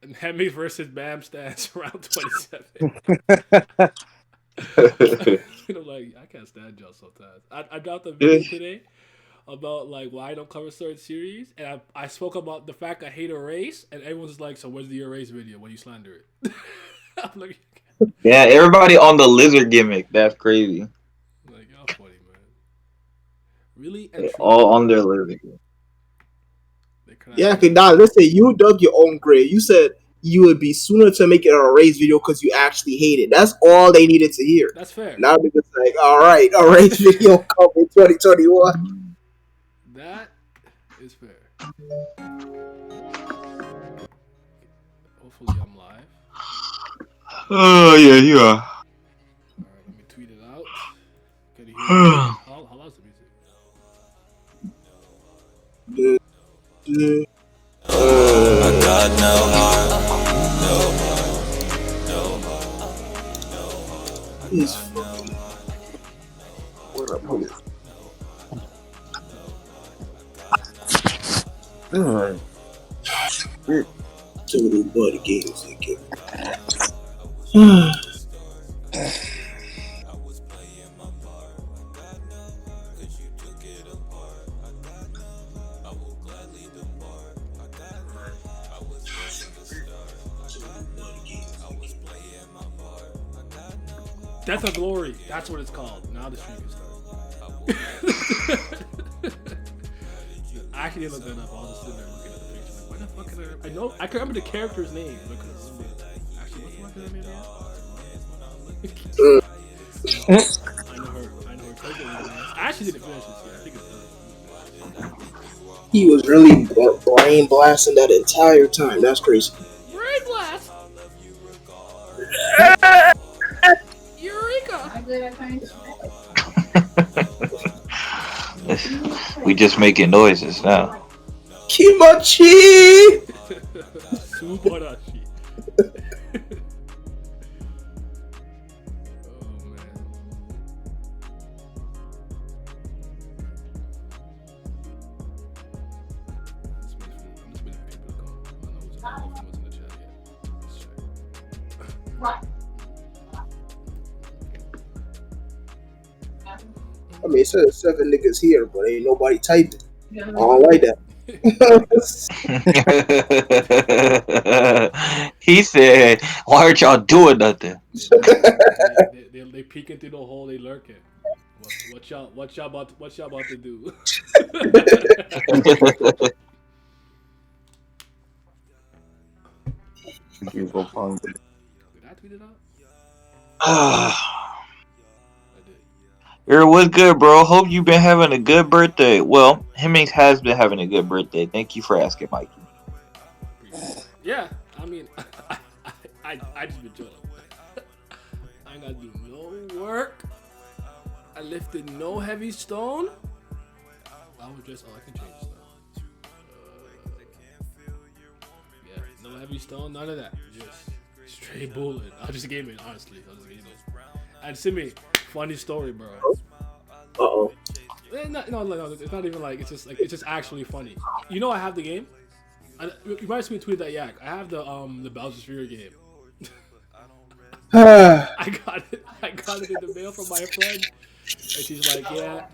And Hemi versus Bam stands round 27. Like I can't stand y'all sometimes. I dropped a video today about like why I don't cover certain series, and I spoke about the fact I hate Erase, and everyone's like, "So where's the Erase video when you slander it?" I'm Yeah, everybody on the lizard gimmick. That's crazy. y'all funny man. Really and They all truly, on their lizard gimmick. they cannot Yeah, okay, even. now let's say you dug your own grave. You said you would be sooner to make it a race video because you actually hate it. That's all they needed to hear. That's fair. Now they're just like, all right, a race video coming 2021. That is fair. Hopefully, I'm live. Oh yeah, you are. All right, let me tweet it out. Can you hear the music? How loud's the music? I got no heart, He's fucking. What up, put it? Too many buddy games again. Death of Glory. That's what it's called. Now the stream can start. I actually didn't look that up. I was just sitting there looking at the picture. Like, where the fuck is I know. I can remember the character's name. But I couldn't remember. Actually, what's the fuck name again? I know her. I know her. Character name. I actually didn't finish this yet. I think it's done. He was really brain blasting that entire time. That's crazy. Brain blast. Eureka. We just making noises now. Kimachi! Subarashi. Oh man. I'm just waiting for people to come. I don't know what's in the chat yet. Let's check. I mean, it says 7 niggas here, but ain't nobody typing. I don't like that. He said, "Why aren't y'all doing nothing?" They peeking through the hole. They lurking. What y'all about to do? Did I tweet it out? I did. You're what's good, bro? Hope you've been having a good birthday. Well, Hemmings has been having a good birthday. Thank you for asking, Mikey. Appreciate it. Yeah, I mean, I just been chilling. I ain't gotta do no work. I lifted no heavy stone. I was just, I can change stuff. Yeah, no heavy stone, none of that. Just straight bullet. I just gave it, honestly. I just gave it. And Simi, funny story, bro. Uh-oh. No, it's not even like it's just actually funny. You know, I have the game. You might have seen me tweet that yak. I have the Bowser's Fury game. I got it in the mail from my friend, and she's like, yeah.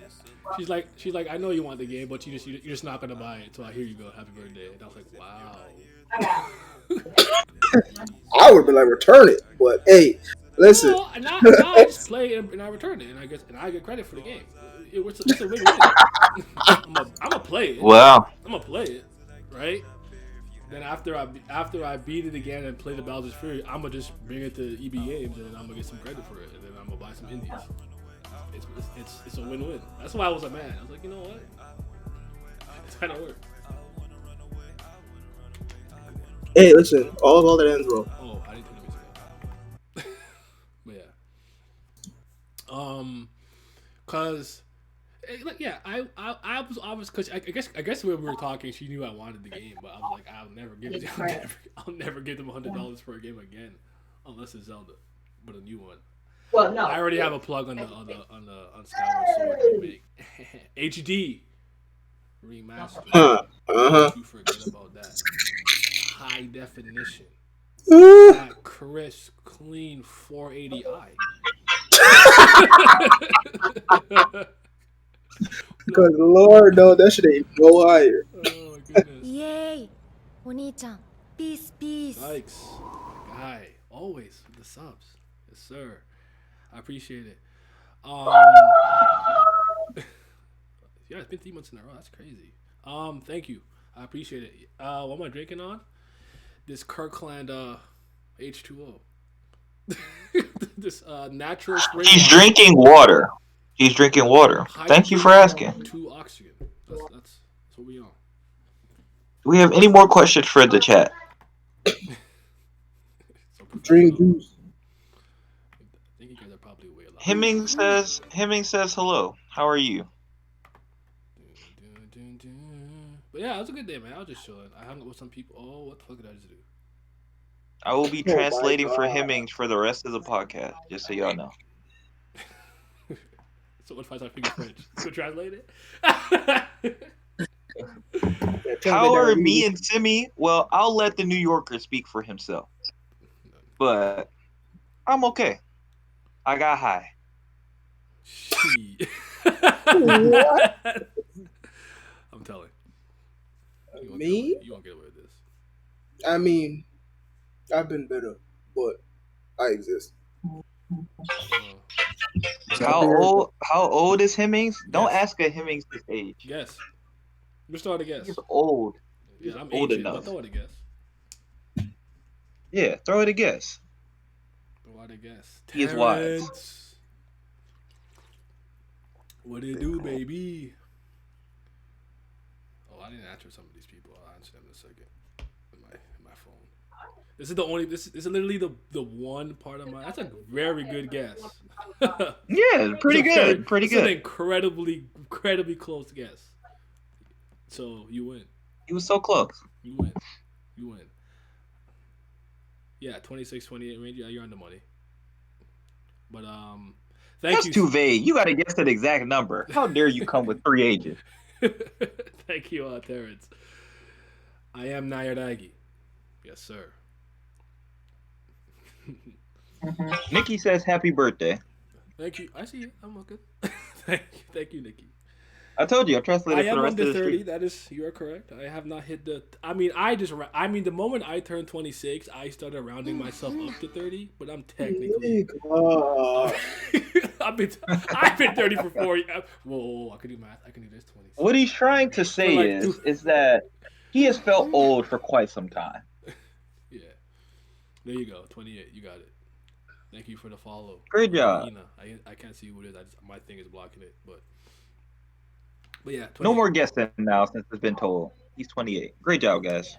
She's like, I know you want the game, but you're just not gonna buy it. So here you go, happy birthday. And I was like, wow. I would be like, return it. But hey, listen. No, and now I just play it and I return it, and I get credit for the game. It's a win-win. I'm gonna play it. Wow. I'm gonna play it, right? Then after I beat it again and play the Bowser's Fury, I'm gonna just bring it to EB Games and I'm gonna get some credit for it, and then I'm gonna buy some indies. It's a win-win. That's why I was a man. I was like, you know what? It's kind of work. Hey, listen. All that ends well. Oh, I didn't put the music on. But yeah. Cause like yeah, I was obvious because I guess when we were talking, she knew I wanted the game, but I was like, I'll never give them $100 for a game again, unless it's Zelda, but a new one. Well, no. I already have a plug on Skyward Sword remake, HD remaster. Uh huh. You forget about that. high definition. Because That crisp, clean 480i. Lord, no, that shit ain't go higher. Oh my goodness. イエーイお兄ちゃんピースピース Yikes. Guy, always with the subs. Yes, sir. I appreciate it. Yeah, it's been 3 months in a row. That's crazy. Thank you. I appreciate it. What am I drinking on? This Kirkland H2O. This natural spring He's water. drinking water. He's drinking water. Thank you for asking. To oxygen. That's what we on. Do we have any more questions for the chat? So Drink professional. juice. I think you guys are probably way loud. Hemming says hello. How are you? But yeah, it was a good day, man. I was just chilling. I hung out with some people. Oh, what the fuck did I just do? I will be Oh my translating for God. Hemmings for the rest of the podcast, just so y'all know. So what if I speak French? So translate it. How are me and Simi? Well, I'll let the New Yorker speak for himself. But I'm okay. I got high. Shit. What? I'm telling. Me? You won't get away with this. I mean, I've been better, but I exist. How old is Hemmings? Don't Yes. ask a Hemmings his age. Guess. Just throw out a guess. He's old. Yeah, I'm old ancient, enough. but throw out a guess. Yeah, throw it a guess. Throw out a guess. He is wise. Terrence. What do you do, baby? Oh, I didn't answer some of these people. I'll answer them in a second. In my phone. This is the only. This is literally the one part of my. That's a very good guess. Yeah, pretty good. Pretty It's an good. incredibly close guess. So you win. He was so close. You win. You win. Yeah, 26, 28 range. Yeah, you're on the money. But thank That's you. too vague. You gotta guess an exact number. How dare you come with 3 ages? Thank you, Terrence. I am Nayaragi. Yes, sir. Nikki says happy birthday. Thank you. I see you. I'm okay. Thank you, Nikki. I told you, I translated I for the am rest of under the 30. street. That is, you are correct. I have not hit the. I mean, the moment I turned 26, I started rounding myself up to 30. But I'm technically. I've been 30 for 4 years. Whoa, I can do math. I can do this 20. What he's trying to say like, is that he has felt old for quite some time. Yeah. There you go. 28. You got it. Thank you for the follow. Great job. Ina. I can't see who it is. My thing is blocking it. But yeah. 28. No more guessing now since it's been told. He's 28. Great job, guys.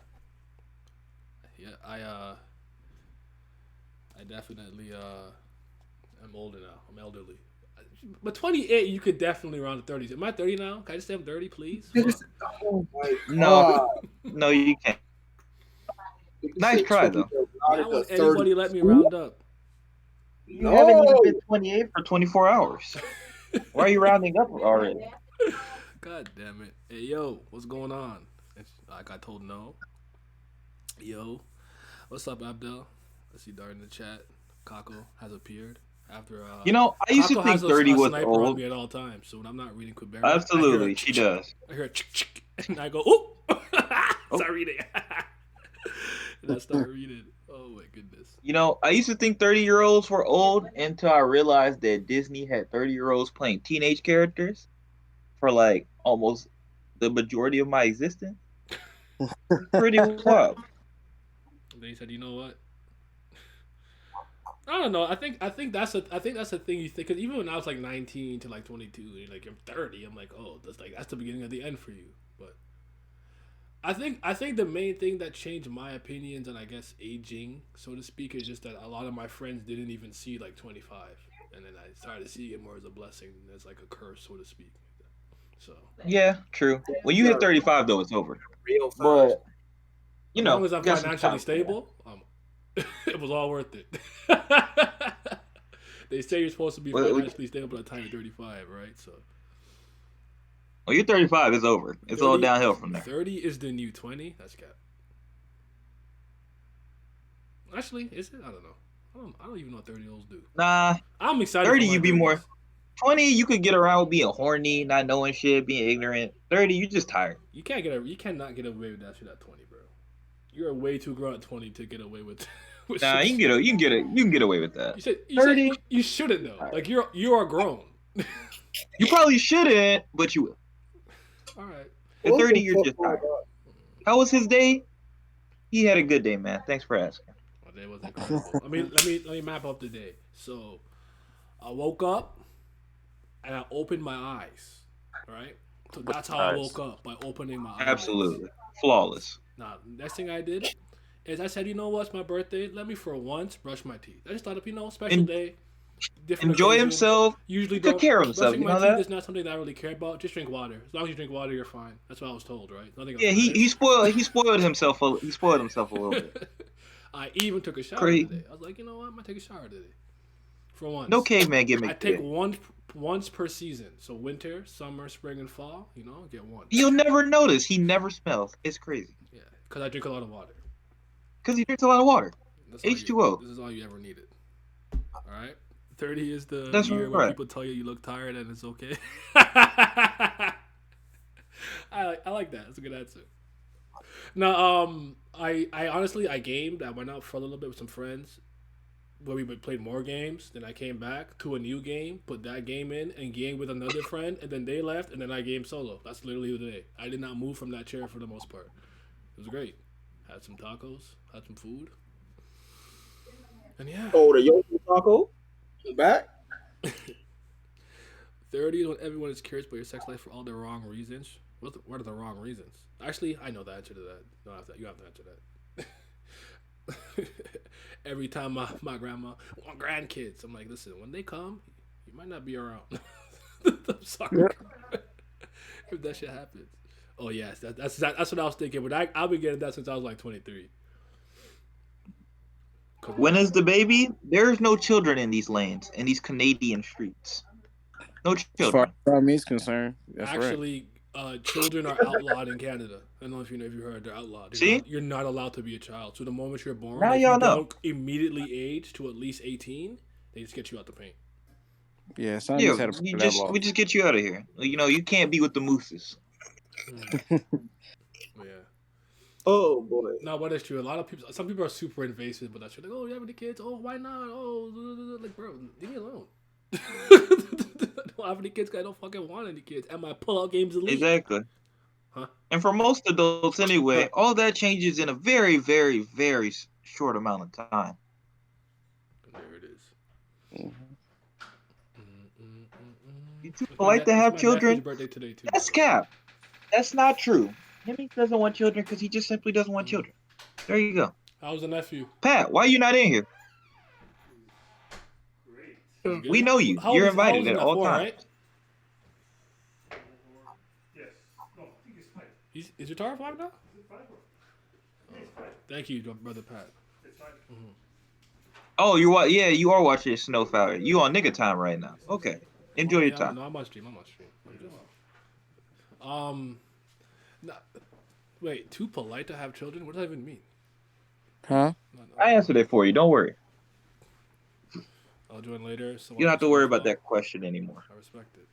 Yeah, I definitely I'm older now. I'm elderly. But 28, you could definitely around the 30s. Am I 30 now? Can I just say I'm 30, please? Oh my No. God. No, you can't. Nice try, though. Why would anybody let me round up? You haven't even been 28 for 24 hours. Why are you rounding up already? God damn it. Hey, yo, what's going on? I got told no. Yo, what's up, Abdel? I see Dart in the chat. Kako has appeared after. You know, I used to Kako think has 30 a was sniper on old. me at all times. So when I'm not reading Quibera, Absolutely, she does. I hear a chick, and I go, ooh! Start reading. And I start reading. Oh my goodness. You know, I used to think 30-year-olds were old until I realized that Disney had 30-year-olds playing teenage characters for like almost the majority of my existence. Pretty wild. They said, you know what? I don't know. I think that's a thing you think, because even when I was like 19 to like 22, and like I'm 30, I'm like, oh, that's the beginning of the end for you. But I think the main thing that changed my opinions and I guess aging, so to speak, is just that a lot of my friends didn't even see like 25, and then I started seeing it more as a blessing than as like a curse, so to speak. So Yeah, true. When you hit 35, though, it's over. Real fast. But you as know, long as I'm got some financially time. stable, it was all worth it. They say you're supposed to be Well, financially stable by the time you're 35, right? So When you're 35, it's over. It's all 30 downhill from there. 30 is the new 20. That's cap. Actually, is it? I don't know. I don't even know what 30-year-olds do. Nah, I'm excited. 30 for my you be 30s. more. 20 you could get around with being horny, not knowing shit, being ignorant. 30 you just tired. You cannot get away with that shit at 20, bro. You're way too grown at 20 to get away with. with Nah, shit. you can get away with that. You 30. said you shouldn't though. Like you are grown. You probably shouldn't, but you will. All right. At 30 you're just tired. How was his day? He had a good day, man. Thanks for asking. My day was incredible. let me map up the day. So I woke up and I opened my eyes. Right? So that's how I woke up, by opening my eyes. Absolutely. Flawless. Now, next thing I did is I said, you know what, it's my birthday. Let me for once brush my teeth. I just thought of, special day. Different Enjoy occasion. himself. Usually Took don't. care of himself. Brushing You my know teeth that? is not something that I really care about. Just drink water. As long as you drink water, you're fine. That's what I was told, right? Nothing Yeah, else. he spoiled himself. He spoiled himself a little bit. I even took a shower Great. today. I was like, you know what, I'm gonna take a shower today. For once. No caveman gimmick. I take today. once per season. So winter, summer, spring, and fall. Get one. You'll never notice. He never smells. It's crazy. Yeah, because I drink a lot of water. Because he drinks a lot of water. That's all H2O. This is all you ever needed. All right. 30 is the That's year when right. people tell you look tired and it's okay. I like that. That's a good answer. Now, I honestly I gamed. I went out for a little bit with some friends, where we played more games. Then I came back to a new game, put that game in, and gamed with another friend. And then they left, and then I gamed solo. That's literally the day. I did not move from that chair for the most part. It was great. Had some tacos, had some food, and yeah. Oh, the Yo Taco? You back? 30 is when everyone is curious about your sex life for all the wrong reasons. What are the wrong reasons? Actually, I know the answer to that. You have to answer that. Every time my grandma, my grandkids, I'm like, listen, when they come, you might not be around. I'm sorry. If that shit happens. Oh yes, that's what I was thinking. But I've been getting that since I was like 23. When is the baby? There's no children in these lanes, in these Canadian streets. No As children. far as me is concerned, that's right. Actually, children are outlawed in Canada. I don't know if you heard, they're outlawed. See? You're not allowed to be a child. So the moment you're born, Now if y'all you know. don't immediately age to at least 18, they just get you out the paint. Yeah, son Yeah, just had a we just get you out of here. You can't be with the mooses. Yeah. Oh boy. No, but it's true. Some people are super invasive, but that's true. Like, oh, you have any kids? Oh, why not? Oh, like, bro, leave me alone. I don't have any kids 'cause I don't fucking want any kids. And my pull-out game's elite. Exactly. Huh? And for most adults anyway, all that changes in a very, very, very short amount of time. There it is. You too polite to have It's my children? nephew's birthday today, too. That's cap. That's not true. Jimmy doesn't want children because he just simply doesn't want children. There you go. How's the nephew? Pat, why are you not in here? We know you. How old You're is- how old invited is at he? all 4, times. right? Is your Tara 5 now? Thank you, brother Pat. Oh, yeah, you are watching Snowflower. You on nigga time right now. Okay. Enjoy your time. No, I'm on stream. Wait, too polite to have children? What does that even mean? Huh? No. I answered it for you. Don't worry. I'll join later. You don't have to worry about that question anymore. I respect it.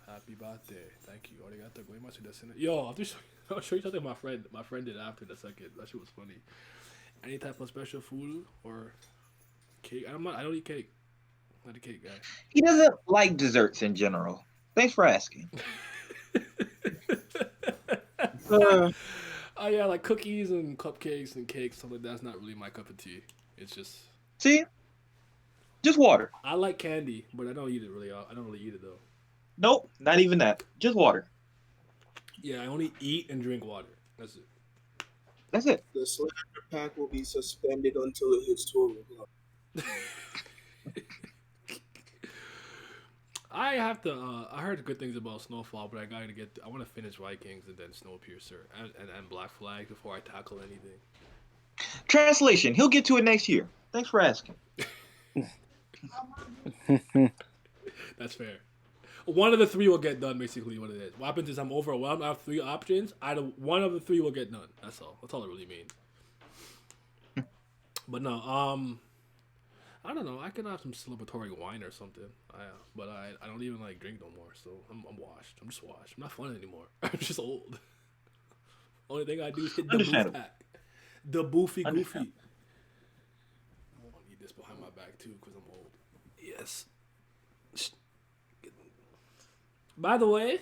Happy birthday. Thank you. Arigato gozaimasu. Yo, I'll show you something my friend did after the second. That shit was funny. Any type of special food or cake? I don't eat cake. I'm not a cake guy. He doesn't like desserts in general. Thanks for asking. Uh, Oh yeah, like cookies and cupcakes and cakes, stuff like that's not really my cup of tea. It's just See? Just water. I like candy, but I don't eat it really. I don't really eat it though. Nope, not even that. Just water. Yeah, I only eat and drink water. That's it. That's it. the slander pack will be suspended until it hits 12 o'clock. I have to. I heard good things about Snowfall, but I want to finish Vikings and then Snowpiercer and Black Flag before I tackle anything. Translation. He'll get to it next year. Thanks for asking. That's fair. One of the three will get done. Basically, what it is. What happens is I'm overwhelmed. I have 3 options. One of the 3 will get done. That's all. That's all it really means. But no, I don't know. I could have some celebratory wine or something. But I don't even like drink no more. So I'm washed. I'm just washed. I'm not fun anymore. I'm just old. Only thing I do is hit the boof Understandable. pack. The boofy goofy. Understandable. I need this behind my back too because I'm old. Yes. By the way,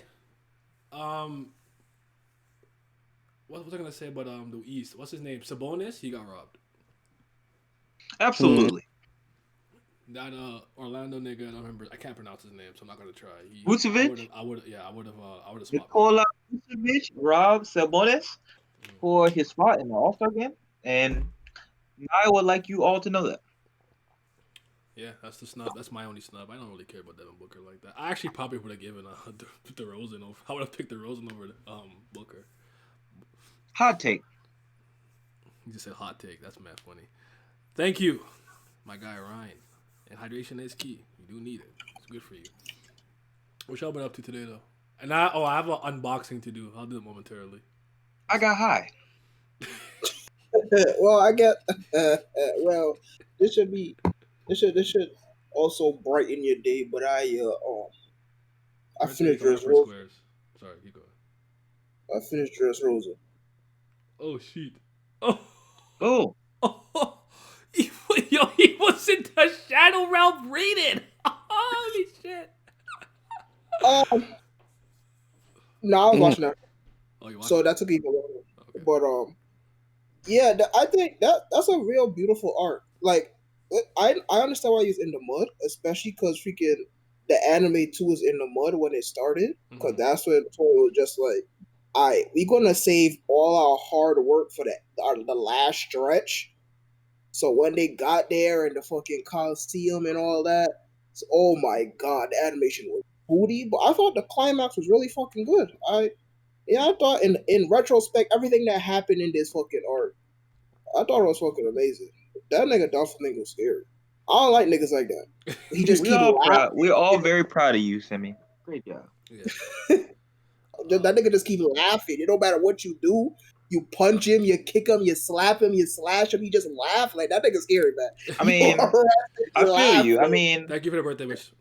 what was I gonna say about the East? What's his name? Sabonis. He got robbed. Absolutely. That Orlando nigga. I don't remember. I can't pronounce his name, so I'm not gonna try. Vucevic? I would have swapped. Nikola Vucevic robbed Sabonis for his spot in the All-Star game, and I would like you all to know that. Yeah, that's the snub. That's my only snub. I don't really care about Devin Booker like that. I actually probably would have given DeRozan over. I would have picked DeRozan over Booker. Hot take. You just said hot take. That's mad funny. Thank you, my guy Ryan. And hydration is key. You do need it. It's good for you. What y'all been up to today though? And I have an unboxing to do. I'll do it momentarily. I got high. Well, I get. Well, this should also brighten your day. But I finished Dress Rosa. Sorry, you go. I finished Dress Rosa. Oh shit. Oh. Oh, Oh. He was in the Shadow Realm rated. Holy shit. No, I was watching that. Oh, you watched So it? that took even longer. Okay. But yeah, I think that's a real beautiful art. Like, I understand why he's in the mud, especially because freaking the anime too was in the mud when it started, because that's when Toei was just like, all right, we're gonna save all our hard work for the last stretch. So when they got there in the fucking Coliseum and all that, oh my god, the animation was booty. But I thought the climax was really fucking good. I thought in retrospect, everything that happened in this fucking art, I thought it was fucking amazing. That nigga Doflamingo was scary. I don't like niggas like that. He just keep laughing. we're all very proud of you, Simi. Great job. Yeah. That nigga just keep laughing. It don't matter what you do. You punch him, you kick him, you slap him, you slash him. He just laugh like that. Nigga scary, man. I mean, I feel you. I mean, Thank you for the birthday wish.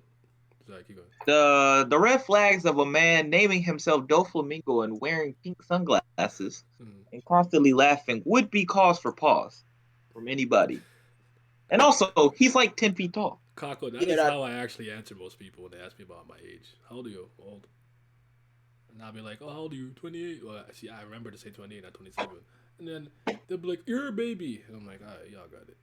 Sorry, keep going. the red flags of a man naming himself Doflamingo and wearing pink sunglasses and constantly laughing would be cause for pause from anybody. And also, he's like 10 feet tall. Kako, that is how I actually answer most people when they ask me about my age. How old are you? Old. And I'll be like, oh, how old are you? 28. Well, see, I remember to say 28, not 27. And then they'll be like, you're a baby. And I'm like, all right, y'all got it.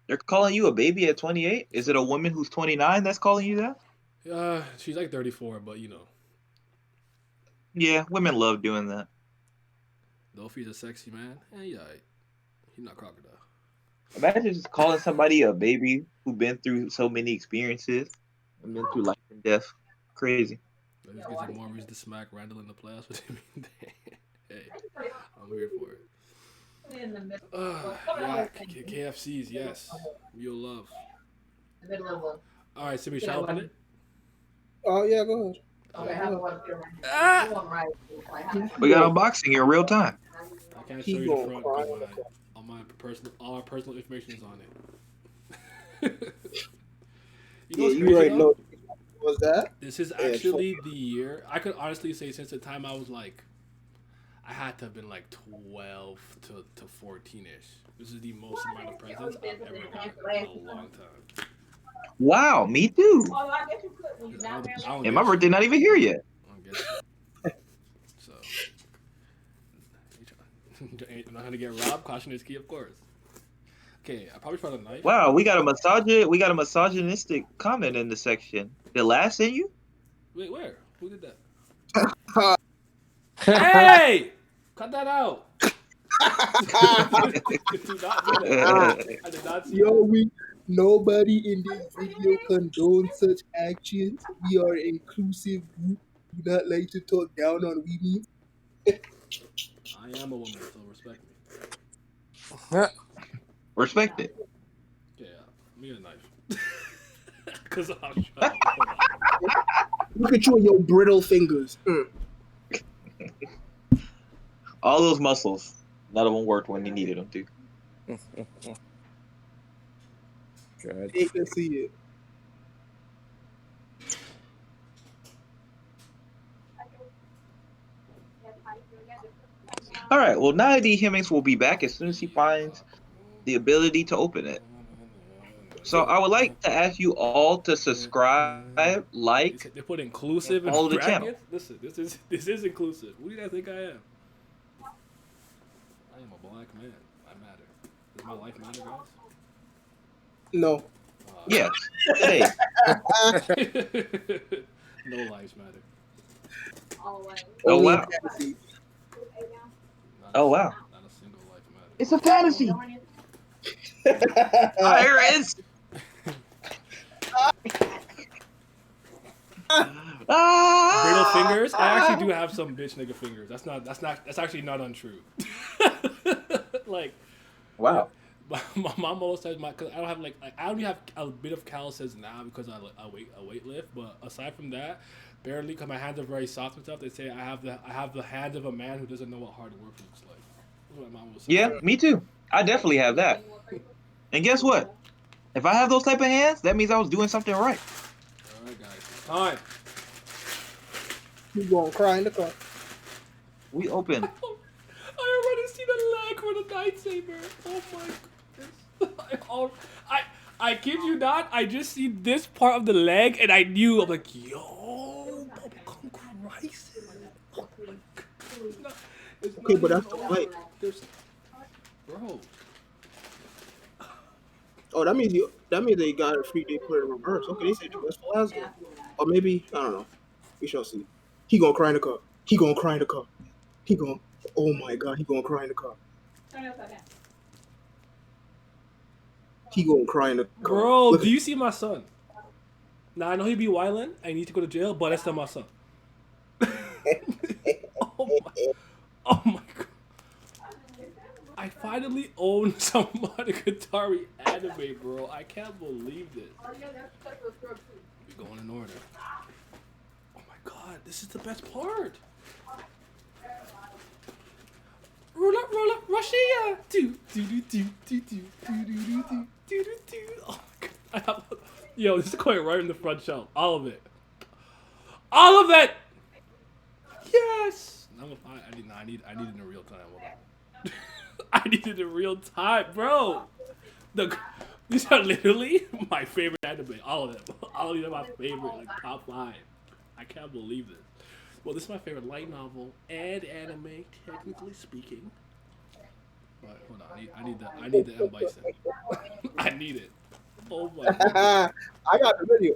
They're calling you a baby at 28? Is it a woman who's 29 that's calling you that? She's like 34, but you know. Yeah, women love doing that. Though if he's a sexy man, yeah, he's not crocodile. Imagine just calling somebody a baby who's been through so many experiences and been through life and death. Crazy. That just gives you more reason to smack Randall in the playoffs. What do you mean? Hey, I'm here for it. Yeah, KFCs, yes. Real love. All right, Simi, shall I open it? Oh yeah, go ahead. We got unboxing in real time. I can't show you the front because all our personal information is on it. Yeah, you already know. Was that? This is actually the year. I could honestly say since the time I was like, I had to have been like 12 to 14-ish. This is the most amount of presents I've ever gotten in a long time. Wow, me too. And my birthday not even here yet. So, I'm not going to get robbed. Caution is key, of course. Okay, I probably found a knife. Wow, we got a misogynistic comment in the section. Did Last send you? Wait, where? Who did that? Hey! Cut that out. Do not do that. I did not see that. Nobody in this video condones such actions. We are an inclusive group. Do not like to talk down on women. I am a woman, so respect me. Respect it. Yeah, let me get a knife. Because I'm trying. Look at you and your brittle fingers. All those muscles, none of them worked when you needed them to. God. Hate to see it. All right. Well, Nia D. Hemmings will be back as soon as he finds the ability to open it. So I would like to ask you all to subscribe, like, They put inclusive follow and the brackets. channel. Listen, this is inclusive. Who do you guys think I am? I am a black man. I matter. Does my life matter, guys? No. Yes. Hey. No lives matter. Oh Only wow. fantasy. Oh wow. Not a single life matters. It's a fantasy. Iris. Brittle fingers. I actually do have some bitch nigga fingers. That's actually not untrue. Like, Wow. my mom always says cause I don't have I only have a bit of calluses now because I weight lift, but aside from that, barely because my hands are very soft and stuff. They say I have the hands of a man who doesn't know what hard work looks like. That's what my mom was saying. Yeah, me too. I definitely have that. And guess what? If I have those type of hands, that means I was doing something right. All right, guys. Time. You gonna cry in the car. We open. I already see the leg for the lightsaber. Oh my goodness. I kid you not, I just see this part of the leg and I knew, I'm like, yo, bubblegum crisis. Oh my God. It's Okay, not but even that's the over. fight. Bro. Oh, that means they got it free. They put it in reverse. Okay, they said the best for Asgard. Or maybe I don't know. We shall see. He gonna cry in the car. He gonna cry in the car. He gonna. Oh my God, he gonna cry in the car. He gonna cry in the car. Bro, Look do you see my son? Now I know he be wildin'. I need to go to jail, but that's still my son. Oh my God. I finally own some Monogatari anime, bro. I can't believe this. We're going in order. Oh my God, this is the best part. Roll up, Russia! Do do do do do do do do do do do. Oh my God. Yo, this is going right in the front shelf. All of it. All of it! Yes! I need it in real time. Hold on. I need it in real time, bro. These are literally my favorite anime. All of them. All of them are my favorite, like top 5. I can't believe this. Well, this is my favorite light novel and anime, technically speaking. But hold on, I need the M Bison. I need it. Oh my God. I got the video.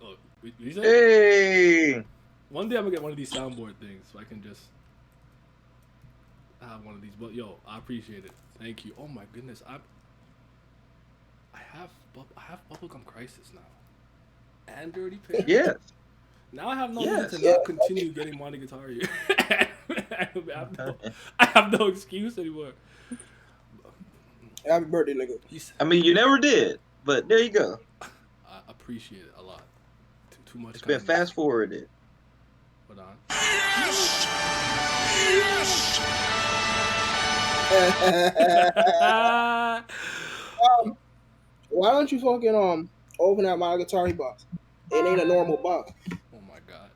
Oh, you said? Hey. One day I'm gonna get one of these soundboard things so I can just have one of these. But yo, I appreciate it. Thank you. Oh my goodness, I have Bubblegum Crisis now, and Dirty Pictures. Yes. Now I have no Yes. reason to not continue getting Monogatari. I have no excuse anymore. Happy birthday, nigga. I mean, you never did, but there you go. I appreciate it a lot. Too much. It's been fast forwarded. Hold on. Why don't you fucking open that Monogatari box? It ain't a normal box. Oh my God.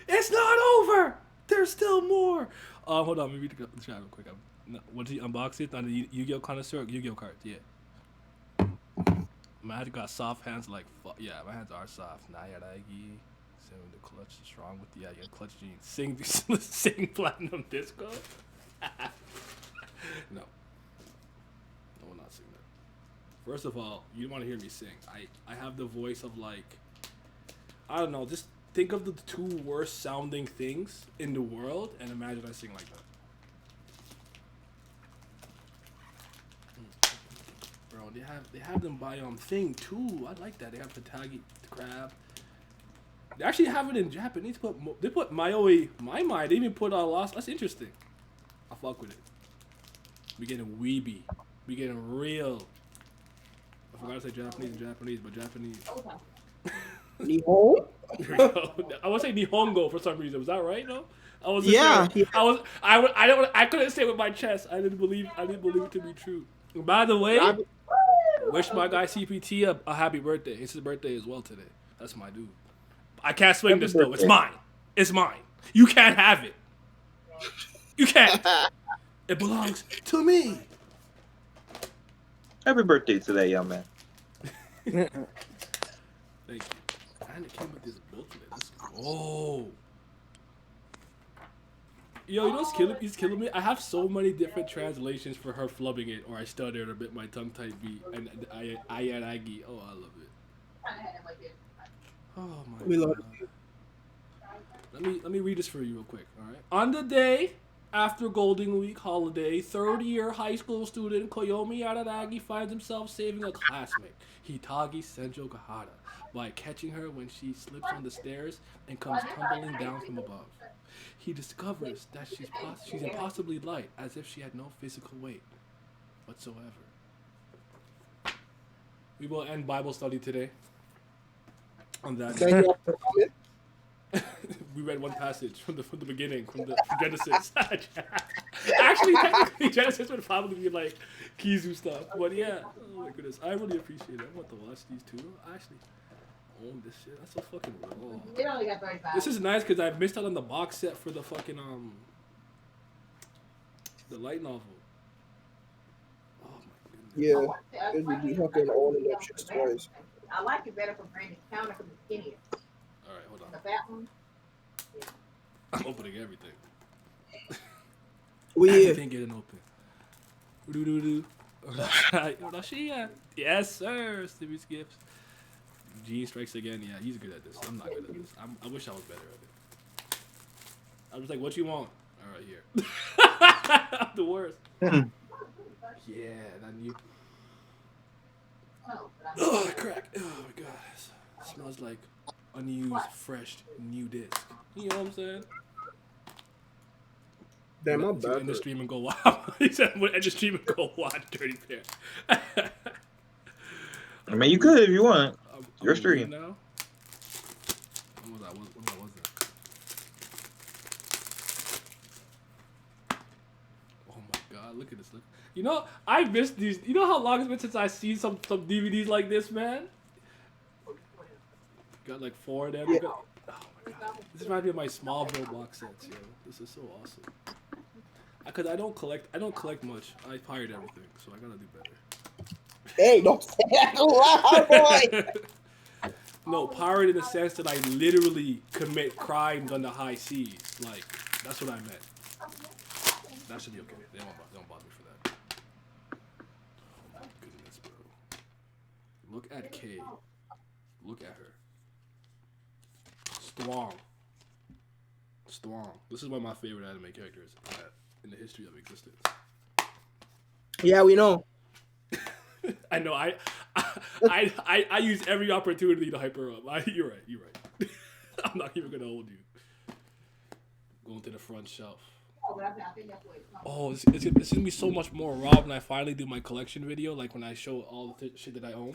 It's not over. There's still more. Hold on, let me read the chat real quick. What did you unbox it on the Yu-Gi-Oh connoisseur? Yu-Gi-Oh cards, yeah. My hand got soft hands like fuck. Yeah, my hands are soft. Nayaragi. Sing the clutch strong with the clutch jeans. Sing platinum disco. No. No, we're not singing that. First of all, you want to hear me sing. I have the voice of like, I don't know, just think of the 2 worst sounding things in the world and imagine I sing like that. Bro, they have them by thing too. I like that. They have Tatagi crab. They actually have it in Japanese. They put Mayoi Mai. They even put Lost. That's interesting. I fuck with it. We getting weeby. We getting real. I forgot to say Japanese, but Japanese. Nihon? I want to say Nihongo for some reason. Was that right? No. I was. Yeah. I couldn't say it with my chest. I didn't believe it to be true. By the way, I- wish my guy CPT a happy birthday. It's his birthday as well today. That's my dude. I can't swing Happy this though. It's birthday. mine. It's mine. You can't have it. You can't. It belongs to me. Happy birthday to that young man. Thank you. And it came with this booklet. Oh. Yo, you know what's killing? He's killing me. I have so many different translations for her flubbing it, or I stuttered a bit, my tongue tight beat, and Ayanagi. Oh, I love it. Oh my We love God. Let me read this for you real quick. All right. On the day after Golden Week holiday, third-year high school student Koyomi Aranagi finds himself saving a classmate, Hitagi Senjo Gahara, by catching her when she slips on the stairs and comes tumbling down from above. He discovers that she's impossibly light, as if she had no physical weight whatsoever. We will end Bible study today on that. Thank you for coming. We read one passage from the beginning, from Genesis. Actually, technically, Genesis would probably be like Kizu stuff, but yeah. Oh my goodness, I really appreciate it. I want to watch these two. I actually own this shit. That's so fucking raw. This is nice because I missed out on the box set for the fucking the light novel. Oh my goodness. Yeah, it would be fucking owning that shit twice. I like it better from Brandon Counter because it's skinnier. All right, hold on. The fat one. I'm opening everything. We Everything getting open. Doo doo doo. Yes, sir. Stevie's gifts. Gene strikes again. Yeah, he's good at this. I'm not good at this. I wish I was better at it. I was like, what you want? All right, here. I'm the worst. Yeah, that new. Oh, crack. Oh my god. It smells like unused, fresh, new disc. You know what I'm saying? Damn, my He's gonna bad. end the stream and go watch. He said, "I'm gonna end the stream and go watch Dirty Pair." I mean, you could if you want. Your I'm stream. now. When was that? Oh my god! Look at this. Look. You know, I missed these. You know how long it's been since I seen some DVDs like this, man. Got like 4 of them. Yeah. Oh my god! This reminds me of my Smallville box sets. Yo, this is so awesome. Because I don't collect much. I pirate everything, so I gotta do better. Hey, don't say that loud, boy. No, pirate in the sense that I literally commit crimes on the high seas. Like, that's what I meant. That should be okay. They don't bother me for that. Oh my goodness, bro. Look at Kay. Look at her. Strong. This is one of my favorite anime characters in the history of existence. Yeah, we know. I know. I use every opportunity to hype her up. You're right. I'm not even gonna hold you. Going to the front shelf. Oh, it's gonna be so much more raw when I finally do my collection video. Like when I show all the shit that I own,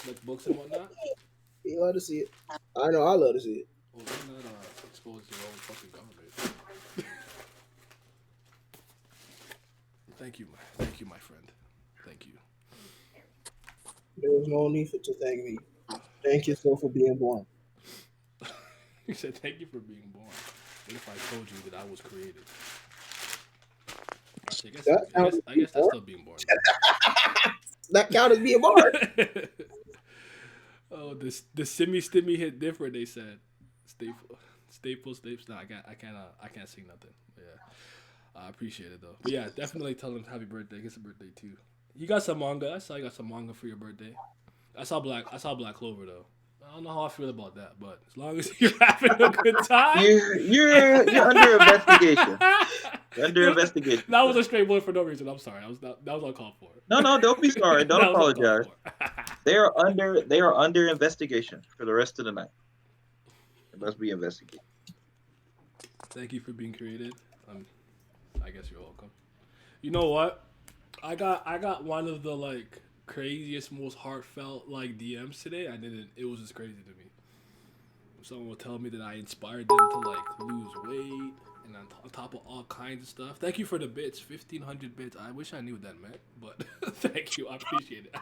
like books and whatnot. You love to see it. I know. I love to see it. Well, they're not exposed to your own fucking government. Thank you, my friend. Thank you. There was no need to thank me. Thank yourself for being born. You said thank you for being born. What if I told you that I was created? I guess that's still being born. That count as being born. Oh, the stimmy hit different. They said staples. No, I can't sing nothing. Yeah, I appreciate it though. But yeah, definitely tell him happy birthday. It's a birthday too. You got some manga. I saw you got some manga for your birthday. I saw Black Clover though. I don't know how I feel about that, but as long as you're having a good time, You're under investigation. You're under investigation. That was a straight bullet for no reason. I'm sorry. That was uncalled for. No, don't be sorry. Don't That was apologize. uncalled for. They are under investigation for the rest of the night. It must be investigated. Thank you for being created. I guess you're welcome. You know what? I got one of the like craziest, most heartfelt like DMs today. It was just crazy to me. Someone will tell me that I inspired them to like lose weight and on top of all kinds of stuff. Thank you for the bits, 1,500 bits. I wish I knew what that meant, but thank you. I appreciate it.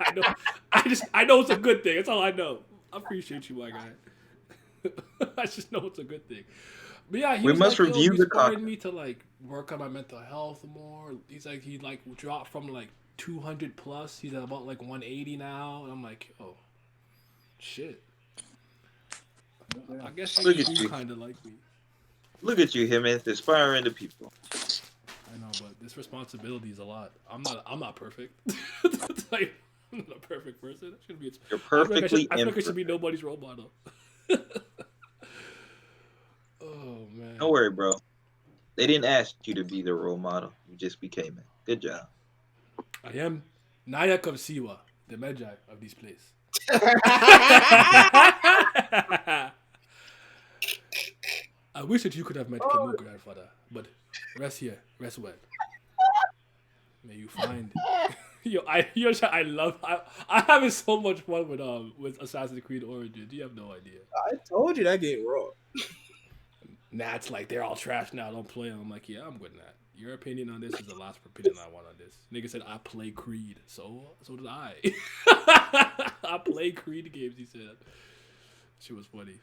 I know it's a good thing. That's all I know. I appreciate you, my guy. I just know it's a good thing. But yeah, We must review the inspired content. me to like work on my mental health more. He dropped from like 200 plus. He's at about like 180 now, and I'm like, oh, shit. I guess Look you at do you. kind of like me. Look at you, Jimenez, inspiring the people. I know, but this responsibility is a lot. I'm not perfect. Like, I'm not a perfect person. I shouldn't be. You're I feel like perfectly I should imperfect. be nobody's role model. Oh man. Don't worry, bro. They didn't ask you to be the role model. You just became it. Good job. I am Nayak of Siwa, the Magi of this place. I wish that you could have met Camus, grandfather, but rest here, rest well. May you find. I having so much fun with Assassin's Creed Origins. You have no idea. I told you that game raw. Nah, it's like they're all trash now. Don't play them. I'm like, yeah, I'm good in that. Your opinion on this is the last opinion I want on this. Nigga said I play Creed, so did I. I play Creed games. He said, shit was funny.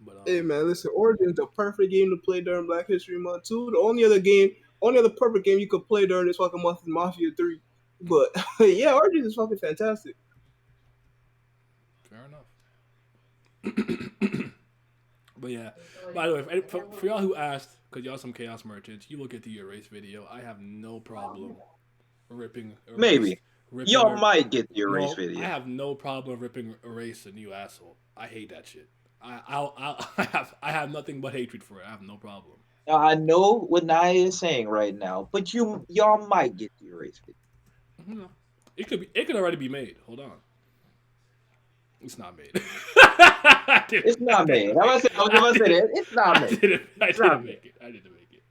But Hey man, listen, Origin's the perfect game to play during Black History Month too. The only other perfect game you could play during this fucking month is Mafia 3. But yeah, Origins is fucking fantastic. fair enough. But yeah, by the way, for y'all who asked, because y'all some Chaos merchants, you will get the Erase video. I have no problem ripping. Maybe. Y'all might get the Erase No, video. I have no problem ripping Erase a new asshole. I hate that shit. I have nothing but hatred for it. I have no problem. Now, I know what Naya is saying right now, but y'all might get the Erase video. No. It could already be made. Hold on. It's not made. It's not made. I was gonna say that. It's not made. I didn't make it.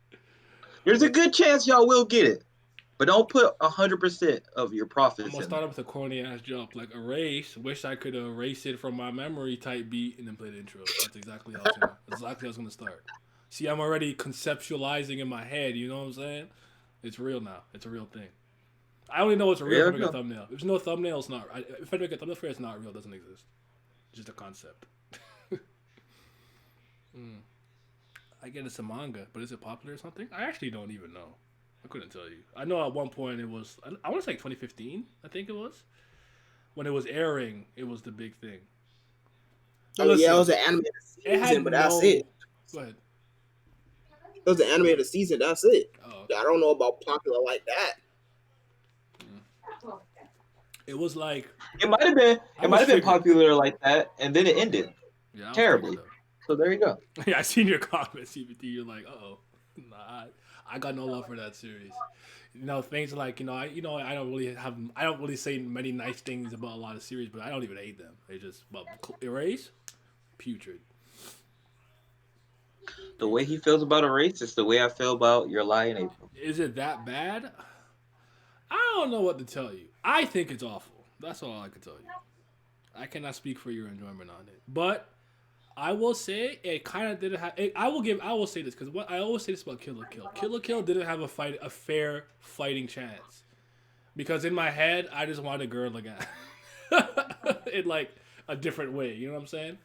There's a good chance y'all will get it, but don't put 100% of your I'm profits gonna in. start up with a corny ass jump like erase. Wish I could erase it from my memory type beat and then play the intro. That's exactly how I was gonna start. See, I'm already conceptualizing in my head. You know what I'm saying? It's real now. It's a real thing. I only know it's real if I make a thumbnail. If there's no thumbnail, it's not. If I make a thumbnail for it, it's not real. It doesn't exist. It's just a concept. I get it's a manga, but is it popular or something? I actually don't even know. I couldn't tell you. I know at one point it was. I want to say 2015. I think it was when it was airing. It was the big thing. Oh yeah, it was an animated season, but that's it. Go ahead. It was an animated season. That's it. Oh, I don't know about popular like that. it was like It might have been. I It might have was been popular like that, and then it ended yeah, I was terribly. thinking So there you go. though. Yeah, I seen your comments, CBT. You're like, nah, I got no love for that series. You know, things like I don't really say many nice things about a lot of series, but I don't even hate them. They just Erase, putrid. The way he feels about Erase is the way I feel about Your Lie in April. Is it that bad? I don't know what to tell you. I think it's awful. That's all I can tell you. I cannot speak for your enjoyment on it, but I will say it kind of didn't have. I will say this because I always say this about Kill la Kill. Kill la Kill didn't have a fair fighting chance because in my head I just wanted a girl again in like a different way. You know what I'm saying?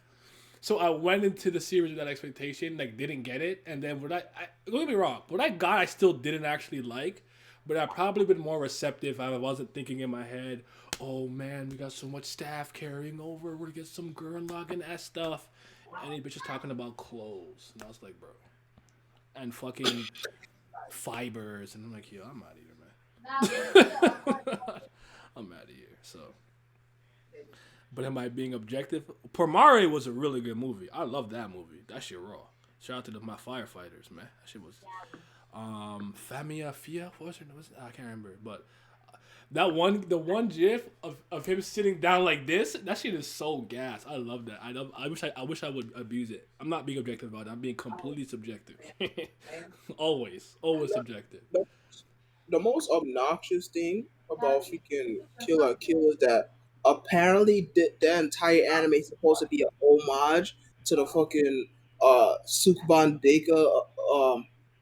So I went into the series with that expectation, like didn't get it, and then don't get me wrong, what I got I still didn't actually like, but I probably been more receptive if I wasn't thinking in my head, oh man, we got so much staff carrying over, we're gonna get some Gurren Lagann-esque stuff, and he bitches talking about clothes, and I was like, bro, and fucking fibers, and I'm like, yo, I'm out of here, man. I'm out of here, so. But am I being objective? Pormare was a really good movie. I love that movie. That shit raw. Shout out to my firefighters, man. That shit was Famia Fia. What was her name? I can't remember. But the one gif of him sitting down like this, that shit is so gas. I love that. I wish I would abuse it. I'm not being objective about it. I'm being completely subjective. always subjective. The most obnoxious thing about freaking Kill la Kill is that apparently the entire anime is supposed to be a homage to the fucking Sukuban Deka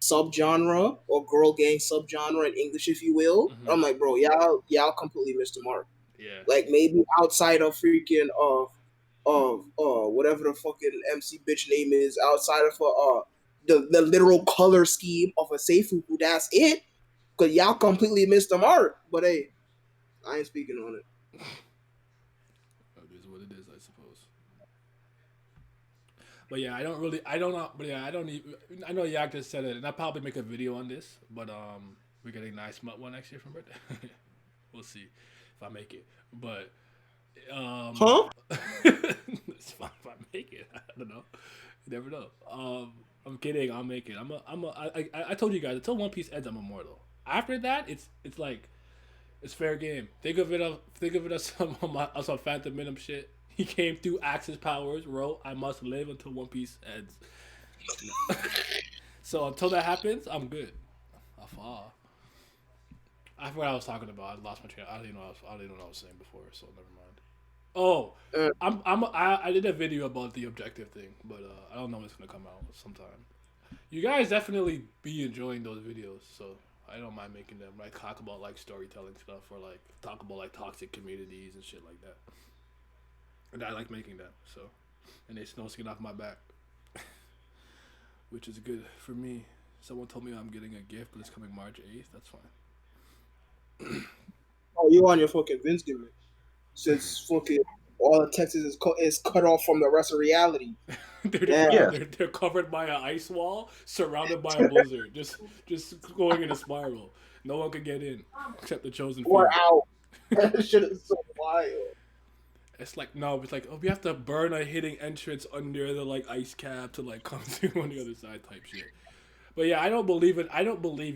subgenre or girl gang subgenre in English, if you will. Mhm. I'm like, bro, y'all completely missed the mark. Yeah. Like maybe outside of freaking whatever the fucking MC bitch name is, outside of the literal color scheme of a Seifuku, that's it. Cause y'all completely missed the mark. But hey, I ain't speaking on it. It is what it is, I suppose. But yeah, I don't know. But yeah, I don't even. I know Yak just said it, and I'll probably make a video on this. But we're getting a nice smut one next year from birthday. We'll see if I make it. But Huh? it's fine if I make it. I don't know. You never know. I'm kidding. I'll make it. I told you guys until One Piece ends, I'm immortal. After that, it's like it's fair game. Think of it as some Phantom Minimum shit. He came through Axis powers, wrote, "I must live until One Piece ends." So until that happens, I'm good. I fall. I forgot what I was talking about. I lost my train. I didn't know what I was saying before, so never mind. Oh, I did a video about the objective thing, but I don't know when it's gonna come out sometime. You guys definitely be enjoying those videos, so I don't mind making them. I talk about like storytelling stuff or like talk about like toxic communities and shit like that. And I like making them, so and it's no skin off my back, which is good for me. Someone told me I'm getting a gift, but it's coming March 8th. That's fine. Oh, you on your fucking Vince gimmick? Since fucking all of Texas is cut off from the rest of reality. They're covered by an ice wall, surrounded by a blizzard, just going in a spiral. No one could get in except the chosen few. Or out. That shit is so wild. It's like we have to burn a hidden entrance under the like ice cap to like come through on the other side type shit. But yeah, I don't believe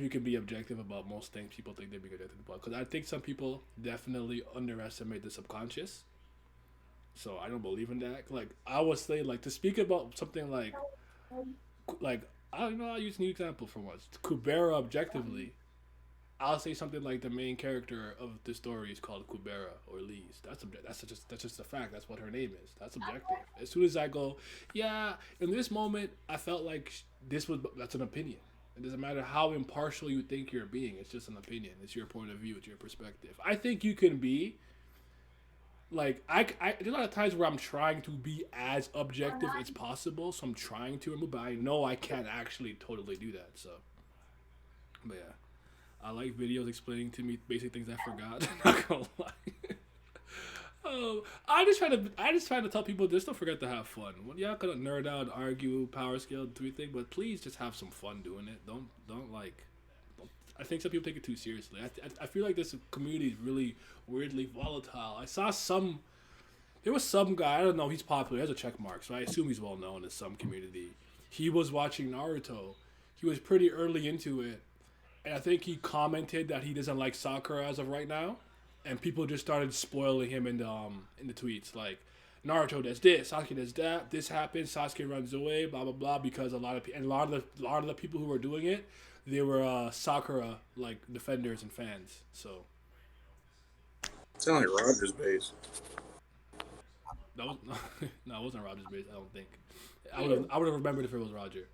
you can be objective about most things people think they're being objective about, because I think some people definitely underestimate the subconscious. So I don't believe in that. Like I would say, like to speak about something like I don't know. I'll use an example for once. Kubera objectively, I'll say something like the main character of the story is called Kubera or Lise. That's just a fact. That's what her name is. That's objective. As soon as I go, yeah, in this moment, I felt like that's an opinion. It doesn't matter how impartial you think you're being. It's just an opinion. It's your point of view. It's your perspective. I think you can be like there's a lot of times where I'm trying to be as objective as possible. So I'm trying to, but I know I can't actually totally do that. So, but yeah. I like videos explaining to me basic things I forgot. Not gonna lie. I just try to tell people just don't forget to have fun. When y'all gonna nerd out, argue, power scale, do everything, but please just have some fun doing it. Don't like. I think some people take it too seriously. I feel like this community is really weirdly volatile. I saw there was some guy, I don't know, he's popular, he has a check mark, so I assume he's well known in some community. He was watching Naruto. He was pretty early into it. And I think he commented that he doesn't like Sakura as of right now, and people just started spoiling him in the tweets like Naruto does this, Sasuke does that, this happens, Sasuke runs away, blah blah blah, because a lot of the people who were doing it, they were Sakura like defenders and fans. So sound like Rogers base. that was no, it wasn't Roger's base. I don't think. I would have remembered if it was Roger.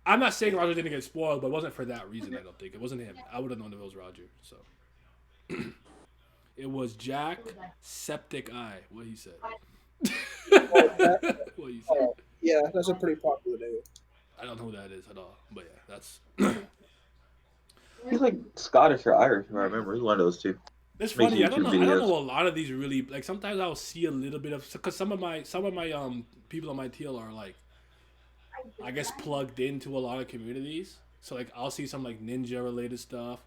I'm not saying Roger didn't get spoiled, but it wasn't for that reason. I don't think it wasn't him. I would have known if it was Roger. So it was Jack Septic Eye. What he said. What he said. Yeah, that's a pretty popular name. I don't know who that is at all, but yeah, that's. He's like Scottish or Irish, if I remember. He's one of those two. It's Makes funny. I don't YouTube know videos. a lot of these really like. Sometimes I'll see a little bit of because some of my people on my TL are like, I guess plugged into a lot of communities. So like I'll see some like ninja related stuff.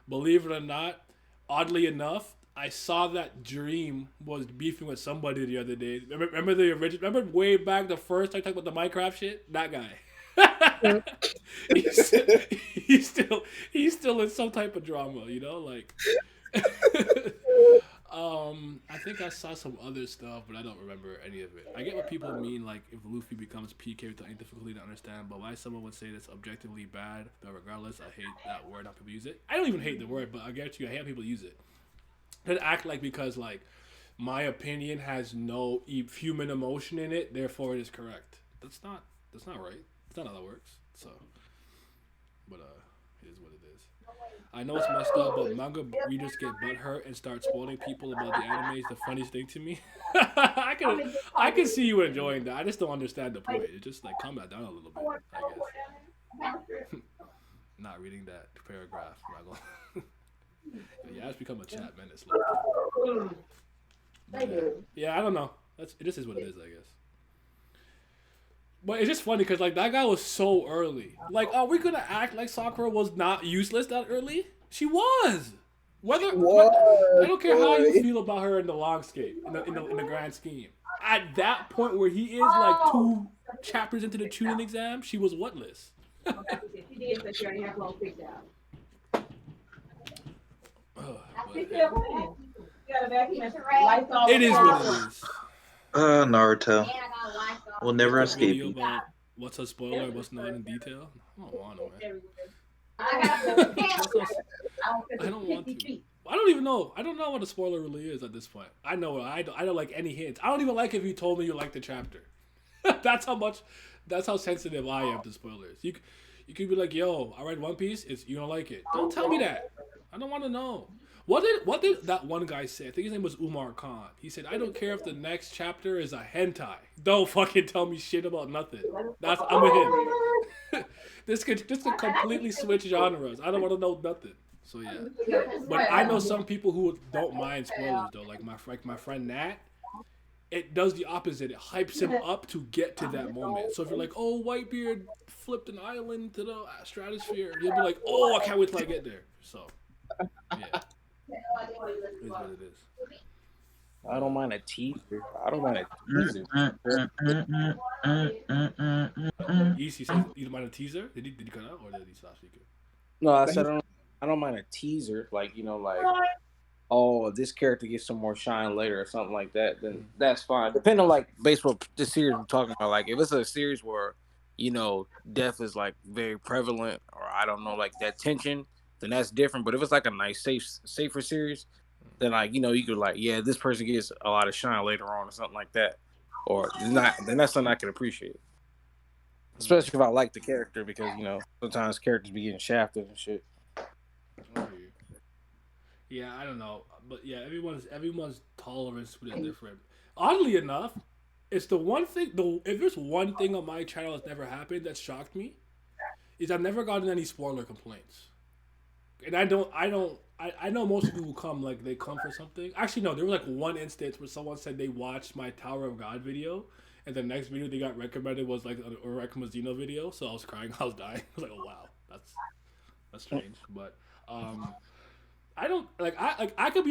Believe it or not, oddly enough, I saw that Dream was beefing with somebody the other day. Remember the original? Remember way back the first time I talked about the Minecraft shit? That guy. he's still in some type of drama, you know, like. I think I saw some other stuff, but I don't remember any of it. I get what people mean, like if Luffy becomes PK, it ain't difficult to understand. But why someone would say that's objectively bad? But regardless, I hate that word. How people use it. I don't even hate the word, but I get you. I hate how people use it. They act like because like my opinion has no human emotion in it, therefore it is correct. That's not right. That's not how that works. So but it is what it is. I know it's messed up, but manga readers get butthurt and start spoiling people about the anime is the funniest thing to me. I can see you enjoying that. I just don't understand the point. It's just like calm that down a little bit, I guess. Not reading that paragraph. I'm not gonna- yeah, it's become a chat menace. Yeah, I don't know. It just is what it is, I guess. But it's just funny because like that guy was so early. Like, are we gonna act like Sakura was not useless that early? She was. Whether I don't care how you feel about her in the longscape, in the grand scheme. At that point where he is like 2 chapters into the tuning exam, she was whatless. She did, so she already have long picked out. It is what it is. Naruto will never Make a escape video you. about what's a spoiler, what's not in detail. I don't want to, man. I don't want to. I don't even know. I don't know what a spoiler really is at this point. I know. I don't like any hints. I don't even like if you told me you like the chapter. That's how sensitive I am to spoilers. You could be like, yo, I read One Piece. You don't like it. Don't tell me that. I don't want to know. What did that one guy say? I think his name was Umar Khan. He said, I don't care if the next chapter is a hentai. Don't fucking tell me shit about nothing. I'm with him. This could completely switch genres. I don't want to know nothing. So yeah. But I know some people who don't mind spoilers though. Like my friend Nat. It does the opposite. It hypes him up to get to that moment. So if you're like, oh, Whitebeard flipped an island to the stratosphere, you'll be like, oh, I can't wait till I get there. So yeah. It is what it is. I don't mind a teaser. I don't mind a teaser. Easy says you don't mind a teaser? Did he cut out or did he stop speaking? No, I said I don't mind a teaser. Like, like, oh, this character gets some more shine later or something like that. Then that's fine. Depending on like baseball, the series we're talking about. Like, if it's a series where death is like very prevalent, or I don't know, like that tension, then that's different. But if it's like a nice, safer series, then like you could like, yeah, this person gets a lot of shine later on or something like that, or not. Then that's something I can appreciate, especially if I like the character because sometimes characters be getting shafted and shit. Yeah, I don't know, but yeah, everyone's tolerance is different. Oddly enough, it's the one thing. If there's one thing on my channel that's never happened that shocked me, is I've never gotten any spoiler complaints. And I know most people who come like they come for something. Actually, no, there was like one instance where someone said they watched my Tower of God video, and the next video they got recommended was like a Rekmazino video. So I was crying, I was dying. I was like, oh wow, that's strange. But I don't like I could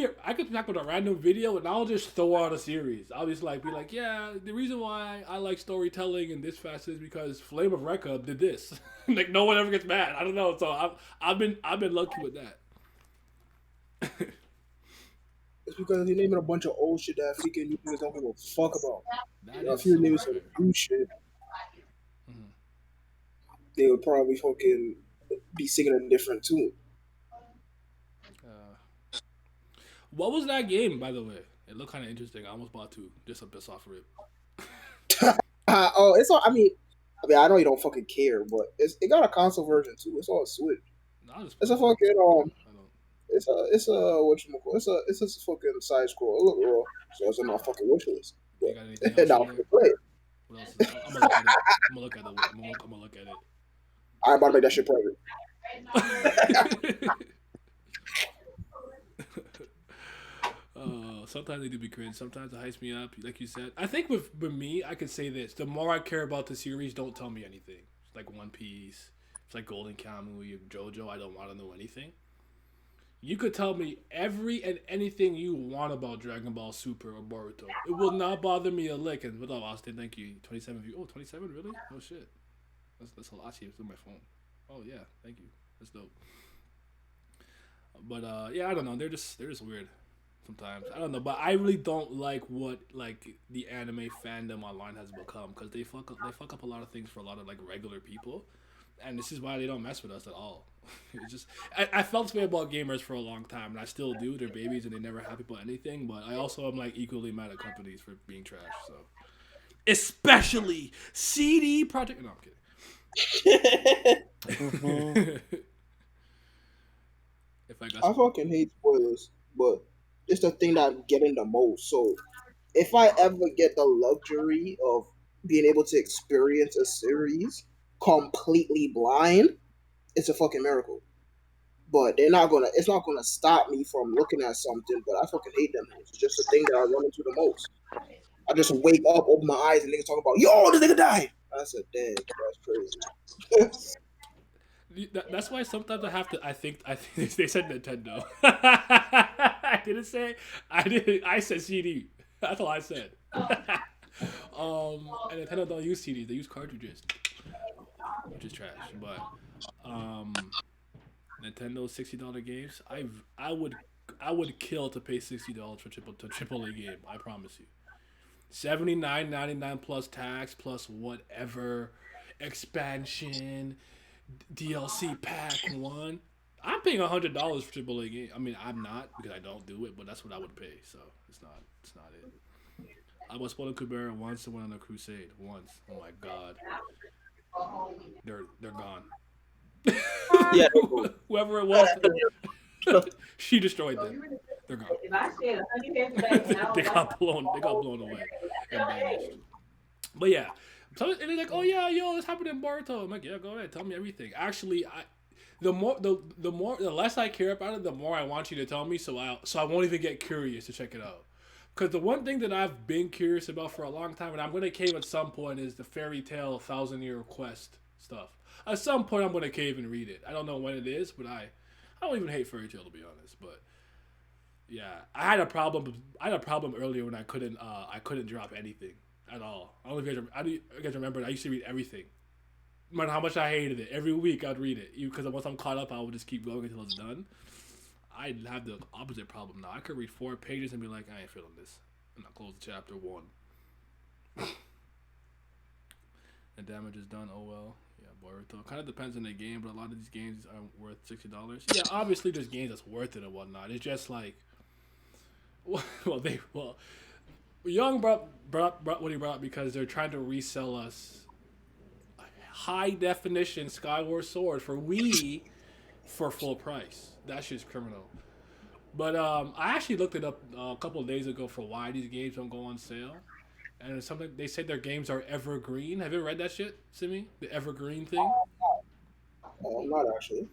talk about a random video and I'll just throw out a series. I'll just be like, yeah, the reason why I like storytelling in this facet is because Flame of Rekka did this. Like no one ever gets mad. I don't know. So I've been lucky with that. It's because you're naming a bunch of old shit that freaking you niggas don't give a fuck about. If so you naming some new shit, they would probably fucking be singing a different tune. What was that game, by the way? It looked kind of interesting. I almost bought 2 just a piss off rip. It's all. I mean, I know you don't fucking care, but it got a console version too. It's all Switch. It's a fucking It's a whatchamacallit. It's a fucking side scroll. It look real, so it's on my fucking wish list. But now I can play it. What else? I'm gonna look at it. I'm gonna look at it. I'm about to make that shit private. Sometimes they do be cringe. Sometimes it hypes me up, like you said. I think with me, I could say this: the more I care about the series, don't tell me anything. It's like One Piece, it's like Golden Kamuy, JoJo. I don't want to know anything. You could tell me every and anything you want about Dragon Ball Super or Boruto. It will not bother me a lick. And what up, Austin? Thank you. 27 views. Oh, 27? Really? Oh shit. That's a lot. It's on my phone. Oh yeah, thank you. That's dope. But yeah, I don't know. They're just weird. Sometimes I don't know, but I really don't like what the anime fandom online has become because they fuck up a lot of things for a lot of regular people, and this is why they don't mess with us at all. It's just I felt this way about gamers for a long time, and I still do. They're babies and they never happy about anything. But I also am equally mad at companies for being trash. So especially CD Projekt. No, I'm kidding. Mhm. If I got I fucking hate spoilers, but it's the thing that I'm getting the most. So if I ever get the luxury of being able to experience a series completely blind, it's a fucking miracle. But it's not gonna stop me from looking at something, but I fucking hate them. It's just the thing that I run into the most. I just wake up, open my eyes, and niggas talk about, yo, this nigga died. I said, damn, that's crazy. That's why sometimes I have to. I think they said Nintendo. I didn't say. I didn't. I said CD. That's all I said. And Nintendo don't use CDs. They use cartridges, which is trash. But Nintendo $60 games. I would kill to pay $60 for triple A game. I promise you. 79.99 plus tax plus whatever expansion DLC pack one. I'm paying $100 for AAA game. I mean, I'm not because I don't do it, but that's what I would pay. So it's not it. I was Spoiler Kubera once and went on a crusade once. Oh my god, they're gone. Yeah. Whoever it was, she destroyed them. They're gone. If I said 100 back, They got blown. They got blown away and banished. But yeah, so and they're like, "Oh yeah, yo, this happened in Boruto." I'm like, "Yeah, go ahead, tell me everything." Actually, the less I care about it, the more I want you to tell me, so I won't even get curious to check it out. Because the one thing that I've been curious about for a long time, and I'm gonna cave at some point, is the fairy tale Thousand Year Quest stuff. At some point, I'm gonna cave and read it. I don't know when it is, but I don't even hate fairy tale to be honest. But yeah, I had a problem. I had a problem earlier when I couldn't drop anything at all. I don't know if you guys remember. I used to read everything. No matter how much I hated it, every week I'd read it. Because once I'm caught up, I would just keep going until it's done. I have the opposite problem now. I could read 4 pages and be like, I ain't feeling this, and I'll close chapter 1. The damage is done. Oh well. Yeah, Boruto. Kind of depends on the game, but a lot of these games are worth $60. Yeah, obviously there's games that's worth it and whatnot. It's just like, Young brought what he brought because they're trying to resell us high definition Skyward Sword for Wii for full price. That shit's criminal. But I actually looked it up a couple of days ago for why these games don't go on sale. And it's something they say their games are evergreen. Have you ever read that shit, Simi? The evergreen thing? I'm not actually.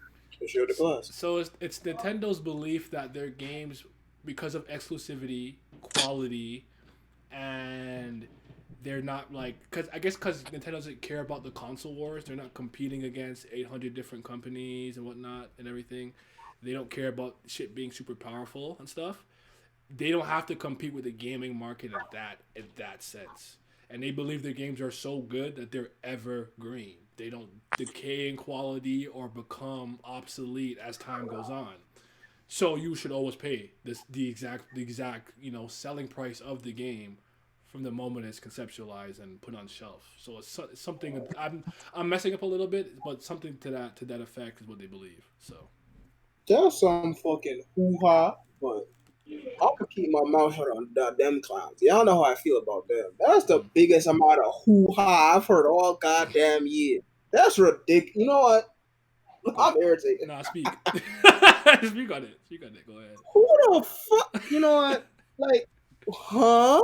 Show the class. So it's Nintendo's belief that their games, because of exclusivity, quality, and they're not like, because Nintendo doesn't care about the console wars. They're not competing against 800 different companies and whatnot and everything. They don't care about shit being super powerful and stuff. They don't have to compete with the gaming market in that sense. And they believe their games are so good that they're evergreen. They don't decay in quality or become obsolete as time goes on. So you should always pay the exact selling price of the game from the moment it's conceptualized and put on shelf. So it's something I'm messing up a little bit, but something to that effect is what they believe. So That's some fucking hoo-ha, but I'm gonna keep my mouth shut on them clowns. Y'all know how I feel about them. That's the biggest amount of hoo-ha I've heard all goddamn year. That's ridiculous. You know what? I'm irritated. Nah, speak. Speak on it. Go ahead. Who the fuck? You know what? Like, huh?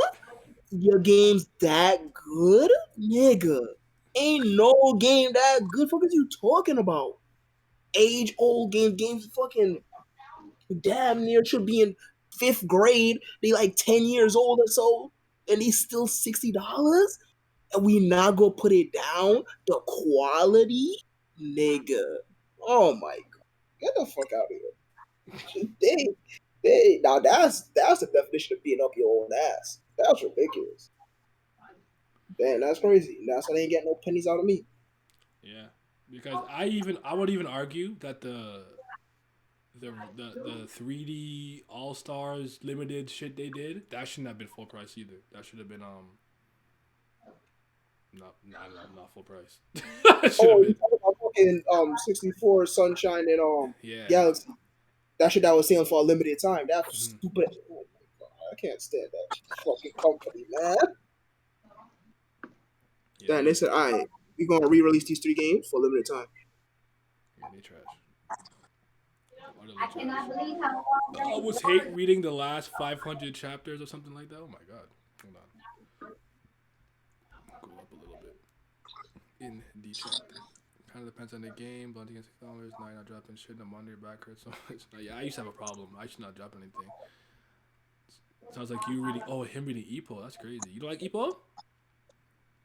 Your game's that good? Nigga. Ain't no game that good. What are you talking about? Age-old games fucking damn near should be in 5th grade. They like 10 years old or so, and they still $60? And we not gonna put it down? The quality? Nigga. Oh my god. Get the fuck out of here. Now that's the definition of being up your own ass. That's ridiculous. Damn, that's crazy. That's why they ain't getting no pennies out of me. Yeah, because I would even argue that the 3D All Stars limited shit they did, that shouldn't have been full price either. That should have been not full price. You talking about fucking 64 Sunshine and Galaxy. That shit that was selling for a limited time. That was stupid. Oh my god, I can't stand that fucking company, man. Yeah. Then they said, all right, we're gonna re-release these 3 games for a limited time. Yeah, they trash. I cannot believe how I always hate reading the last 500 chapters or something like that. Oh my god. Hold on. Go up a little bit. In the chapter. Kind of depends on the game. Bounty against $6. 9 not dropping shit. No wonder your back hurts so much. Yeah, I used to have a problem. I should not drop anything. Sounds like you reading. Oh, him reading Epo. That's crazy. You don't like Epo?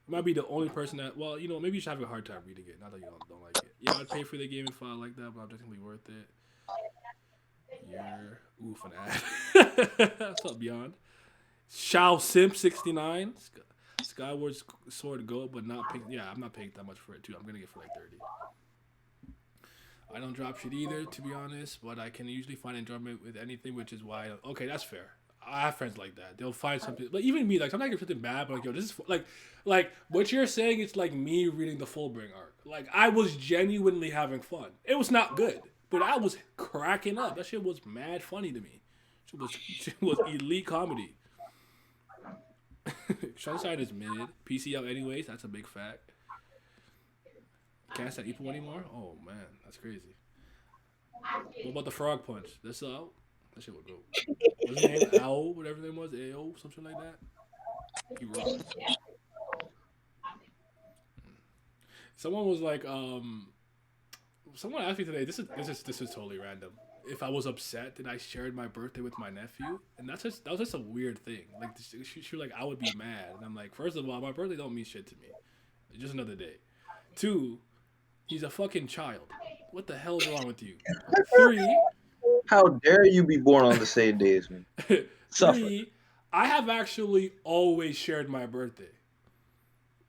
You might be the only person that. Well, you know, maybe you should have a hard time reading it. Not that you don't like it. Yeah, I'd pay for the game if I like that, but objectively worth it. You're oof an ad. What's up, Beyond? Shao Simp 69. Skyward Sword Go, but not paying. Yeah, I'm not paying that much for it too. I'm gonna get for like 30. I don't drop shit either, to be honest, but I can usually find enjoyment with anything, which is why. Okay, that's fair. I have friends like that. They'll find something, but even me, like sometimes I get something bad, but like, yo, this is like what you're saying. It's like me reading the Fullbring arc. Like I was genuinely having fun. It was not good, but I was cracking up. That shit was mad funny to me. Shit was elite comedy. Sunside is mid. PC out anyways. That's a big fact. Can't stand Epo anymore. Oh man, that's crazy. What about the Frog Punch? That's out. That shit would go. What's his name? Ao, whatever his name was. Ao, something like that. He rocks. Someone was like, someone asked me today. This is totally random. If I was upset that I shared my birthday with my nephew, and that was just a weird thing. Like she was like, I would be mad, and I'm like, first of all, my birthday don't mean shit to me. It's just another day. 2, he's a fucking child. What the hell is wrong with you? 3, How dare you be born on the same day as me? 3, I have actually always shared my birthday.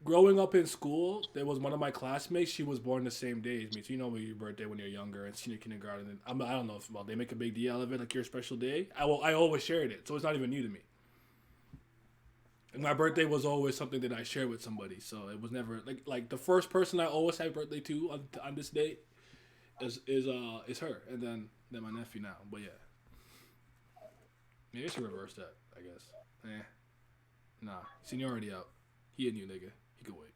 Growing up in school, there was one of my classmates. She was born the same day as me. So you know your birthday when you're younger and senior kindergarten. And I don't know if they make a big deal of it, like your special day. I always shared it, so it's not even new to me. And my birthday was always something that I shared with somebody. So it was never like the first person I always had birthday to on this date is her, and then my nephew now. But yeah, maybe I should reverse that. I guess. Nah, seniority out. He a new nigga. He could wait.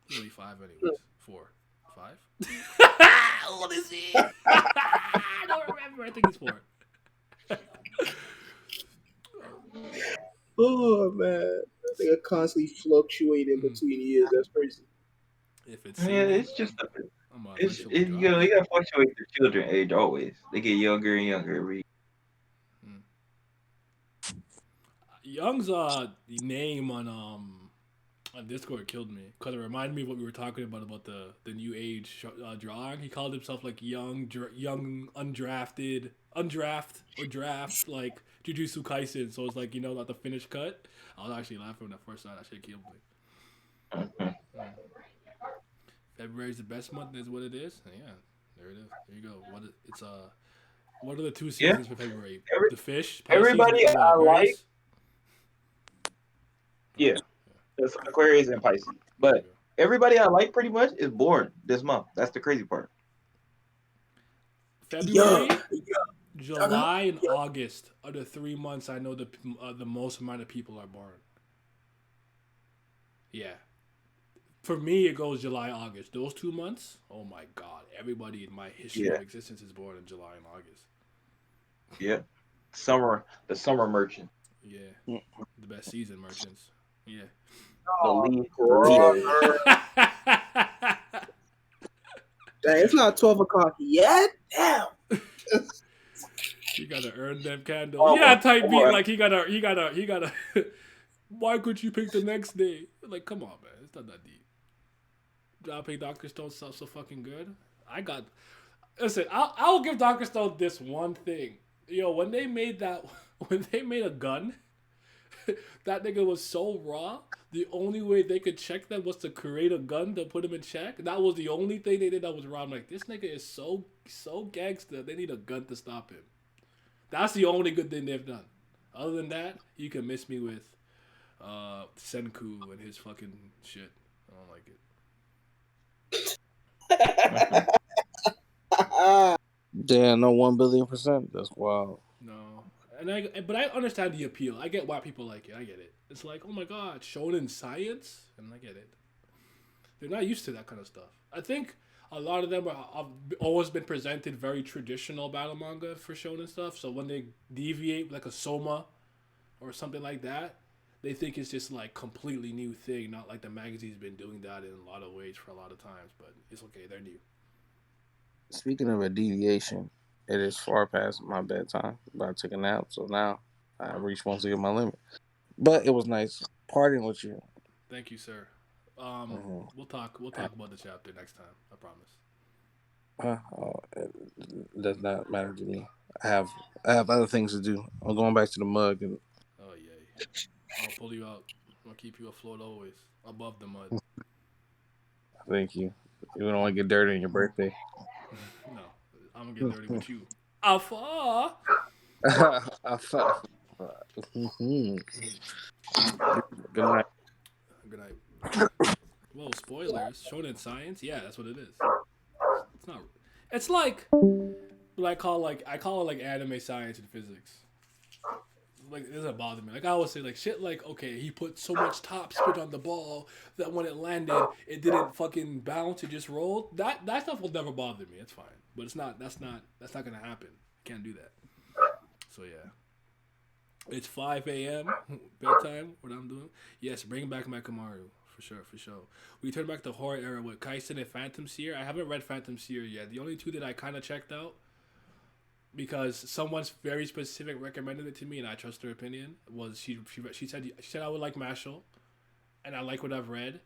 He's only 5 anyways. 4, 5. What is he? I don't remember. I think he's 4. Oh man, they are constantly fluctuating between years. That's crazy. If it's It's just you gotta fluctuate the children age always. They get younger and younger every year. Young's name on Discord killed me because it reminded me of what we were talking about the new age drawing. He called himself like young undrafted or draft like Jujutsu Kaisen. So it's like not the finished cut. I was actually laughing when I first saw that shit killed me. February's the best month. Is what it is. And yeah, there it is. There you go. What are the 2 seasons for February? The fish. Everybody season, I like. Yeah, that's Aquarius and Pisces. But everybody I like pretty much is born this month. That's the crazy part. February, July, and August are the 3 months I know the most amount of people are born. Yeah. For me, it goes July, August. Those 2 months, oh my God. Everybody in my history of existence is born in July and August. Yeah. The summer merchant. Yeah. The best season merchants. Yeah. Dang, it's not 12 o'clock yet. Damn. You gotta earn them candles. Type beat like he gotta. Why could you pick the next day? Like, come on, man. It's not that deep. Dropping Dr. Stone stuff so fucking good. Listen, I'll give Dr. Stone this one thing. When they made a gun, that nigga was so raw. The only way they could check that was to create a gun to put him in check. That was the only thing they did that was wrong. Like, this nigga is so gangster. They need a gun to stop him. That's the only good thing they've done. Other than that, you can miss me with Senku and his fucking shit. I don't like it. Damn, no 1,000,000,000%. That's wild. No. But I understand the appeal. I get why people like it. I get it. It's like, oh my God, shonen science? And I get it. They're not used to that kind of stuff. I think a lot of them have always been presented very traditional battle manga for shonen stuff. So when they deviate, like a Soma or something like that, they think it's just like completely new thing. Not like the magazine's been doing that in a lot of ways for a lot of times, but it's okay. They're new. Speaking of a deviation, it is far past my bedtime. About to take a nap, so now I reached once again my limit. But it was nice partying with you. Thank you, sir. Mhm. We'll talk about the chapter next time. I promise. It does not matter to me. I have other things to do. I'm going back to the mug, and Oh yay! I'm gonna pull you out. I'm gonna keep you afloat always, above the mud. thank you. You don't want to get dirty on your birthday. No, I'm gonna get dirty with you. Alpha. I thought. Mhm. Good night. Good night. Whoa, spoilers. Shonen Science? Yeah, that's what it is. It's not. It's like what I call it like anime science and physics. Like it doesn't bother me. Like I always say, like shit. Like okay, he put so much top spin on the ball that when it landed, it didn't fucking bounce. It just rolled. That stuff will never bother me. It's fine. But it's not. That's not gonna happen. Can't do that. So yeah. It's 5 a.m. bedtime. What I'm doing? Yes, bring back Mechamaru for sure, for sure. We turn back to horror era with Kaisen and Phantom Seer. I haven't read Phantom Seer yet. The only two that I kind of checked out because someone's very specific recommended it to me, and I trust her opinion. Was she said I would like Mashal, and I like what I've read.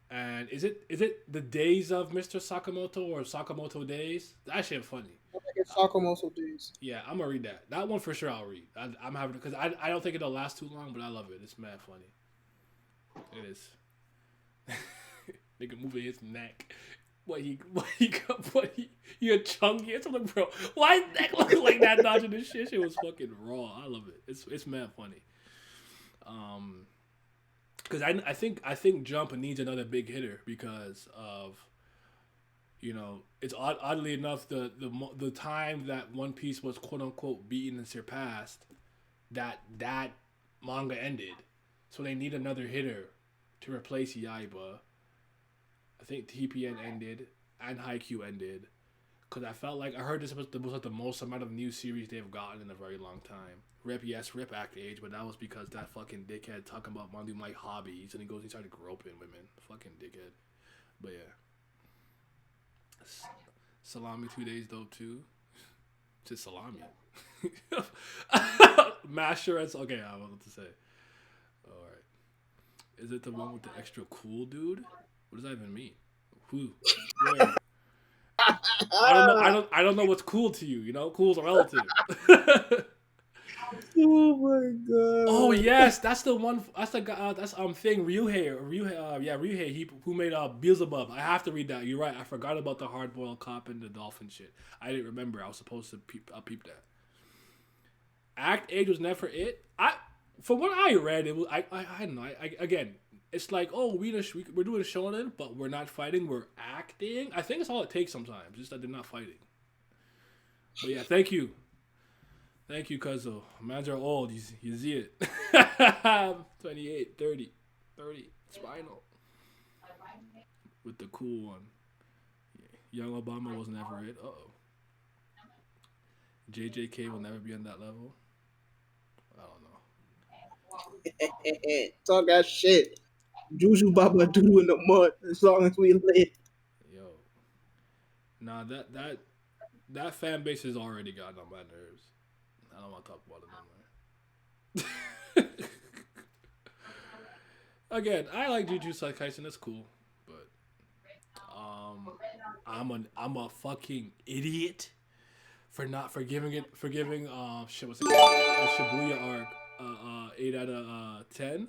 And is it the Days of Mr. Sakamoto or Sakamoto Days? That shit funny. It's Sakamoto Days. Yeah, I'm gonna read that. That one for sure. I'll read. I'm having because I don't think it'll last too long, but I love it. It's mad funny. It is. Nigga moving his neck. He a chunky or something, bro. Why his neck look like that dodging this shit? Shit was fucking raw. I love it. It's mad funny. Because I think Jump needs another big hitter because of. You know, it's oddly enough the time that One Piece was quote unquote beaten and surpassed, that manga ended, so they need another hitter to replace Yaiba. I think TPN ended and Haikyuu ended, because I felt like I heard this was the most amount of new series they've gotten in a very long time. Rip Act Age, but that was because that fucking dickhead talking about wanting to do my hobbies and he started groping women. Fucking dickhead. But yeah. Salami 2 days though too. Just salami. Masher as okay. I don't know what to say. All right. Is it the one with the extra cool dude? What does that even mean? Who? Where? I don't know what's cool to you. You know, cool's relative. Oh my god. Oh yes, that's the one. That's the guy. That's thing. Ryuhei. He who made Beelzebub. I have to read that. You're right. I forgot about the hard boiled cop and the dolphin shit. I didn't remember. I was supposed to peep that. Act Age was never it. From what I read, it was. I don't know. Again, it's like we're doing shonen, but we're not fighting. We're acting. I think it's all it takes sometimes. Just that they're not fighting. But yeah, thank you. Thank you, Cuzzo. Mans are old. You see it. 28, 30, spinal. With the cool one. Young Obama was never it. Uh-oh. JJK will never be on that level. I don't know. Talk that shit. Juju Baba Doo in the mud as long as we live. Yo. Nah, that fan base has already gotten on my nerves. I don't want to talk about it no more. Again, I like Jujutsu Kaisen. That's cool, but I'm a fucking idiot for not forgiving shit. What's it called? The Shibuya arc. 8 out of 10.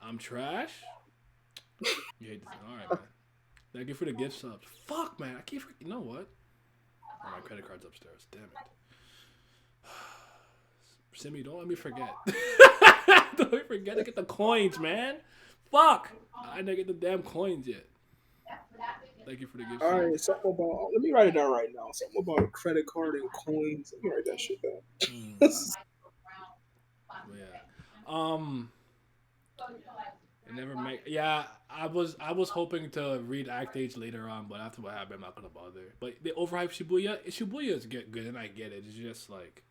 I'm trash. You hate this. All right, man. Thank you for the gift subs. Fuck, man. I keep. You know what? Oh, my credit card's upstairs. Damn it. Simi, don't let me forget. Don't let me forget to get the coins, man. Fuck. I didn't get the damn coins yet. Thank you for the gift. All right, something about. Let me write it down right now. Something about a credit card and coins. Let me write that shit down. Yeah. It never make. Yeah, I was hoping to read Act Age later on, but after what happened, I'm not gonna bother. But they overhype Shibuya. Shibuya is get good, and I get it. It's just like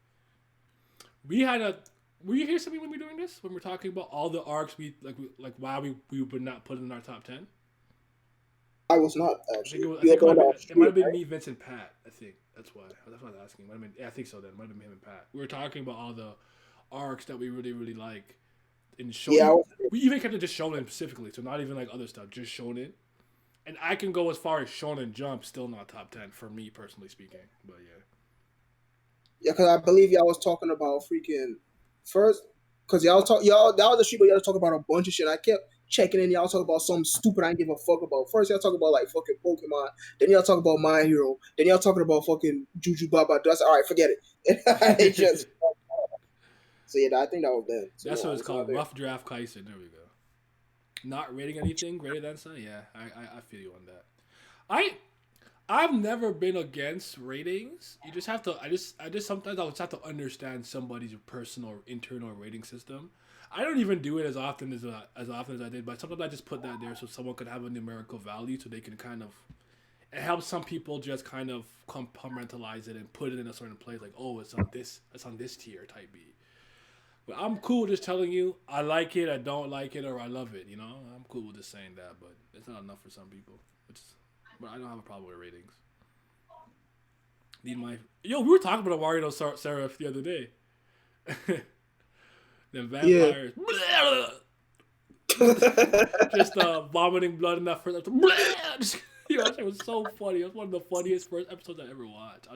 we had a. Were you here something when we were doing this? When we're talking about all the arcs like why we would not put in our top 10? I was not I actually. think it, was, I You're think going off it might have street, been right? me, Vincent, Pat. I think that's why. That's why I was asking. Might have been, yeah, I think so. Then it might have been him and Pat. We were talking about all the arcs that we really like in show. Yeah, I was, We even kept it just Shonen specifically, so not even like other stuff, just Shonen. And I can go as far as Shonen Jump, still not top 10 for me personally speaking. But yeah, yeah, because I believe y'all was talking about freaking first, because y'all that was the street where y'all talk about a bunch of shit. I kept checking in. Y'all talk about something stupid I didn't give a fuck about. First y'all talk about like fucking Pokemon. Then y'all talk about My Hero. Then y'all talking about fucking Juju Baba. That's all right. Forget it. It just so yeah, I think that was then. So that's no, what I it's was not called. there. Rough Draft Kaisen. There we go. Not rating anything greater than Sun. Yeah, I feel you on that. I've never been against ratings. You just have to. I just sometimes I just have to understand somebody's personal internal rating system. I don't even do it as often as I did, but sometimes I just put that there so someone could have a numerical value, so they can kind of. It helps some people just kind of compartmentalize it and put it in a certain place, like, oh, it's on this tier type B. But I'm cool just telling you I like it, I don't like it, or I love it. You know, I'm cool with just saying that, but it's not enough for some people. But I don't have a problem with ratings. We were talking about Wario Seraph the other day. The vampires, just vomiting blood in that first episode. Yo, that shit was so funny. It was one of the funniest first episodes I ever watched.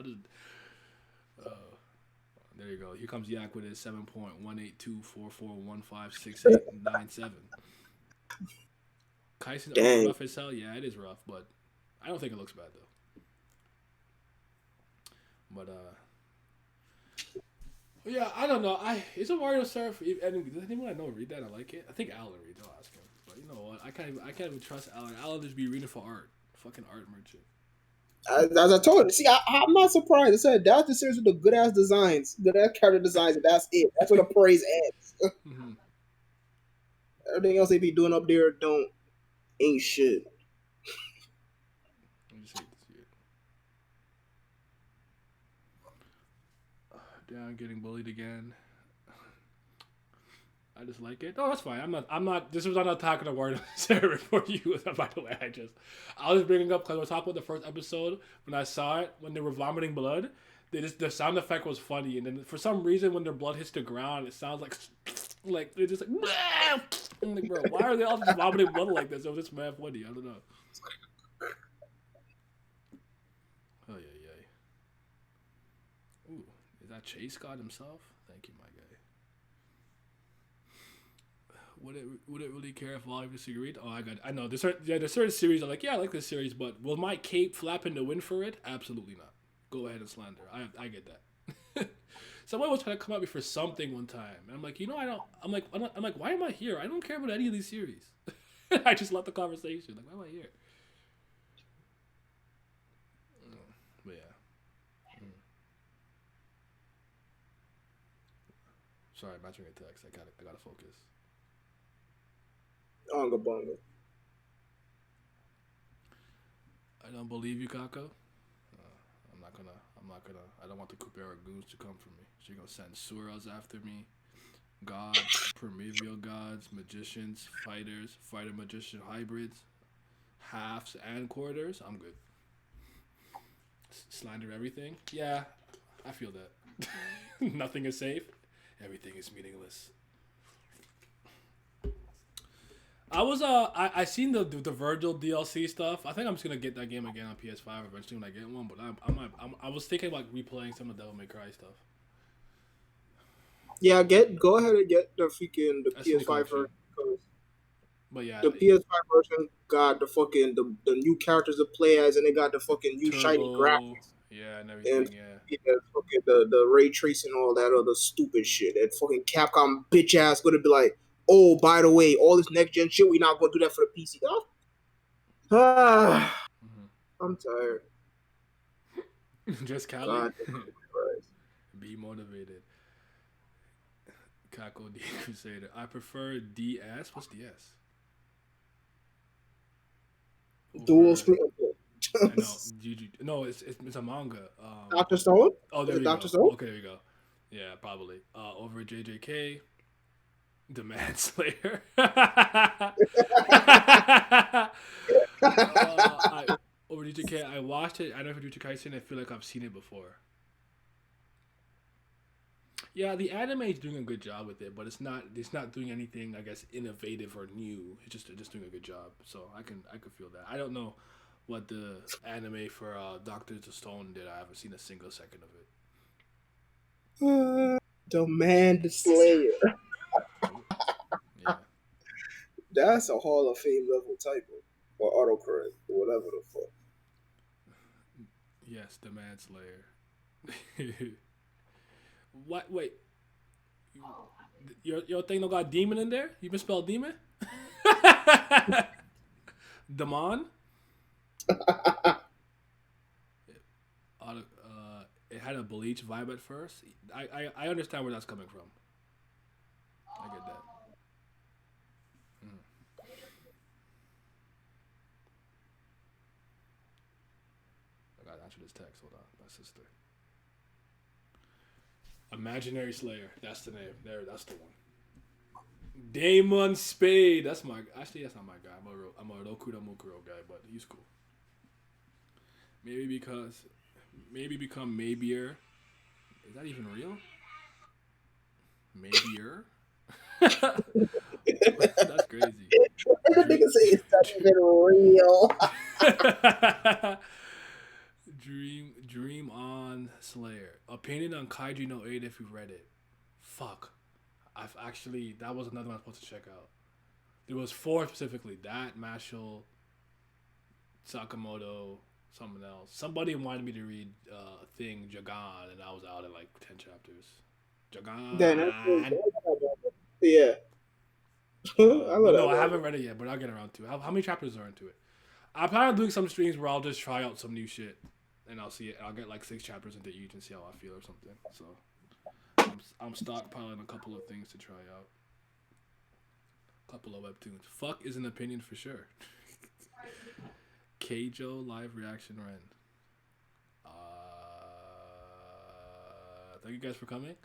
There you go. Here comes Yak with his 7.18244156897. Kaisen Dang. rough as hell. Yeah, it is rough, but I don't think it looks bad though. But yeah, I don't know. It's a Wario Surf. And does anyone I know read that? I like it. I think Alan reads. I'll ask him. But you know what? I can't even trust Alan. Alan just be reading for art. Fucking art merchant. As I told you, see, I'm not surprised. I said that's the series with the good ass designs, good ass character designs, and that's it. That's where the praise ends. Mm-hmm. Everything else they be doing up there ain't shit. I just hate to see it. Down getting bullied again. I just like it. No, that's fine. I'm not. This was not attacking the word Sarah for you. By the way, I was bringing up because I was talking about the first episode when I saw it when they were vomiting blood. The sound effect was funny, and then for some reason when their blood hits the ground, it sounds like they're just like. I'm like, bro, why are they all just vomiting blood like this? It was just mad funny. I don't know. Oh yeah. Ooh, is that Chase God himself? Thank you, my guy. Would it really care if Oliver disagreed? Oh, I know. There's certain series I'm like, yeah, I like this series, but will my cape flap in the wind for it? Absolutely not. Go ahead and slander. I get that. Someone was trying to come at me for something one time, and I'm like, I don't. I'm like, why am I here? I don't care about any of these series. I just left the conversation. Like, why am I here? But yeah. Sorry, I'm answering a text. I gotta focus. Onga bonga. I don't believe you, Kako. I'm not gonna. I don't want the Kubera goons to come for me. She's gonna send Suras after me. Gods, primordial gods, magicians, fighters, fighter magician hybrids, halves and quarters. I'm good. Slander everything. Yeah, I feel that. Nothing is safe. Everything is meaningless. I seen the Virgil DLC stuff. I think I'm just gonna get that game again on PS5 eventually when I get one. But I was thinking about replaying some of Devil May Cry stuff. Yeah, go ahead and get the That's the PS5 collection. version. But yeah, The PS5 version got the fucking the new characters to play as, and they got the fucking new shiny Turbo, graphics yeah, and everything. and Yeah, fucking the ray tracing and all that other stupid shit. And fucking Capcom bitch ass gonna be like, oh, by the way, all this next gen shit, we not gonna do that for the PC. I'm tired. Just Cali. God damn Christ. Be motivated. Kako D Crusader. I prefer DS. What's DS? Dual over. screen. I know. No, it's a manga. Doctor Stone. Oh, Is there it we Doctor go. Stone? Okay, there we go. Yeah, probably. Over JJK, the Manslayer. I over JJK. I watched it. I know for Jujutsu Kaisen. I feel like I've seen it before. Yeah, the anime is doing a good job with it, but it's not. It's not doing anything, I guess, innovative or new. It's just doing a good job. So I can feel that. I don't know what the anime for Doctor Stone did. I haven't seen a single second of it. Demand Slayer. Yeah. That's a Hall of Fame level typo or autocorrect or whatever the fuck. Yes, the Manslayer. What? Wait. Your thing don't got demon in there? You misspelled demon? Demon? It had a Bleach vibe at first. I understand where that's coming from. I get that. I gotta answer this text. Hold on, my sister. Imaginary Slayer. That's the name. That's the one. Damon Spade. That's not my guy. I'm a Rokura Mukuro guy, but he's cool. Maybe become Mabier. Is that even real? Mabier? That's crazy. That nigga say it's not even real. Dream on Slayer. Opinion on Kaiju no 8 if you've read it. Fuck. That was another one I was supposed to check out. There was 4 specifically. That, Mashal, Sakamoto, someone else. Somebody wanted me to read Jagan, and I was out in like 10 chapters. Jagan. Yeah. I haven't read it yet, but I'll get around to it. How many chapters are into it? I'm planning on doing some streams where I'll just try out some new shit, and I'll see it. I'll get like 6 chapters into each and see how I feel or something. So I'm stockpiling a couple of things to try out. A couple of webtoons. Fuck is an opinion for sure. Keijo live reaction Ren. Thank you guys for coming.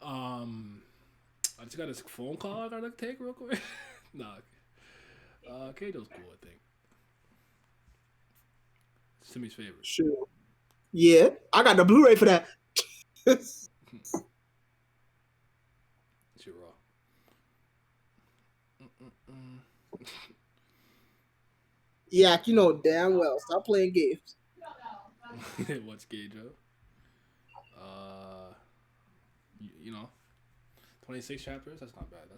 I just got a phone call I gotta take real quick. Nah. Keijo's cool, I think. Simi's favorite. Sure. Yeah, I got the Blu-ray for that. Shit raw. Yeah, you know damn well. Stop playing games. What's Keijo? 26 chapters. That's not bad.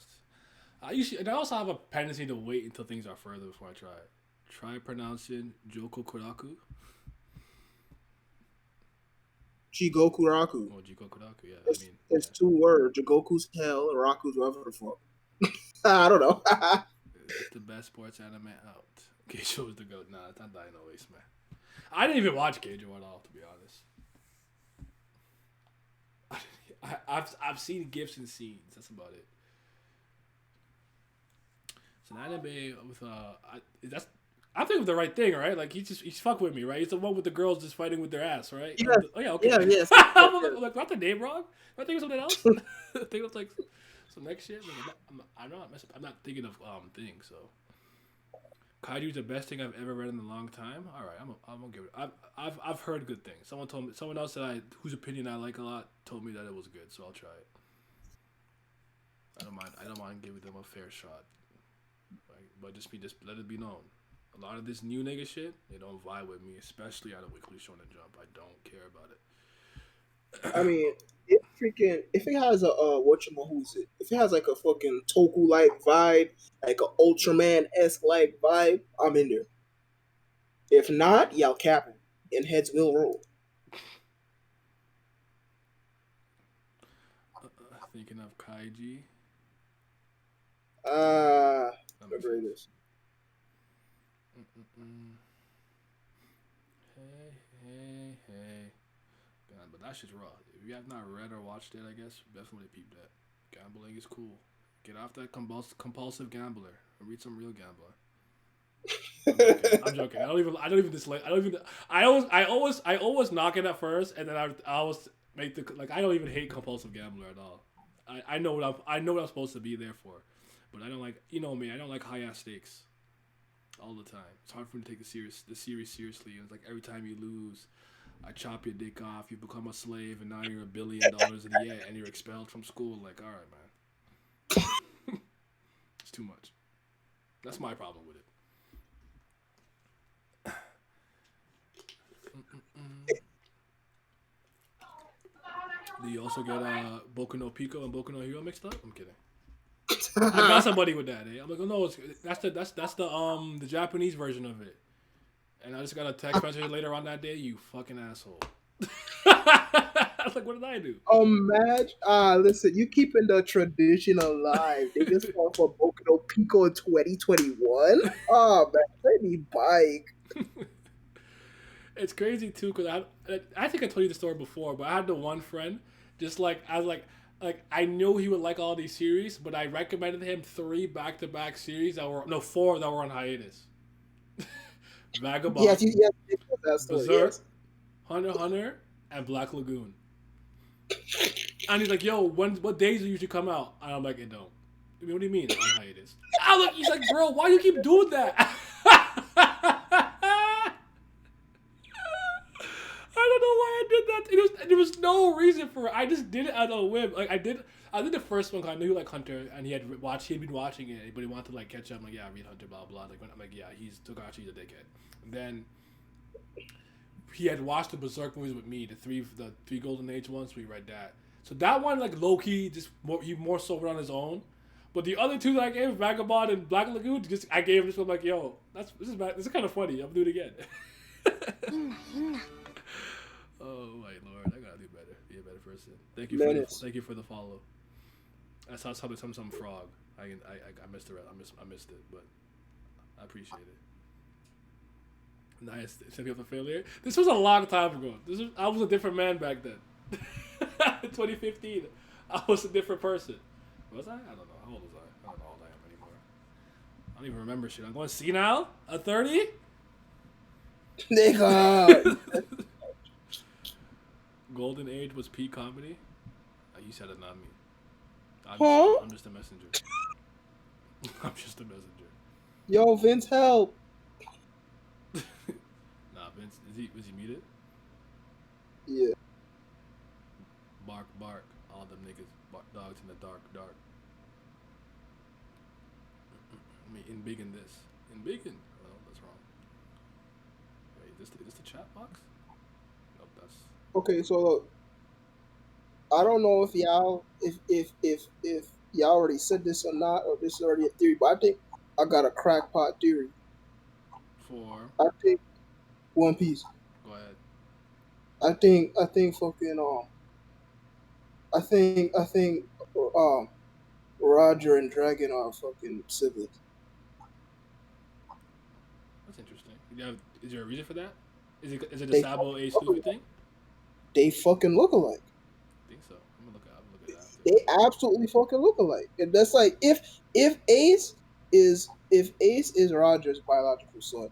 I also have a tendency to wait until things are further before I try it. Try pronouncing Joko Kuraku. Jigoku Raku. Oh, Jiko Kuraku, yeah. It's 2 words. Jigoku's hell, Raku's whatever the fuck. I don't know. It's the best sports anime out. Keijo is the goat. Nah, it's not Dino Ace, man. I didn't even watch Keijo at all, to be honest. I've seen gifs and scenes. That's about it. It's an anime with I'm thinking of the right thing, right? Like he's fucking with me, right? He's the one with the girls just fighting with their ass, right? Yes. Oh yeah, okay. Yes. I'm like, not the name wrong. Am I thinking of something else? I think of like some next shit. Like, I'm not thinking of things. So Kaiju's the best thing I've ever read in a long time. All right, I'm gonna give it. I've heard good things. Someone else whose opinion I like a lot told me that it was good, so I'll try it. I don't mind giving them a fair shot. Right? But just let it be known. A lot of this new nigga shit, they don't vibe with me, especially out of Weekly Shonen Jump. I don't care about it. I mean, if it has a if it has like a fucking Toku like vibe, like a Ultraman-esque like vibe, I'm in there. If not, y'all capping, and heads will roll. Thinking of Kaiji. The greatest. Hey. God, but that shit's raw. If you have not read or watched it, I guess definitely peep that. Gambling is cool. Get off that compulsive gambler and read some real gambler. I'm joking. I don't even dislike. I always knock it at first, and then I always make the like. I don't even hate compulsive gambler at all. I know what I'm supposed to be there for, but I don't like. You know me. I don't like high ass stakes. All the time. It's hard for me to take the series seriously. It's like every time you lose, I chop your dick off. You become a slave, and now you're $1 billion in debt, and you're expelled from school. Like, all right, man. It's too much. That's my problem with it. Do you also get Boku no Pico and Boku no Hero mixed up? I'm kidding. I got somebody with that. I'm like, oh no, that's the Japanese version of it. And I just got a text message later on that day. You fucking asshole. I was like, what did I do? Listen, you keeping the tradition alive. They just fought for Boku no Pico in 2021. Oh man, let me bike. It's crazy too, because I think I told you the story before, but I had the one friend, just like I was like I knew he would like all these series, but I recommended him 3 back-to-back series 4 that were on hiatus. Vagabond, That's Berserk, yes. Hunter x Hunter, and Black Lagoon. And he's like, "Yo, what days do you usually come out?" And I'm like, "It don't." I mean, what do you mean on hiatus? He's like, "Bro, why you keep doing that?" I don't know why I did that. There was no reason for it. I just did it out of a whim. Like I did the first one because I knew he liked Hunter, and he'd been watching it, but he wanted to like catch up. I'm like, yeah, I read Hunter, blah blah. Like I'm like, yeah, Togashi's a dickhead. And then he had watched the Berserk movies with me, the three Golden Age ones. So we read that. So that one, like low key, he more so went on his own. But the other 2 that I gave, Vagabond and Black Lagoon, I gave him this one. Like, yo, this is kind of funny. I'm gonna do it again. Oh my lord, I gotta do better. Be a better person. Thank you for the follow. I saw some frog. I missed it. I missed it, but I appreciate it. Nice. Send me up the failure. This was a long time ago. I was a different man back then. In 2015, I was a different person. Was I? I don't know. How old was I? I don't know how old I am anymore. I don't even remember shit. I'm going senile at 30. Nigga. Golden Age was peak comedy. You said it, not me. I'm just a messenger. I'm just a messenger. Yo, Vince, help. Nah, Vince, was he muted? Yeah. Bark, bark. All them niggas, dogs in the dark. I mean, in big. Oh, that's wrong. Wait, this the chat box? Nope, that's. Okay, so look, I don't know if y'all already said this or not, or this is already a theory, but I think I got a crackpot theory. I think One Piece. Go ahead. I think fucking I think Roger and Dragon are fucking siblings. That's interesting. Is there a reason for that? Is it a Sabo Ace Luffy thing? They fucking look alike. I think so. I'm gonna look at that. They absolutely fucking look alike. And that's like if Ace is Roger's biological son,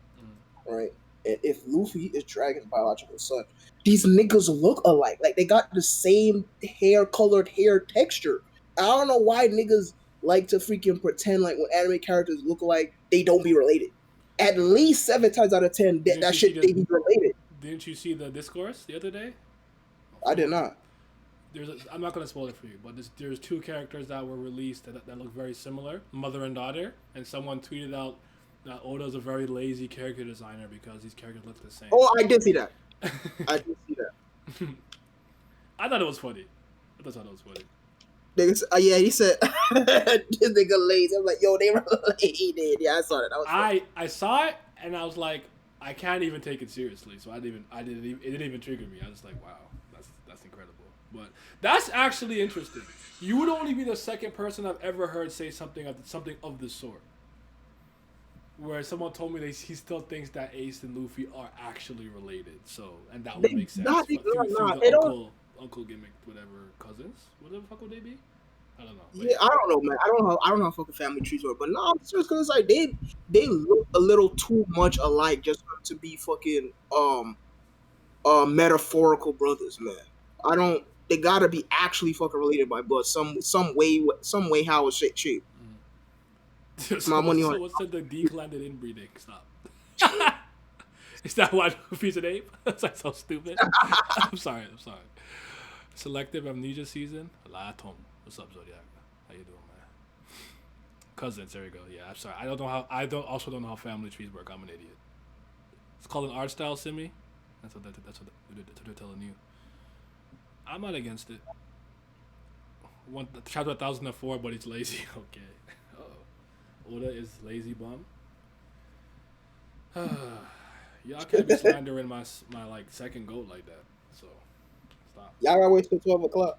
right? And if Luffy is Dragon's biological son, these niggas look alike. Like they got the same colored hair texture. I don't know why niggas like to freaking pretend like when anime characters look alike, they don't be related. At least 7 times out of 10, that shit they be related. Didn't you see the discourse the other day? I did not. I'm not gonna spoil it for you, but there's 2 characters that were released that look very similar, mother and daughter, and someone tweeted out that Oda's a very lazy character designer because these characters look the same. Oh, I did see that. I did see that. I thought it was funny. Niggas, yeah, he said this nigga lazy. I'm like, yo, they related. Yeah, I saw that. I saw it and I was like, I can't even take it seriously. So it didn't even trigger me. I was like, wow, that's incredible. But that's actually interesting. You would only be the second person I've ever heard say something of this sort. Where someone told me he still thinks that Ace and Luffy are actually related. So, and that would make sense. Uncle gimmick, whatever, cousins. What the fuck would they be? I don't know. Yeah, I don't know, man. I don't know how fucking family trees work, but no, it's just because like they look a little too much alike just for them to be fucking metaphorical brothers, man. I don't. They gotta be actually fucking related by blood, some way how it's shaped. My money on it. What's the declined inbreeding? Stop. Is that why Luffy's an ape? That's like so stupid. I'm sorry. Selective amnesia season. Latom. What's up, Zodiac? How you doing, man? Cousins. There we go. Yeah, I'm sorry. I don't know how family trees work. I'm an idiot. It's called an art style, Simi. That's what they're telling you. I'm not against it. Chapter 1004, but he's lazy. Okay. Oda is lazy bum. Y'all can't be slandering my like second goat like that. So stop. Y'all gotta wait till 12 o'clock.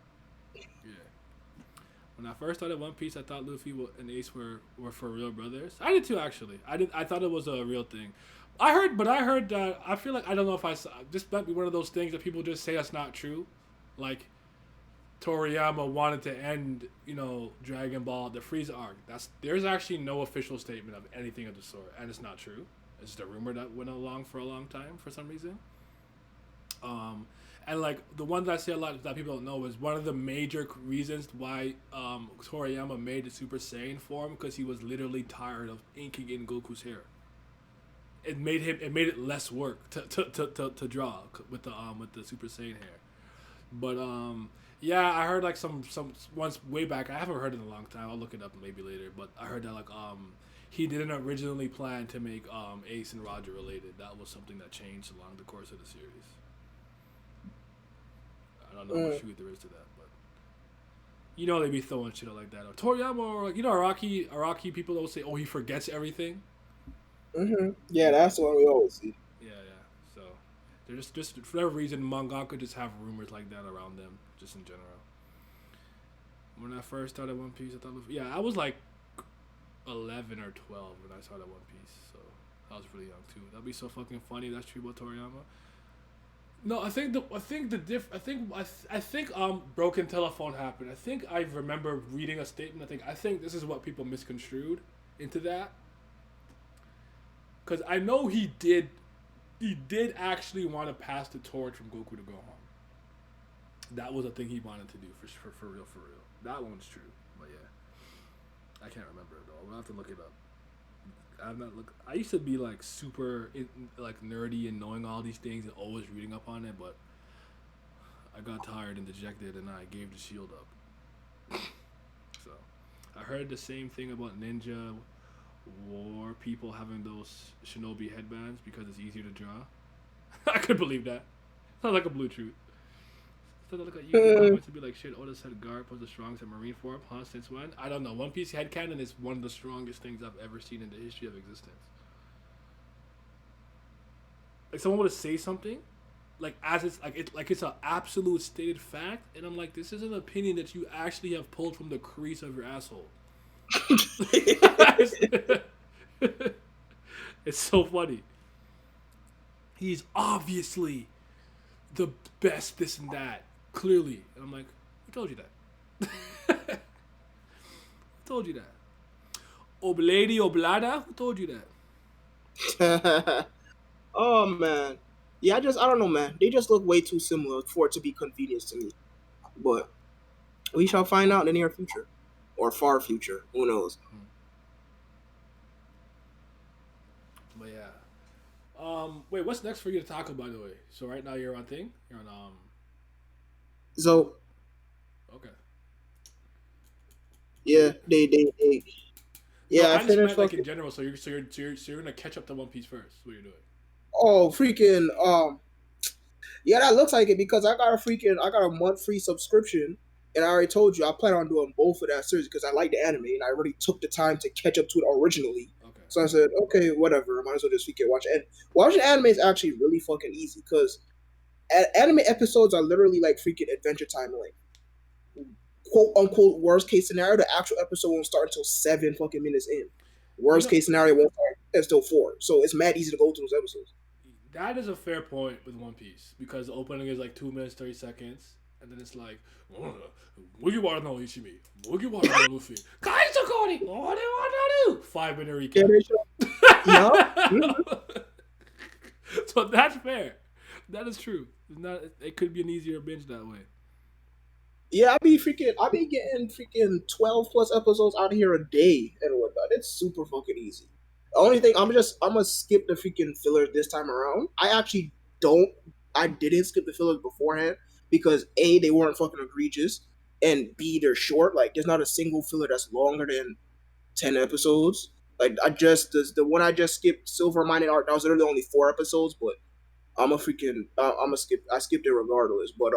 Yeah. When I first started One Piece, I thought Luffy and Ace were for real brothers. I did too, actually. I thought it was a real thing. I heard that. I feel like I don't know if I saw. This might be one of those things that people just say that's not true. Like Toriyama wanted to end, Dragon Ball, the Frieza arc. There's actually no official statement of anything of the sort, and it's not true. It's just a rumor that went along for a long time for some reason. And like the one that I say a lot that people don't know is one of the major reasons why Toriyama made the Super Saiyan form because he was literally tired of inking in Goku's hair. It made it less work to draw with the Super Saiyan hair. But yeah, I heard like some once way back. I haven't heard it in a long time. I'll look it up maybe later. But I heard that like he didn't originally plan to make Ace and Roger related. That was something that changed along the course of the series. I don't know how much truth there is to that, but they be throwing shit out like that. Or Toriyama, or Araki people don't say, oh, he forgets everything. Yeah, that's the one we always see. Yeah. So they're just for whatever reason, mangaka just have rumors like that around them, just in general. When I first started One Piece, I thought, I was like 11 or 12 when I started One Piece, so I was really young too. That'd be so fucking funny. That's true about Toriyama. No, I think broken telephone happened. I think I remember reading a statement. I think this is what people misconstrued into that. Because I know he did actually want to pass the torch from Goku to Gohan. That was a thing he wanted to do for real. That one's true, but yeah, I can't remember it though. I'll have to look it up. I used to be like super nerdy and knowing all these things and always reading up on it, but I got tired and dejected and I gave the shield up. So I heard the same thing about Ninja War people having those shinobi headbands because it's easier to draw. I could believe that. Sounds like a blue truth. So they look at you comments to be like, shit, Oda said Garp was the strongest in Marine form, huh? Since when? I don't know. One Piece headcanon is one of the strongest things I've ever seen in the history of existence. Like someone would say something, like as it's an absolute stated fact, and I'm like, this is an opinion that you actually have pulled from the crease of your asshole. It's so funny. He's obviously the best this and that. Clearly. And I'm like, who told you that? Who told you that? Oblady Oblada? Who told you that? Oh, man. Yeah, I don't know, man. They just look way too similar for it to be convenience to me. But we shall find out in the near future. Or far future. Who knows? But yeah. Wait, what's next for you to talk about, by the way? So right now you're on thing? You're on So okay. Yeah, they yeah, no, I just finished meant, like in general, so you're gonna catch up to One Piece first. What are you doing? Oh freaking yeah, that looks like it because I got a month free subscription. And I already told you I plan on doing both of that series because I like the anime and I already took the time to catch up to it originally. Okay. So I said, okay, whatever. I might as well just watch it. And watching anime is actually really fucking easy because anime episodes are literally like freaking Adventure Time, like quote unquote worst case scenario. The actual episode won't start until 7 fucking minutes in. Worst case scenario won't start until 4. So it's mad easy to go to those episodes. That is a fair point with One Piece because the opening is like 2 minutes 30 seconds. and then it's like, Mugiwara no Ishimi, Mugiwara no Luffy, Kaizo Cody, what do you want to do? 5-minute recap. So that's fair. That is true. It's not. It could be an easier binge that way. Yeah, I be getting freaking 12 plus episodes out of here a day and whatnot. It's super fucking easy. The only thing I'm gonna skip the freaking fillers this time around. I didn't skip the fillers beforehand because A, they weren't fucking egregious, and B, they're short. Like there's not a single filler that's longer than 10 episodes. Like the one I just skipped, Silver Mining Art, that was literally only 4 episodes, but I skipped it regardless. But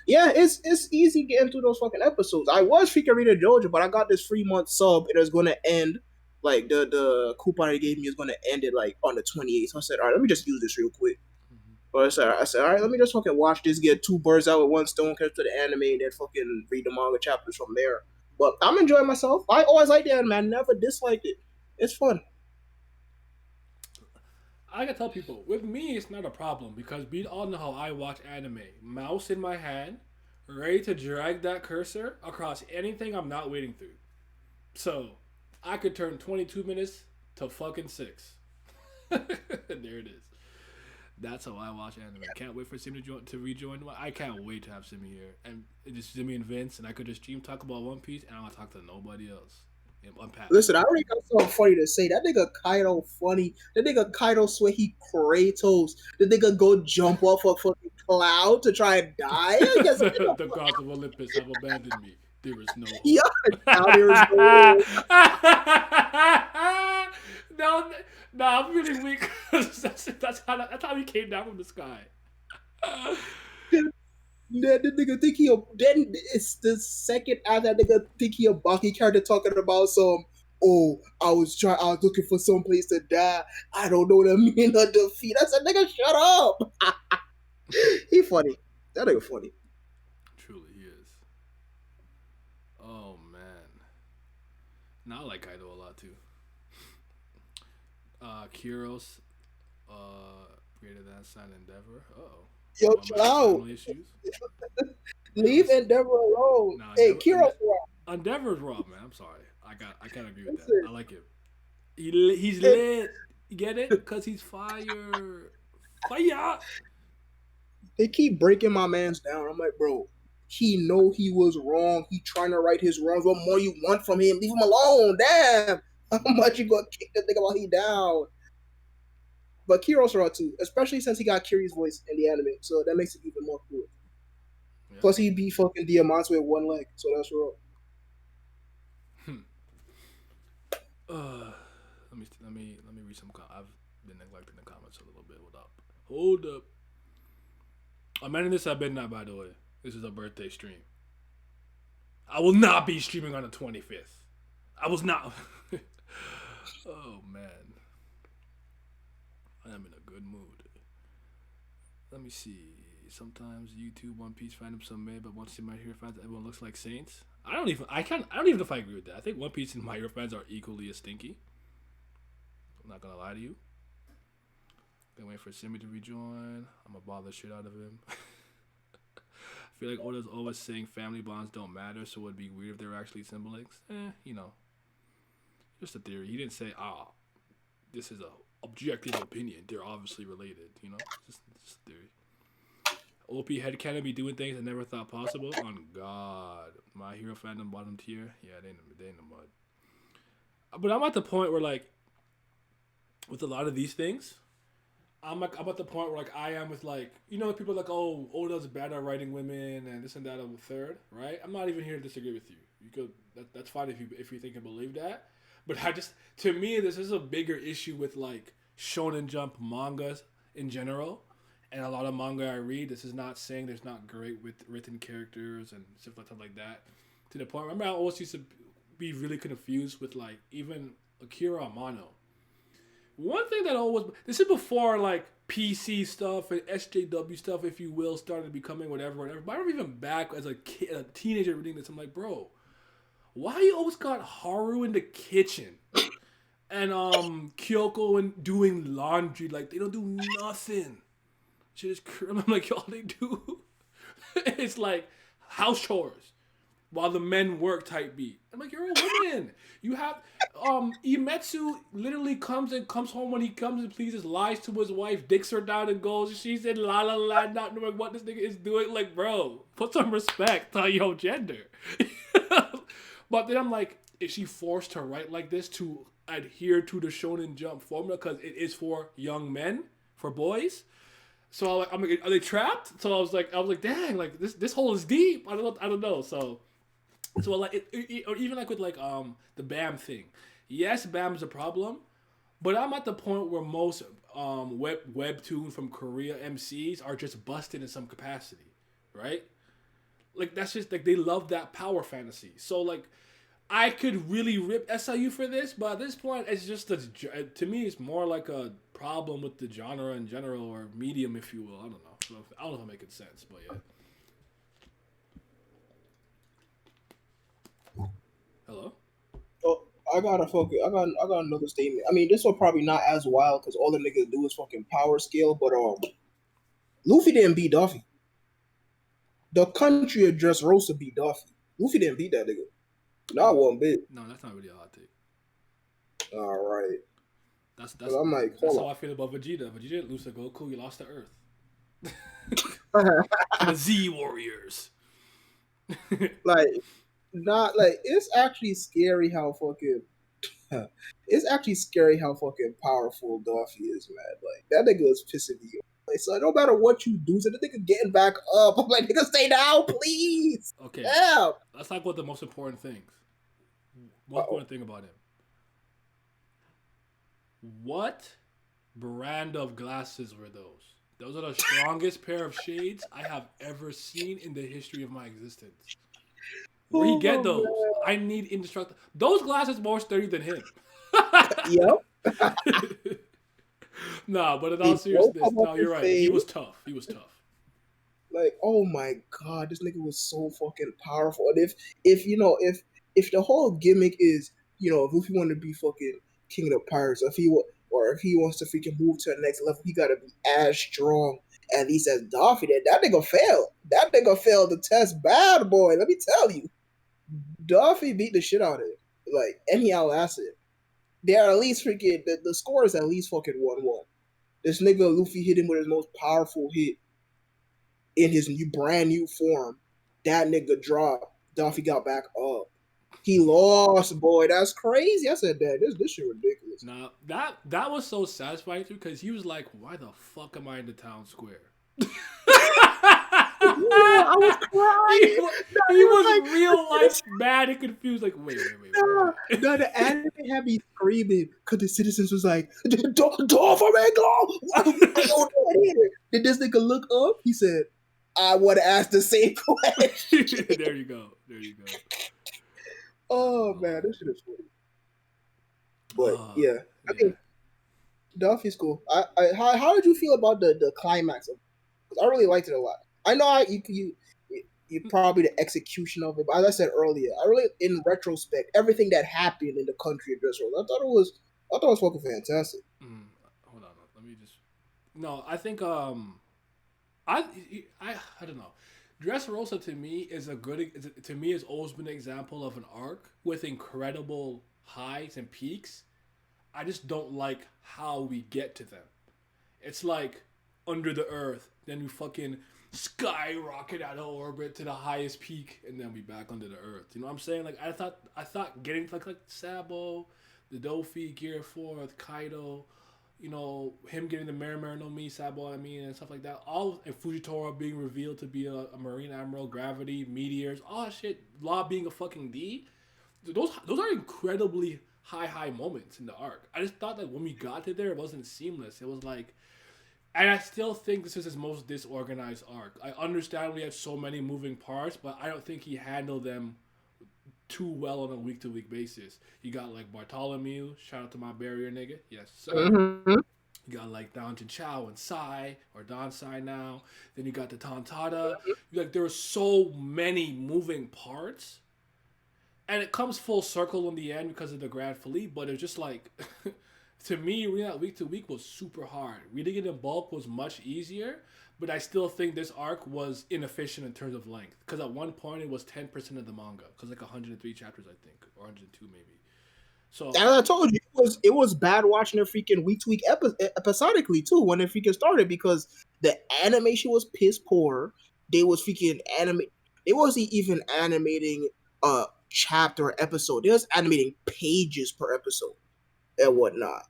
yeah, it's easy getting through those fucking episodes. I was freaking reading JoJo, but I got this 3-month sub. It is gonna end. Like the coupon they gave me is gonna end it like on the 28th. So I said, all right, let me just use this real quick. But I said, all right, let me just fucking watch this, get 2 birds out with one stone, catch to the anime, and then fucking read the manga chapters from there. But I'm enjoying myself. I always liked the anime. I never disliked it. It's fun. I gotta tell people, with me, it's not a problem because we all know how I watch anime. Mouse in my hand, ready to drag that cursor across anything I'm not waiting through. So, I could turn 22 minutes to fucking 6. There it is. That's how I watch anime. Can't wait for Simi to rejoin. I can't wait to have Simi here. And just Simi and Vince, and I could just stream talk about One Piece, and I don't talk to nobody else. Listen, I already got something funny to say. That nigga Kaido funny. That nigga Kaido swear he Kratos. The nigga go jump off a fucking cloud to try and die. The gods of Olympus have abandoned me. There is no hope. Yeah, now there is no hope. No, I'm really weak. that's how he came down from the sky. That nigga think then it's the second after that nigga think he a Baki character talking about some, I was looking for some place to die. I don't know the meaning of defeat. I said, nigga, shut up. He funny. That nigga funny. Truly, he is. Oh, man. Now I like Kaido a lot, too. Kyros, greater than sign Endeavor. Uh-oh. Yo, chill out. Leave Endeavor alone. Nah, hey, Kyros raw. Endeavor's raw, man. I'm sorry. I can't agree with that. I like him. He's lit. You get it? Because he's fire. Fire. They keep breaking my man's down. I'm like, bro, he know he was wrong. He trying to right his wrongs. What more you want from him? Leave him alone. Damn. How much you gonna kick the nigga while he down? But Kyros raw too, especially since he got Kiri's voice in the anime, so that makes it even more cool. Yeah. Plus, he beat fucking Diamante with one leg, so that's raw. Let me read some. I've been neglecting the comments a little bit. Hold up. I'm ending this at midnight, by the way. This is a birthday stream. I will not be streaming on the 25th. I was not. Oh man. I am in a good mood. Let me see. Sometimes YouTube One Piece fandom some may, but once in My Hero fans, everyone looks like saints. I don't even know if I agree with that. I think One Piece and My Hero fans are equally as stinky. I'm not gonna lie to you. Gonna wait for Simi to rejoin. I'm gonna bother the shit out of him. I feel like Oda's always saying family bonds don't matter, so it would be weird if they were actually siblings. Just a theory. He didn't say, this is a objective opinion. They're obviously related, Just a theory. OP headcanon be doing things I never thought possible. On God. My Hero fandom bottom tier. Yeah, they in the mud. But I'm at the point where, like, with a lot of these things, I'm at the point where, like, I am with, like, people are like, oh, Oda's bad at writing women and this and that on the third, right? I'm not even here to disagree with you. That's fine if you think and believe that. But to me, this is a bigger issue with, like, Shonen Jump mangas in general. And a lot of manga I read, this is not saying there's not great with written characters and stuff like that. To the point, remember I always used to be really confused with, like, even Akira Amano. One thing that this is before, like, PC stuff and SJW stuff, if you will, started becoming whatever. But I remember even back as a teenager reading this, I'm like, bro, why you always got Haru in the kitchen and Kyoko and doing laundry? Like, they don't do nothing. Shit is I'm like, all they do. It's like house chores while the men work type beat. I'm like, you're a woman. You have Imetsu literally comes home when he comes and pleases, lies to his wife, dicks her down and goes. She's in La La Land, not knowing what this nigga is doing. Like, bro, put some respect on your gender. But then I'm like, is she forced to write like this to adhere to the Shonen Jump formula because it is for young men, for boys? So I'm like, are they trapped? So I was like, dang, like this hole is deep. I don't know. So like or even like with like the BAM thing. Yes, BAM's a problem, but I'm at the point where most webtoon from Korea MCs are just busted in some capacity, right? Like that's just like they love that power fantasy. So like I could really rip SIU for this, but at this point it's just to me it's more like a problem with the genre in general or medium, if you will. I don't know. I don't know if I'm making sense, but yeah. Hello? Oh, I got another statement. I mean, this one probably not as wild because all the niggas do is fucking power scale, but Luffy didn't beat Duffy. The country of Dressrosa beat Duffy. Luffy didn't beat that nigga. Not one bit. No, that's not really a hot take. All right. That's I'm like, that's hold how on. I feel about Vegeta. Vegeta didn't lose to Goku. He lost to Earth. The Z Warriors. Like, not like it's actually scary how fucking. It's actually scary how fucking powerful Duffy is, man. Like that nigga is pissing me off. Like, so no matter what you do, so the nigga getting back up. I'm like, nigga, stay down, please. Okay. Damn. Let's talk about the most important things. Most important thing about him. What brand of glasses were those? Those are the strongest pair of shades I have ever seen in the history of my existence. Where he get those? I need indestructible. Those glasses more sturdy than him. Yep. Nah, but in all seriousness, no, you're right. He was tough. Like, oh my god, this nigga was so fucking powerful. And if the whole gimmick is, if Luffy wanted to be fucking king of the pirates, if he wants to freaking move to the next level, he gotta be as strong at least as Duffy. That nigga failed. That nigga failed the test bad, boy. Let me tell you. Duffy beat the shit out of him. Like, and he outlasted him. They are at least freaking the score is at least fucking 1-1. This nigga Luffy hit him with his most powerful hit in his brand new form. That nigga dropped. Duffy got back up. He lost, boy. That's crazy. I said, "Dad, this shit ridiculous." Nah, that was so satisfying too because he was like, "Why the fuck am I in the town square?" I was crying. He was like, real life mad and confused. Like, wait. No, the anime had me screaming because the citizens was like, "Doflamingo!" Did this nigga look up? He said, "I want to ask the same question." There you go. Oh man, this shit is funny. But yeah, I think Duffy's cool. How did you feel about the climax of? Because I really liked it a lot. I know you probably the execution of it, but as I said earlier, I really, in retrospect, everything that happened in the country of Dressrosa, I thought it was fucking fantastic. Hold on, let me just. No, I think I don't know. Dressrosa to me has always been an example of an arc with incredible highs and peaks. I just don't like how we get to them. It's like under the earth, then we fucking skyrocket out of orbit to the highest peak, and then we back under the earth. You know what I'm saying? Like I thought getting like Sabo, the Dofi, Gear 4, Kaido, him getting the Marimar no Mi, Sabo, and stuff like that. And Fujitora being revealed to be a Marine Admiral, Gravity, Meteors, all that shit. Law being a fucking D. Those are incredibly high moments in the arc. I just thought that when we got to there, it wasn't seamless. It was like, and I still think this is his most disorganized arc. I understand we have so many moving parts, but I don't think he handled them too well on a week-to-week basis. You got like Bartholomew, shout out to my barrier nigga, yes sir. Mm-hmm. You got like Danjin Chao and Sai, or Don Sai now. Then you got the Tontada. Like there were so many moving parts, and it comes full circle in the end because of the Grand Philippe. But it's just like, to me, reading that week to week was super hard. Reading it in bulk was much easier, but I still think this arc was inefficient in terms of length. Because at one point it was 10% of the manga. Because like 103 chapters, I think, or 102 maybe. So As I told you, it was bad watching it freaking week to week episodically too when it freaking started because the animation was piss poor. They was freaking animate. They wasn't even animating a chapter or episode. They was animating pages per episode and whatnot.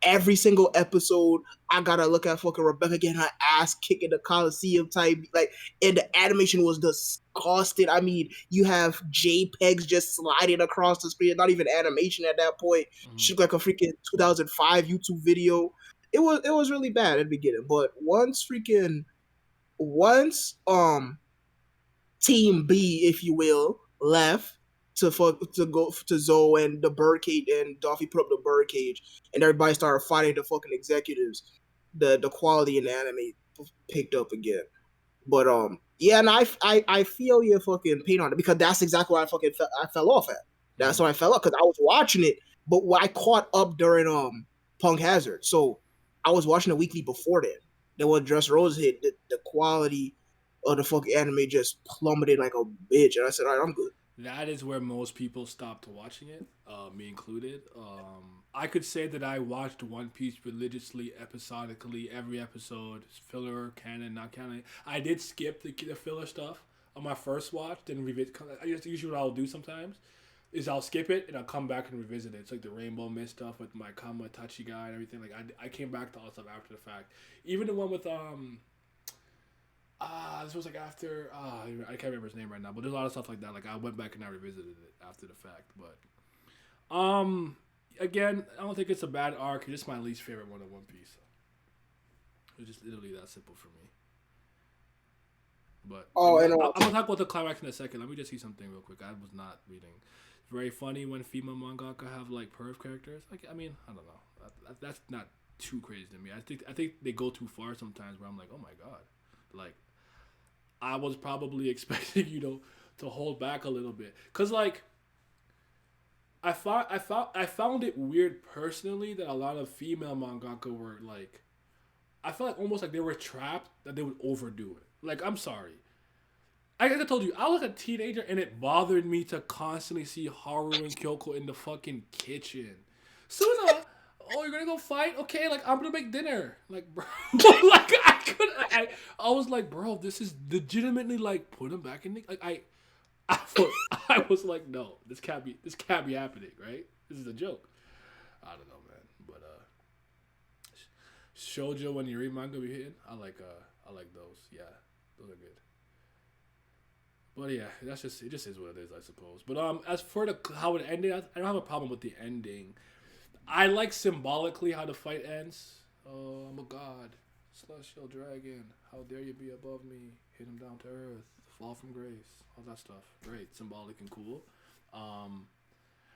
Every single episode, I gotta look at fucking Rebecca getting her ass kicked in the Coliseum type. Like, and the animation was disgusting. I mean, you have JPEGs just sliding across the screen, not even animation at that point. Shit like a freaking 2005 YouTube video. It was really bad at the beginning, but once Team B, if you will, left to go to Zoe and the birdcage, and Dolphy put up the birdcage, and everybody started fighting the fucking executives. The quality in the anime picked up again. But yeah, and I feel your fucking pain on it because that's exactly where I fell off at. That's why I fell off because I was watching it, but I caught up during Punk Hazard, so I was watching the weekly before then. Then when Dressrosa hit, the quality of the fucking anime just plummeted like a bitch, and I said, all right, I'm good. that is where most people stopped watching it, me included. I could say that I watched One Piece religiously, episodically, every episode, filler, canon, not canon. I did skip the filler stuff on my first watch, then revisit. Usually what I'll do sometimes is I'll skip it and I'll come back and revisit it. It's like the Rainbow Mist stuff with my Kama Tachi guy and everything. Like I came back to all that stuff after the fact. Even the one with this was like after I can't remember his name right now, but there's a lot of stuff like that. Like I went back and I revisited it after the fact. But again, I don't think it's a bad arc. It's just my least favorite one of One Piece. It's just literally that simple for me. But I'm gonna talk about the climax in a second. Let me just see something real quick. I was not reading. It's very funny when female mangaka have like perv characters. Like I mean, I don't know. That's not too crazy to me. I think they go too far sometimes. Where I'm like, oh my god, like I was probably expecting to hold back a little bit, cause like I found it weird personally that a lot of female mangaka were like, I felt like almost like they were trapped that they would overdo it. Like, I'm sorry. Like I told you, I was a teenager and it bothered me to constantly see Haru and Kyoko in the fucking kitchen. Suna, oh, you're gonna go fight? Okay, like, I'm gonna make dinner. Like, bro, like, I was like, bro, this is legitimately, like, put him back in the, like, I was like, no, this can't be happening, right? This is a joke. I don't know, man, but, shoujo when you read manga be hitting, I like those, yeah. Those are good. But yeah, it just is what it is, I suppose. But as for how it ended, I don't have a problem with the ending. I like symbolically how the fight ends. Oh, I'm a god. Celestial dragon. How dare you be above me? Hit him down to earth. Fall from grace. All that stuff. Great. Symbolic and cool.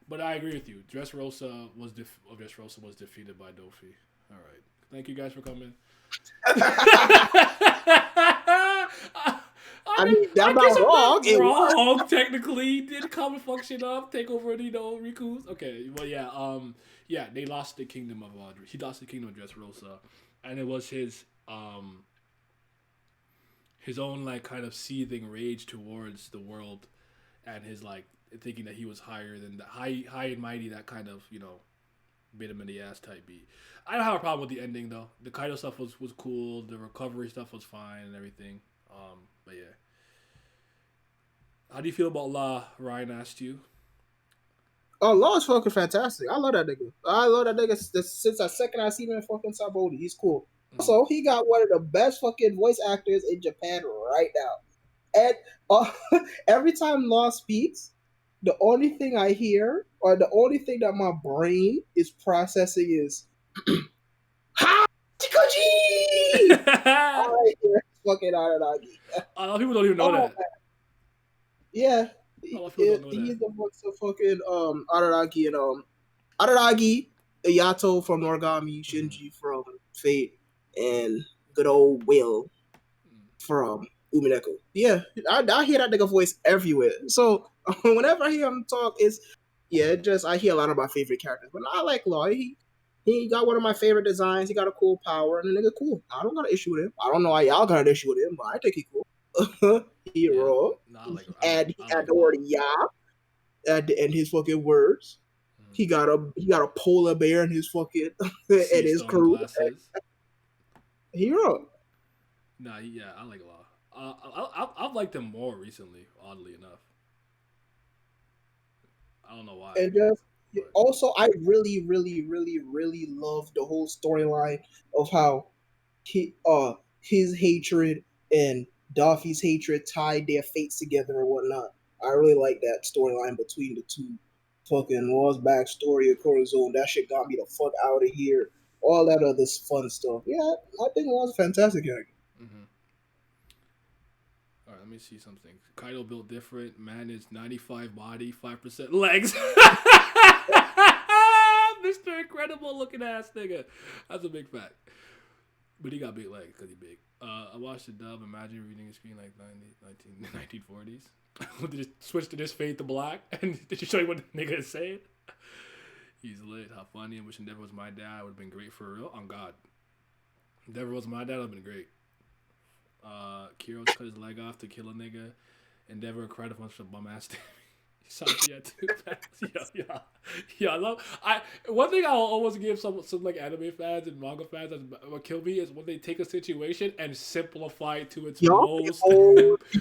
But I agree with you. Dressrosa was defeated by Dofi. All right. Thank you guys for coming. I mean, that's not wrong. It wrong. Technically, did common function up, take over, Riku's. Okay, well, yeah, they lost the kingdom of he lost the kingdom of Dressrosa, and it was his own like kind of seething rage towards the world, and his like thinking that he was higher than the high and mighty, that kind of bit him in the ass type beat. I don't have a problem with the ending though. The Kaido stuff was cool. The recovery stuff was fine and everything. But yeah. How do you feel about Law? Ryan asked you. Oh, Law is fucking fantastic. I love that nigga. Since the second I seen him in fucking Sabaody, he's cool. So he got one of the best fucking voice actors in Japan right now. And every time Law speaks, the only thing I hear, or the only thing that my brain is processing is Ha Chikoji! I hear fucking Araragi. A lot of people don't even know that. Man. Yeah. He's the voice of fucking Araragi and Araragi, Yato from Noragami, Shinji from Fate, and good old Will from Umineko. Yeah, I hear that nigga voice everywhere. So whenever I hear him talk, I hear a lot of my favorite characters. But I like Law. He got one of my favorite designs. He got a cool power, and the nigga cool. I don't got an issue with him. I don't know why y'all got an issue with him, but I think he cool. Hero. No, He add the word "ya" in his fucking words. He got a polar bear in his fucking in his crew. Glasses. Hero. Nah, yeah, I like Law. I've liked him more recently, oddly enough. I don't know why. And just also, I really, really, really, really love the whole storyline of how his hatred and Daffy's hatred tied their fates together and whatnot. I really like that storyline between the two. Fucking Law's backstory of Corazon, that shit got me the fuck out of here. All that other fun stuff. Yeah, I think Law's a fantastic character. Mm-hmm. All right, let me see something. Kaido built different. Man is 95 body, 5% legs. Mr. Incredible looking ass nigga. That's a big fact. But he got big legs because he big. I watched the dub. Imagine reading a screen like 1940s. Did it switch to this fade to black? And did you show you what the nigga is saying? He's lit. How funny. I wish Endeavor was my dad. Would have been great for real. On God. Endeavor was my dad. Would have been great. Kiros cut his leg off to kill a nigga. Endeavor Incredible bunch of bum ass. Yeah, I love. One thing I'll always give some like anime fans and manga fans that what kill me is when they take a situation and simplify it to its most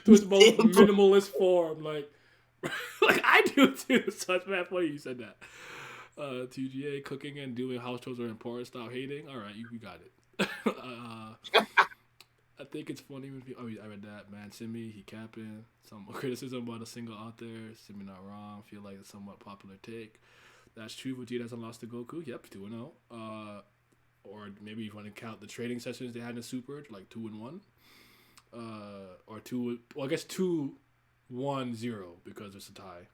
minimalist form, like I do too. So it's bad funny you said that. TGA cooking and doing house chores are important. Stop hating. All right, you got it. I think it's funny when people. Oh, I read that. Man, Simi, he capping. Some criticism about a single author. Simi not wrong. Feel like it's a somewhat popular take. That's true. Vegeta hasn't lost to Goku. Yep, 2-0. Or maybe you want to count the trading sessions they had in Super, like 2-1. Or 2. Well, I guess 2-1-0 because it's a tie.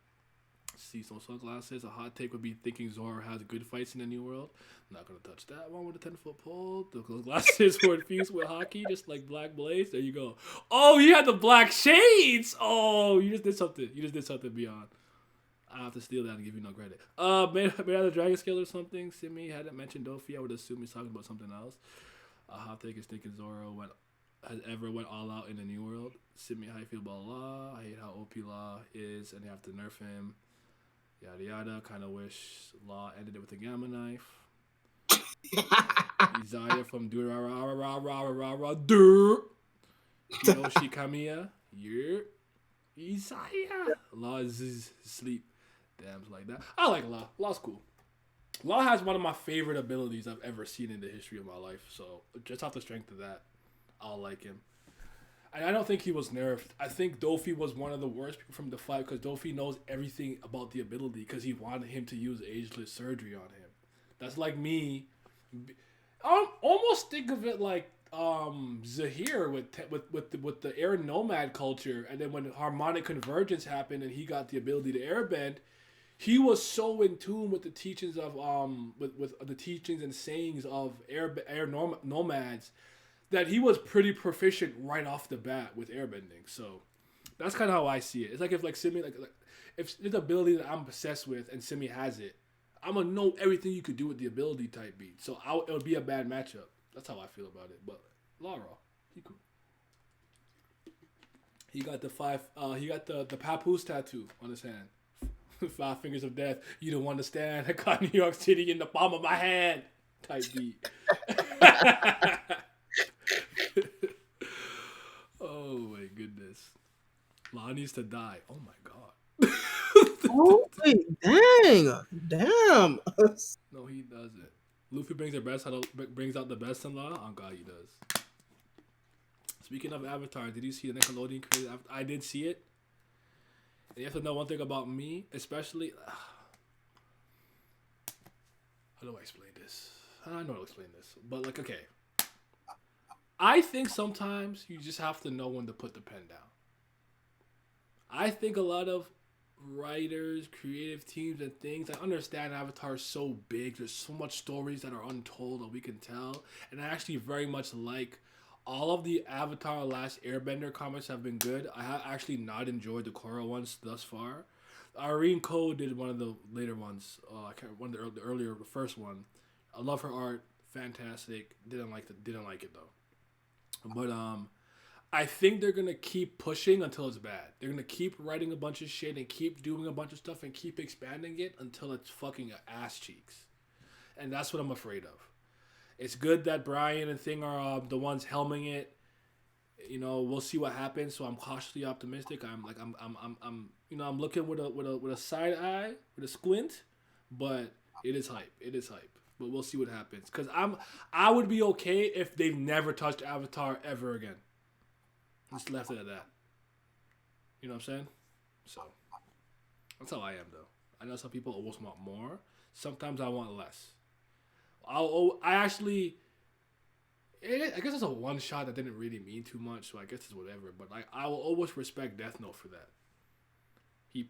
See some sunglasses. A hot take would be thinking Zoro has good fights in the New World. I'm not gonna touch that one with a 10-foot pole. Those glasses were infused with hockey, just like Black Blaze. There you go. Oh, you had the black shades. Oh, you just did something. Beyond. I have to steal that and give you no credit. Maybe the Dragon Scale or something. Simi hadn't mentioned Dofi. I would assume he's talking about something else. A hot take is thinking Zoro has ever went all out in the New World. Simi, how you feel about Law? I hate how OP Law is, and you have to nerf him. Yada yada. Kind of wish Law ended it with a gamma knife. Isaiah from Yoshi Kamiya. Yeah. Isaiah. Law is sleep. Damn, like that. I like Law. Law's cool. Law has one of my favorite abilities I've ever seen in the history of my life. So just off the strength of that, I'll like him. And I don't think he was nerfed. I think Dofi was one of the worst people from the fight because Dofi knows everything about the ability because he wanted him to use ageless surgery on him. That's like me. Almost think of it like Zahir with the air nomad culture, and then when harmonic convergence happened and he got the ability to airbend, he was so in tune with the teachings of with the teachings and sayings of air nomads that he was pretty proficient right off the bat with airbending. So that's kind of how I see it. It's like if like Simi like if there's an ability that I'm obsessed with and Simi has it, I'm gonna know everything you could do with the ability type beat. So it would be a bad matchup. That's how I feel about it. But Lara, he cool. He got the he got the Papoose tattoo on his hand. 5 fingers of death. You don't understand. I got New York City in the palm of my hand. Type beat. Oh my goodness. Law needs to die. Oh my god. Oh wait, damn. No, he doesn't. Luffy brings out the best in Law. Oh god, he does. Speaking of Avatar, did you see the Nickelodeon created Avatar? I did see it. And you have to know one thing about me, especially. How do I explain this? I don't know how to explain this, but like, okay. I think sometimes you just have to know when to put the pen down. I think a lot of writers, creative teams, and things, I understand Avatar is so big. There's so much stories that are untold that we can tell. And I actually very much like all of the Avatar Last Airbender comics have been good. I have actually not enjoyed the Korra ones thus far. Irene Code did one of the later ones. I can't remember the first one. I love her art, fantastic. Didn't like it though. But I think they're gonna keep pushing until it's bad. They're gonna keep writing a bunch of shit and keep doing a bunch of stuff and keep expanding it until it's fucking ass cheeks. And that's what I'm afraid of. It's good that Brian and Thing are the ones helming it. You know, we'll see what happens. So I'm cautiously optimistic. I'm looking with a side eye, with a squint, but it is hype. It is hype. But we'll see what happens. Cause I would be okay if they've never touched Avatar ever again. Just left it at that. You know what I'm saying? So that's how I am though. I know some people always want more. Sometimes I want less. I guess it's a one shot that didn't really mean too much, so I guess it's whatever. But I will always respect Death Note for that. They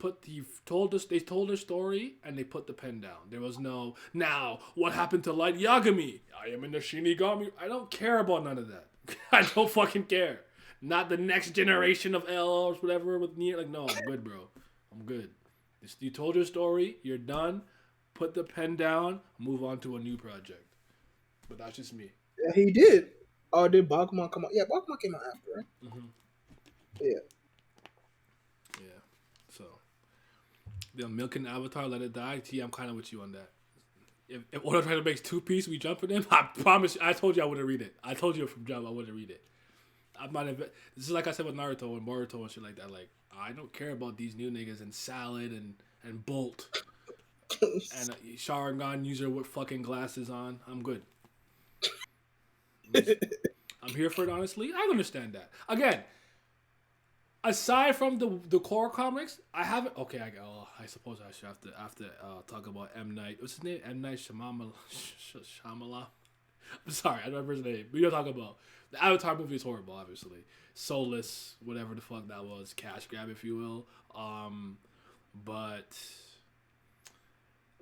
told their story and they put the pen down. There was no now what happened to Light Yagami? I am in the Shinigami. I don't care about none of that. I don't fucking care. Not the next generation of L or whatever with Nier. Like, no, I'm good, bro. I'm good. You told your story. You're done. Put the pen down. Move on to a new project. But that's just me. Yeah, he did. Oh, did Bakuman come out? Yeah, Bakuman came out after, right? Mm-hmm. Yeah. Yeah. So, the milking Avatar, let it die. T, I'm kind of with you on that. If Oda trying to make 2 Piece, we jump for them. I promise you, I told you I wouldn't read it. I told you from jump I wouldn't read it. I'm not. This is like I said with Naruto and Boruto and shit like that. Like, I don't care about these new niggas and Salad and Bolt and a Sharingan user with fucking glasses on. I'm good. I'm here for it, honestly. I understand that. Again, aside from the core comics, I haven't. Okay, I suppose I should have to talk about M. Night. What's his name? M. Night Shyamalan. I'm sorry, I don't remember his name. We don't talk about the Avatar movie is horrible, obviously. Soulless, whatever the fuck that was, cash grab, if you will. But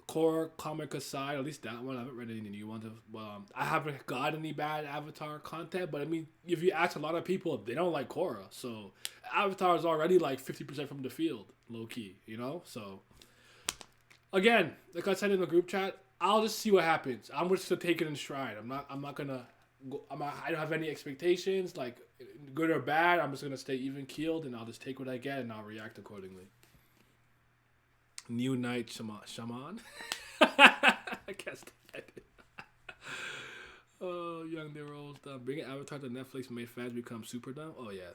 core comic aside, at least that one, I haven't read any new ones. I haven't got any bad Avatar content, but I mean, if you ask a lot of people, they don't like Korra. So Avatar is already like 50% from the field, low key, you know? So again, like I said in the group chat, I'll just see what happens. I'm just gonna take it in stride. I'm not gonna go, I don't have any expectations, like good or bad. I'm just gonna stay even keeled and I'll just take what I get and I'll react accordingly. New Night Shaman. I guess that. Oh, young they rolls down. Bringing Avatar to Netflix made fans become super dumb. Oh yeah.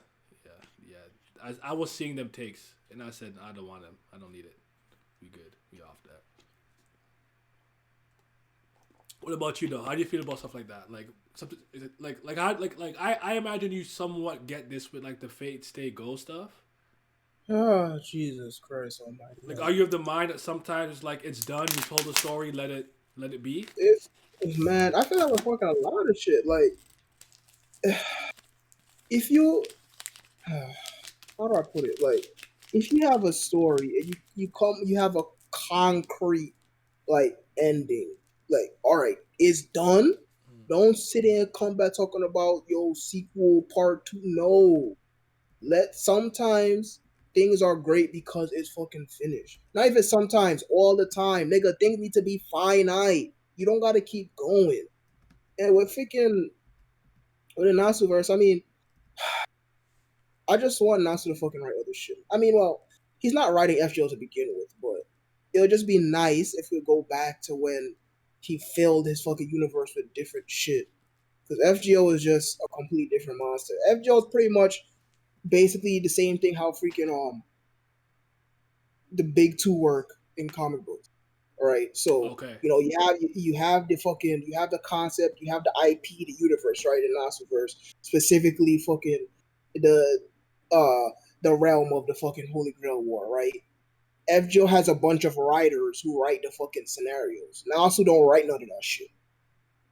I was seeing them takes, and I said I don't want them. I don't need it. We good. We off that. What about you though? How do you feel about stuff like that? Like something is it I imagine you somewhat get this with like the Fate Stay Go stuff. Oh, Jesus Christ Almighty! Like, are you of the mind that sometimes like it's done, you told the story, let it be? Man, I feel like we're fucking a lot of shit. Like, if you, how do I put it? Like, if you have a story and you have a concrete like ending, like, all right, it's done. Don't sit there and come back talking about sequel part 2. No, sometimes things are great because it's fucking finished. Not even sometimes, all the time. Nigga, things need to be finite. You don't gotta keep going. And with the Nasuverse, I mean, I just want Nasu to fucking write other shit. I mean, well, he's not writing FGO to begin with, but it would just be nice if we go back to when he filled his fucking universe with different shit. Because FGO is just a complete different monster. FGO is pretty much basically the same thing how freaking the big 2 work in comic books. All right, so okay. you have the concept, you have the IP, the universe, right? In Nasuverse, specifically fucking the realm of the fucking Holy Grail War, right? FGO has a bunch of writers who write the fucking scenarios. Nasu don't write none of that shit.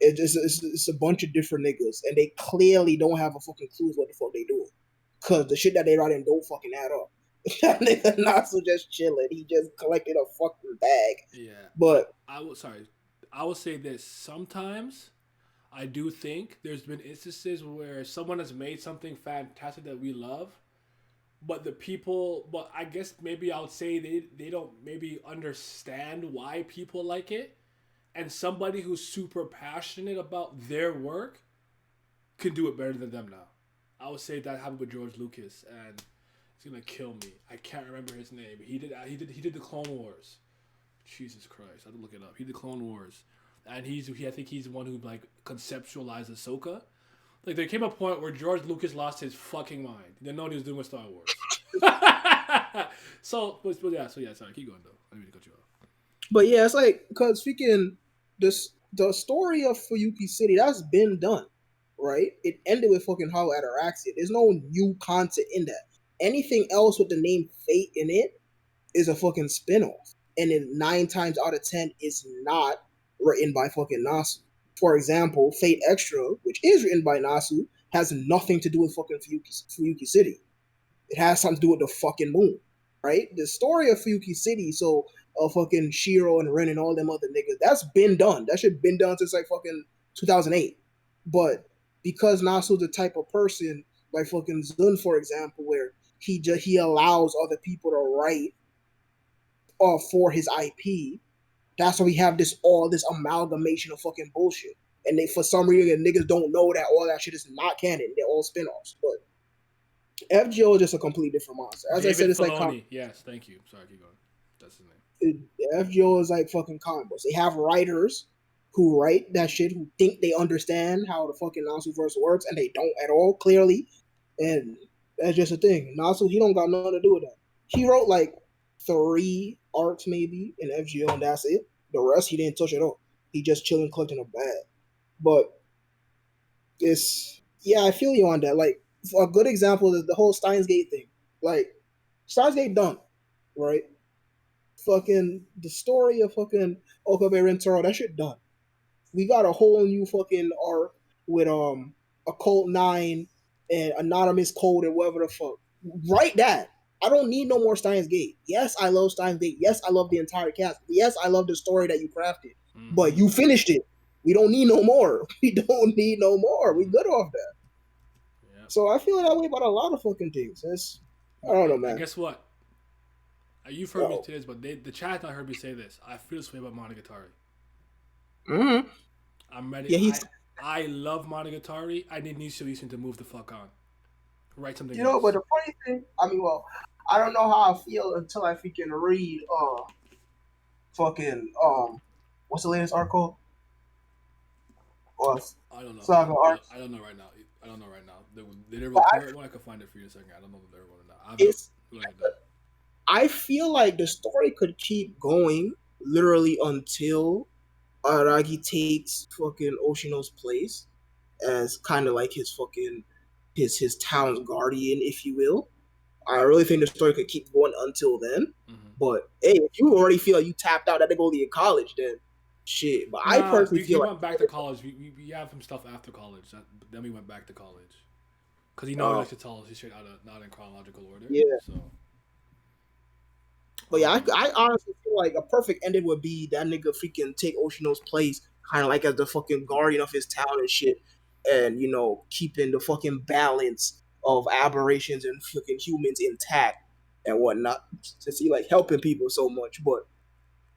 It's a bunch of different niggas, and they clearly don't have a fucking clue what the fuck they doing. Cause the shit that they writing don't fucking add up. That nigga Nasu just chilling. He just collected a fucking bag. Yeah. But I will say this. Sometimes I do think there's been instances where someone has made something fantastic that we love, but I guess maybe I would say they don't maybe understand why people like it. and somebody who's super passionate about their work can do it better than them now. I would say that happened with George Lucas, and it's gonna kill me. I can't remember his name. He did the Clone Wars. Jesus Christ, I have to look it up. He did Clone Wars, and I think he's the one who like conceptualized Ahsoka. Like there came a point where George Lucas lost his fucking mind. He didn't know what he was doing with Star Wars. so yeah, sorry, keep going though. I didn't mean to cut you off. But yeah, it's like because freaking the story of Fuyuki City that's been done, right? It ended with fucking Hollow Ataraxia. There's no new content in that. Anything else with the name Fate in it is a fucking spinoff, and then 9 times out of 10 is not written by fucking Nasu. For example, Fate Extra, which is written by Nasu, has nothing to do with fucking Fuyuki City. It has something to do with the fucking moon, right? The story of Fuyuki City, so fucking Shiro and Ren and all them other niggas, that's been done. That shit been done since like fucking 2008. But because Nasu's the type of person, like fucking Zun, for example, where he allows other people to write for his IP, that's why we have this amalgamation of fucking bullshit. And they, for some reason, niggas don't know that all that shit is not canon. They're all spinoffs. But FGO is just a completely different monster. As David I said, it's Filoni. like yes, thank you. Sorry, keep going. That's his name. FGO is like fucking comic books. They have writers who write that shit who think they understand how the fucking Nasu verse works, and they don't at all, clearly. And that's just a thing. Nasu, he don't got nothing to do with that. He wrote like 3 arcs maybe in FGO, and that's it. The rest he didn't touch at all. He just chilling collecting a bag. But I feel you on that. Like a good example is the whole Steins Gate thing. Like Steins Gate done, right? Fucking the story of fucking Okabe Rentaro, that shit done. We got a whole new fucking arc with Occult 9 and Anonymous Code and whatever the fuck. Write that. I don't need no more Steins Gate. Yes, I love Steins Gate. Yes, I love the entire cast. Yes, I love the story that you crafted. Mm-hmm. But you finished it. We don't need no more. We don't need no more. We good off that. Yep. So I feel that way about a lot of fucking things. I don't know, man. And guess what? You've heard me say this, but the chat not heard me say this. I feel this way about Monogatari. Mm-hmm. I'm ready. Yeah, I love Monogatari. I need Nishiuisen to move the fuck on. Write something else. But the funny thing, I don't know how I feel until I freaking read what's the latest arc called? I don't know. Saga arcs. I don't know right now. They never report one. I can find it for you in a second. I don't know if they're one or not. I feel like the story could keep going literally until Aragi takes fucking Oshino's place as kind of like his fucking his town's guardian, if you will. I really think the story could keep going until then. Mm-hmm. But hey, if you already feel like you tapped out that they go to college, then shit. But I personally feel we went back to college. We have some stuff after college. Then we went back to college because he likes to tell us his shit not in chronological order. Yeah. So. But yeah, I honestly feel like a perfect ending would be that nigga freaking take Oshino's place, kind of like as the fucking guardian of his town and shit, and keeping the fucking balance of aberrations and fucking humans intact and whatnot. Since he like helping people so much, but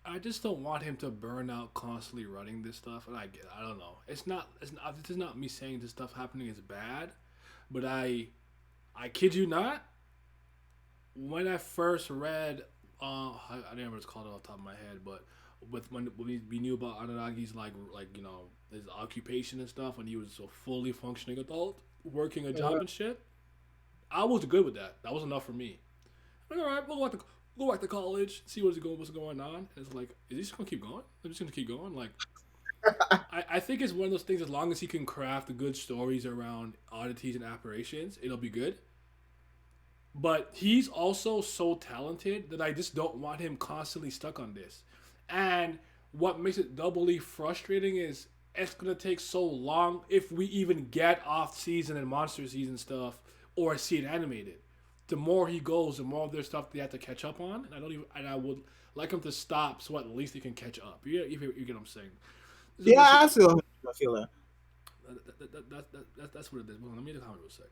I just don't want him to burn out constantly running this stuff. And I don't know. It's not. This is not me saying this stuff happening is bad, but I kid you not. When I first read. I don't remember what it's called off the top of my head, but when we knew about Araragi's like his occupation and stuff, when he was a fully functioning adult working a job and shit, I was good with that. That was enough for me. I'm like, all right, we'll go back to college, see what's going on. And it's like, is he just gonna keep going? I'm just gonna keep going. Like, I think it's one of those things. As long as he can craft good stories around oddities and aberrations, it'll be good. But he's also so talented that I just don't want him constantly stuck on this. And what makes it doubly frustrating is it's going to take so long if we even get off-season and monster season stuff or see it animated. The more he goes, the more of their stuff they have to catch up on. And I would like him to stop so at least he can catch up. You get what I'm saying? Yeah, I feel that. That's what it is. Well, let me read the comment real quick.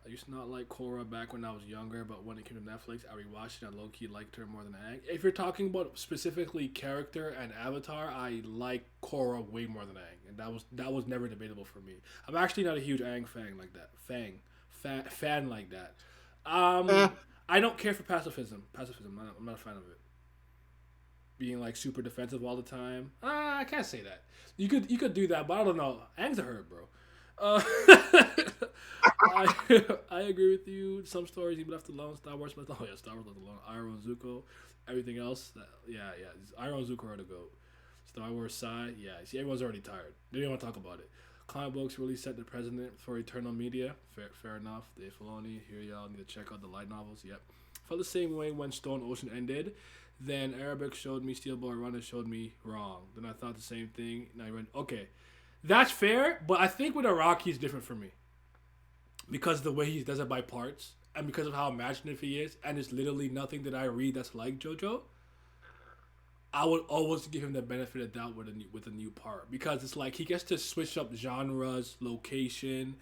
I used to not like Korra back when I was younger, but when it came to Netflix, I rewatched it and low key liked her more than Aang. If you're talking about specifically character and Avatar, I like Korra way more than Aang, and that was never debatable for me. I'm actually not a huge Aang fan like that. Fan like that. I don't care for pacifism. I'm not a fan of it. Being like super defensive all the time. I can't say that. You could do that, but I don't know. Aang's a herd, bro. I agree with you. Some stories he left alone. Star Wars left alone. Yeah, Star Wars left alone. Iroh and Zuko. Everything else, Iroh and Zuko are the GOAT. Star Wars Psy, yeah. See, everyone's already tired. They don't want to talk about it. Comic books really set the precedent for eternal media. Fair enough. Dave Filoni, here y'all need to check out the light novels. Yep. Felt the same way when Stone Ocean ended. Then Arabic showed me Steel Boy Runner showed me wrong. Then I thought the same thing. And I went, okay, that's fair. But I think with Araki is different for me because the way he does it by parts and because of how imaginative he is. And there's literally nothing that I read that's like JoJo. I would always give him the benefit of doubt with a new part because it's like he gets to switch up genres, location,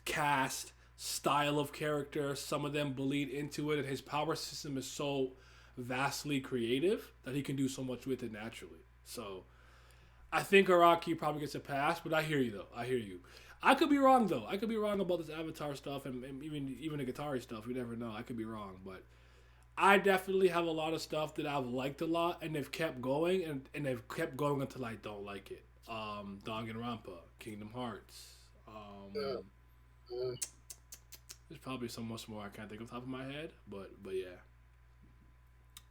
cast, style of character. Some of them bleed into it, and his power system is so vastly creative that he can do so much with it naturally. So I think Araki probably gets a pass, but I hear you though. I hear you. I could be wrong though. I could be wrong about this Avatar stuff and even the Guitar stuff. We never know. I could be wrong, but I definitely have a lot of stuff that I've liked a lot, and they've kept going, and they've kept going until I don't like it. Danganronpa, Kingdom Hearts. There's probably so much more I can't think of the top of my head, but yeah.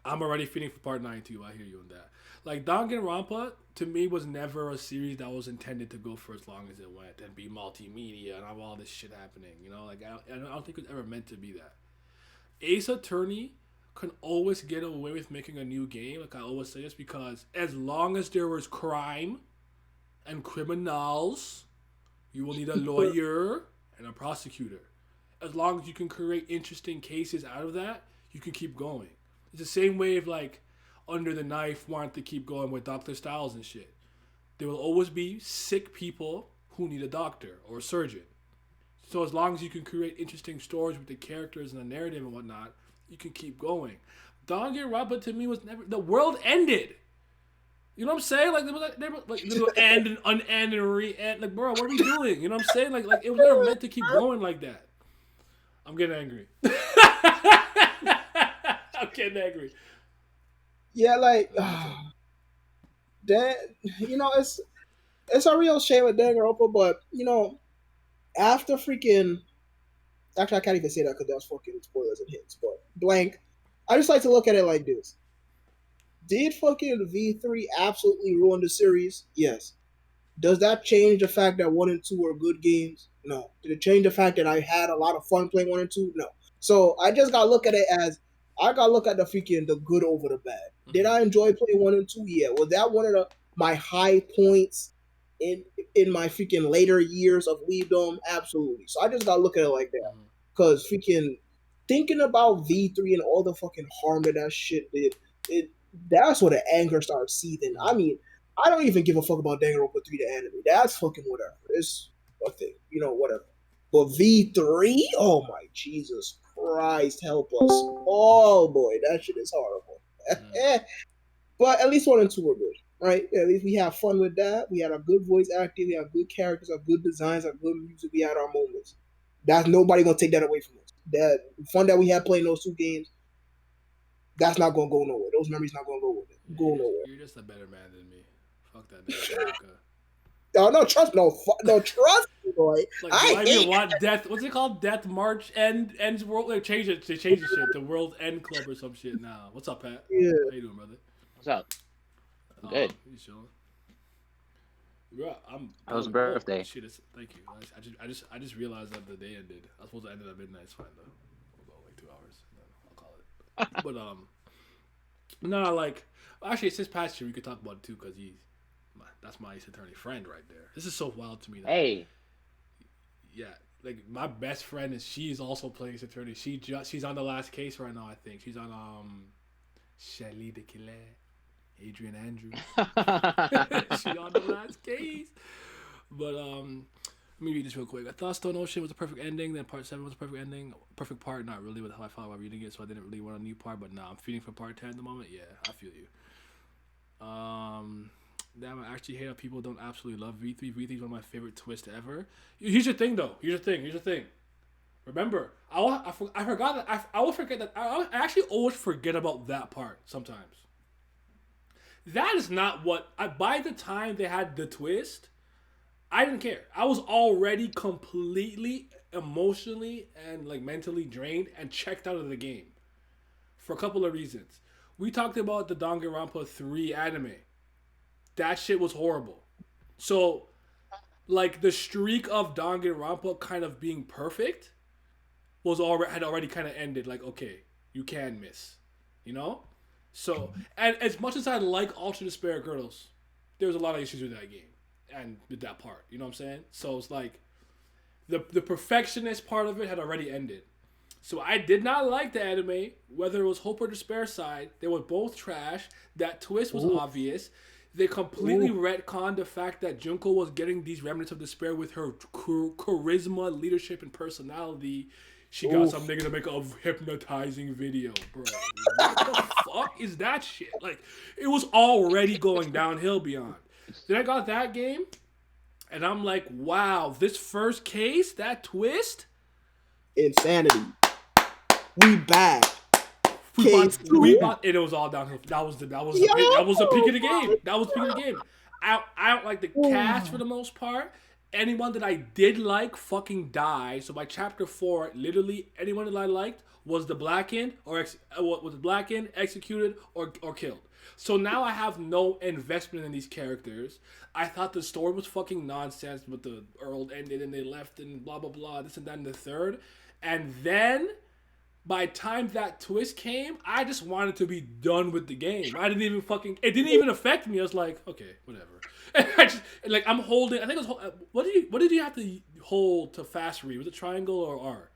I'm already feeling for part 9 too. I hear you on that. Like Danganronpa to me was never a series that was intended to go for as long as it went and be multimedia and have all this shit happening. You know, like I don't think it was ever meant to be that. Ace Attorney can always get away with making a new game, like I always say this, because as long as there was crime and criminals, you will need a lawyer and a prosecutor. As long as you can create interesting cases out of that, you can keep going. It's the same way of like Under the Knife wanted to keep going with Dr. Styles and shit. There will always be sick people who need a doctor or a surgeon. So as long as you can create interesting stories with the characters and the narrative and whatnot, you can keep going. Danganronpa to me was never... The world ended. You know what I'm saying? Like, there was like little end and unend and re-end. Like, bro, what are we doing? You know what I'm saying? Like it was never meant to keep going like that. I'm getting angry. I'm getting angry. Yeah, like... that, you know, it's a real shame with Danganronpa, but, you know, after freaking... Actually, I can't even say that because that's fucking spoilers and hints, but blank. I just like to look at it like this. Did fucking V3 absolutely ruin the series? Yes. Does that change the fact that 1 and 2 are good games? No. Did it change the fact that I had a lot of fun playing 1 and 2? No. So I just gotta look at it as I gotta look at the freaking the good over the bad. Mm-hmm. Did I enjoy playing 1 and 2? Yeah. Was that one of my high points in my freaking later years of Weebdom? Absolutely. So I just gotta look at it like that. Because freaking thinking about V3 and all the fucking harm that shit did, that's where the anger starts seething. I mean, I don't even give a fuck about Danganronpa 3 the anime. That's fucking whatever. It's a thing, you know, whatever. But V3, oh my Jesus Christ, help us! Oh boy, that shit is horrible. But at least 1 and 2 were good, right? At least we have fun with that. We had a good voice acting, we had good characters, a good designs, a good music. We had our moments. That's nobody gonna take that away from us. That fun that we had playing those 2 games, that's not gonna go nowhere. Those memories not gonna go nowhere. You're just a better man than me. Fuck that man. No, trust me, boy. Like, I even want Death. What's it called? Death March ends world. They change it. They change the shit. The World End Club or some shit now. What's up, Pat? Yeah. How you doing, brother? What's up? Good. You chilling? Yeah, How was birthday? Shit, thank you. I just realized that the day ended. I was supposed to end it at midnight. It's fine though. We'll go like 2 hours. And then I'll call it. But no, like actually, since past year we could talk about it too because that's my Ace Attorney friend right there. This is so wild to me. Hey. Yeah, like my best friend she's also playing Ace Attorney. She's on the last case right now. I think she's on Shelly de Killer. Adrian Andrews. She on the last case. But me read this real quick. I thought Stone Ocean was a perfect ending. Then Part 7 was a perfect ending. Perfect part, not really with how I felt while reading it, so I didn't really want a new part. But now I'm feeling for Part 10 at the moment. Yeah, I feel you. Damn, I actually hate how people don't absolutely love V3. V3 is one of my favorite twists ever. Here's the thing, though. Here's the thing. Remember, I forgot that I will forget that I actually always forget about that part sometimes. That is not what by the time they had the twist, I didn't care. I was already completely emotionally and like mentally drained and checked out of the game for a couple of reasons. We talked about the Danganronpa 3 anime. That shit was horrible. So, like, the streak of Danganronpa kind of being perfect had already kind of ended. Like, okay, you can miss, you know. So, and as much as I like Ultra Despair Girls, there's a lot of issues with that game and with that part. You know what I'm saying? So it's like the perfectionist part of it had already ended. So I did not like the anime, whether it was Hope or Despair side. They were both trash. That twist was obvious. They completely retconned the fact that Junko was getting these remnants of despair with her charisma, leadership, and personality. She got some nigga to make a hypnotizing video, bro. What the fuck is that shit? Like, it was already going downhill beyond. Then I got that game, and I'm like, wow, this first case, that twist? Insanity. We back. We bought, and it was all downhill. That was the peak of the game. That was the peak of the game. I don't like the cast for the most part. Anyone that I did like fucking died. So by chapter 4, literally anyone that I liked was the blackened executed or killed. So now I have no investment in these characters. I thought the story was fucking nonsense, but the Earl ended and they left and blah blah blah, this and that and the third. And then by the time that twist came, I just wanted to be done with the game. It didn't even affect me. I was like, okay, whatever. And I'm holding, I think it was, what did you have to hold to fast read? Was it triangle or R?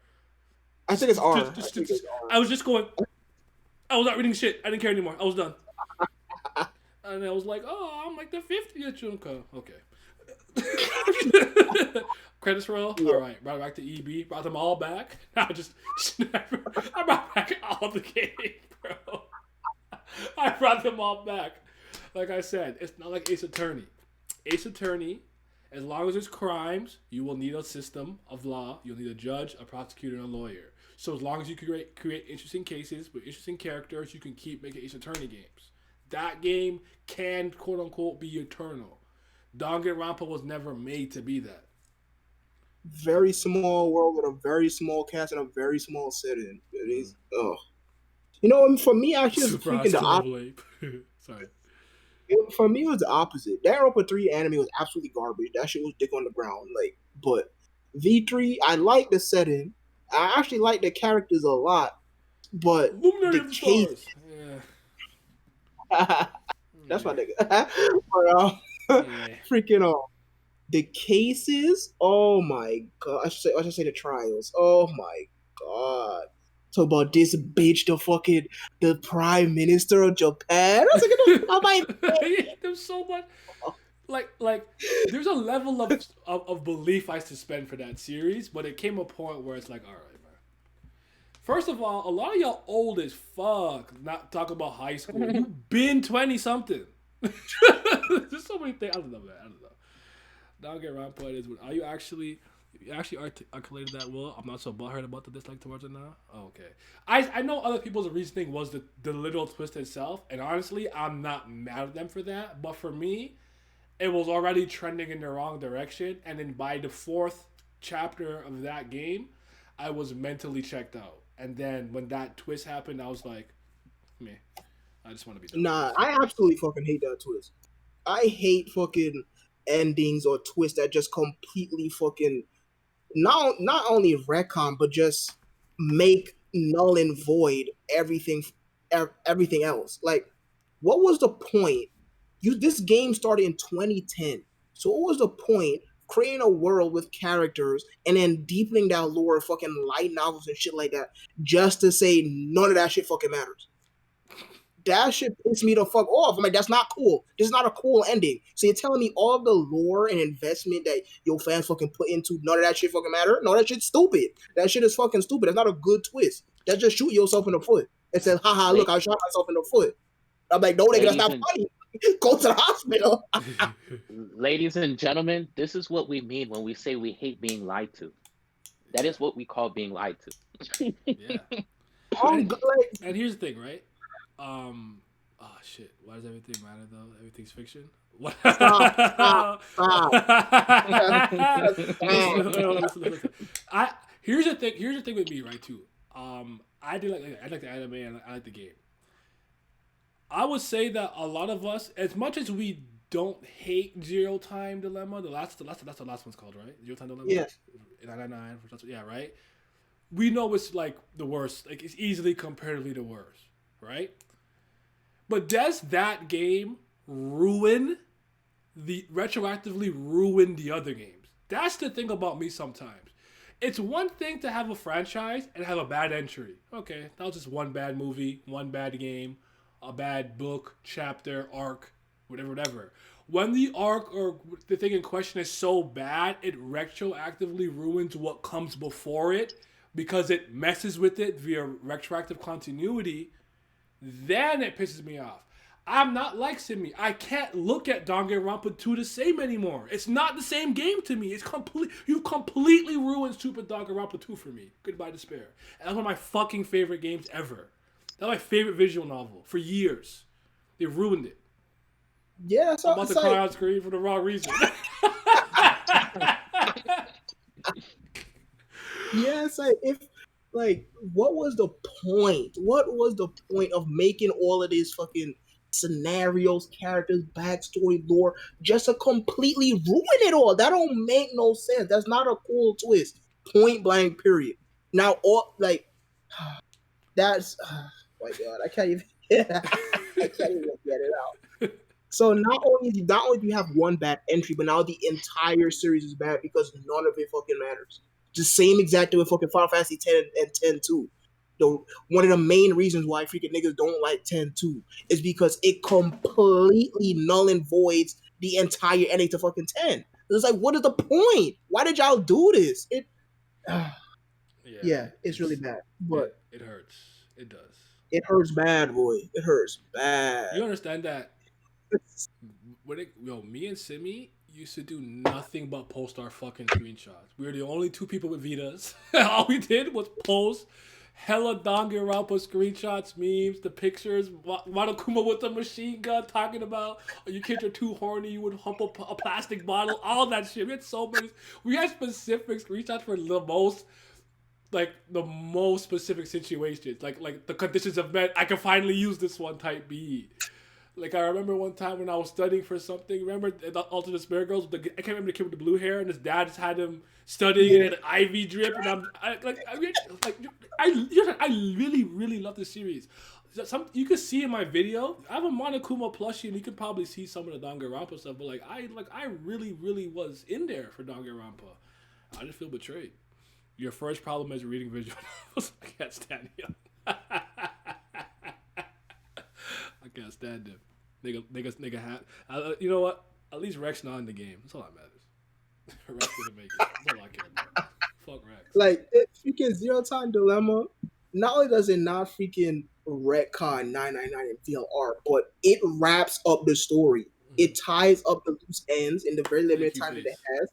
I think it's R. I was just going, I was not reading shit. I didn't care anymore. I was done. And I was like, oh, I'm like the 50th Junko. Okay. Credits roll. Yeah. All right, brought back to EB. Brought them all back. I brought back all the games, bro. I brought them all back. Like I said, it's not like Ace Attorney. Ace Attorney, as long as there's crimes, you will need a system of law. You'll need a judge, a prosecutor, and a lawyer. So as long as you create interesting cases with interesting characters, you can keep making Ace Attorney games. That game can, quote unquote, be eternal. Danganronpa was never made to be that. Very small world with a very small cast and a very small setting. It is, you know, for me, actually, it's freaking the opposite. Sorry. For me, it was the opposite. Danganronpa 3 anime was absolutely garbage. That shit was dick on the ground. Like, but V3, I like the setting. I actually like the characters a lot, but the case. That's my nigga. But freaking the cases. Oh my god! I should say the trials. Oh my god! So about this bitch, the prime minister of Japan. I was like, oh my god! There's so much. Like, there's a level of belief I suspend for that series, but it came a point where it's like, all right, man. First of all, a lot of y'all old as fuck. Not talking about high school. You've been 20 something. There's so many things. I don't know, man. I don't know. Danganronpa is. Are you actually articulated that well? I'm not so butthurt about the dislike towards it now. Oh, okay. I know other people's reasoning was the literal twist itself, and honestly, I'm not mad at them for that. But for me, it was already trending in the wrong direction, and then by the 4th chapter of that game, I was mentally checked out. And then when that twist happened, I was like, meh. I just want to be done. Nah, I absolutely fucking hate that twist. I hate fucking endings or twists that just completely fucking not only retcon but just make null and void everything else. Like, what was the point? This game started in 2010. So what was the point creating a world with characters and then deepening that lore, fucking light novels and shit like that, just to say none of that shit fucking matters? that shit pissed me the fuck off. I'm like, that's not cool. This is not a cool ending. So you're telling me all the lore and investment that your fans fucking put into none of that shit fucking matter? No, that shit's stupid. That shit is fucking stupid. That's not a good twist. That's just shoot yourself in the foot and say, haha, look, I shot myself in the foot. I'm like, no, nigga, that's not funny. Go to the hospital. Ladies and gentlemen, this is what we mean when we say we hate being lied to. That is what we call being lied to. Yeah. And here's the thing, right? Oh shit! Why does everything matter though? Everything's fiction. What? Stop. Here's the thing. Here's the thing with me, right? Too. I like the anime and I like the game. I would say that a lot of us, as much as we don't hate Zero Time Dilemma, that's the last one's called, right? Zero Time Dilemma. Yeah. 999. Yeah, right. We know it's like the worst. Like it's easily comparatively the worst, right? But does that game retroactively ruin the other games? That's the thing about me sometimes. It's one thing to have a franchise and have a bad entry. Okay, that was just one bad movie, one bad game, a bad book, chapter, arc, whatever. When the arc or the thing in question is so bad, it retroactively ruins what comes before it because it messes with it via retroactive continuity, then it pisses me off. I'm not like Simi. I can't look at Danganronpa 2 the same anymore. It's not the same game to me. You completely ruined Super Danganronpa 2 for me. Goodbye Despair. And that's one of my fucking favorite games ever. That's my favorite visual novel for years. They ruined it. Yeah, so I'm about to cry on screen for the wrong reason. Yeah, it's like, what was the point? What was the point of making all of these fucking scenarios, characters, backstory, lore, just to completely ruin it all? That don't make no sense. That's not a cool twist. Point blank, period. Now, that's, oh my God, I can't even get it out. So not only do you have one bad entry, but now the entire series is bad because none of it fucking matters. The same exact thing with fucking Final Fantasy 10 and 10-2. One of the main reasons why freaking niggas don't like 10-2 is because it completely null and voids the entire ending to fucking 10. It's like, what is the point? Why did y'all do this? Yeah, it's really bad. But it hurts. It does. It hurts bad, boy. It hurts bad. You understand that? Me and Simi used to do nothing but post our fucking screenshots. We were the only two people with Vitas. All we did was post hella Danganronpa screenshots, memes, the pictures, Monokuma with the machine gun talking about, oh, you kids are too horny, you would hump a plastic bottle, all that shit. We had so many. We had specific screenshots for the most specific situations. Like the conditions of met, I can finally use this one type B. Like, I remember one time when I was studying for something. Remember the Alternate Spare Girls? I can't remember the kid with the blue hair, and his dad just had him studying and an IV drip. And I really, really love this series. You can see in my video, I have a Monokuma plushie, and you can probably see some of the Danganronpa stuff. But I really, really was in there for Danganronpa. I just feel betrayed. Your first problem is reading visual novels. I can't stand you. I can't stand him. Nigga hat. You know what? At least Rex not in the game. That's all that matters. Rex didn't make it. That's all I care about. Fuck Rex. Like, freaking Zero Time Dilemma, not only does it not freaking retcon 999 and VLR, but it wraps up the story. It ties up the loose ends in the very limited time that it has.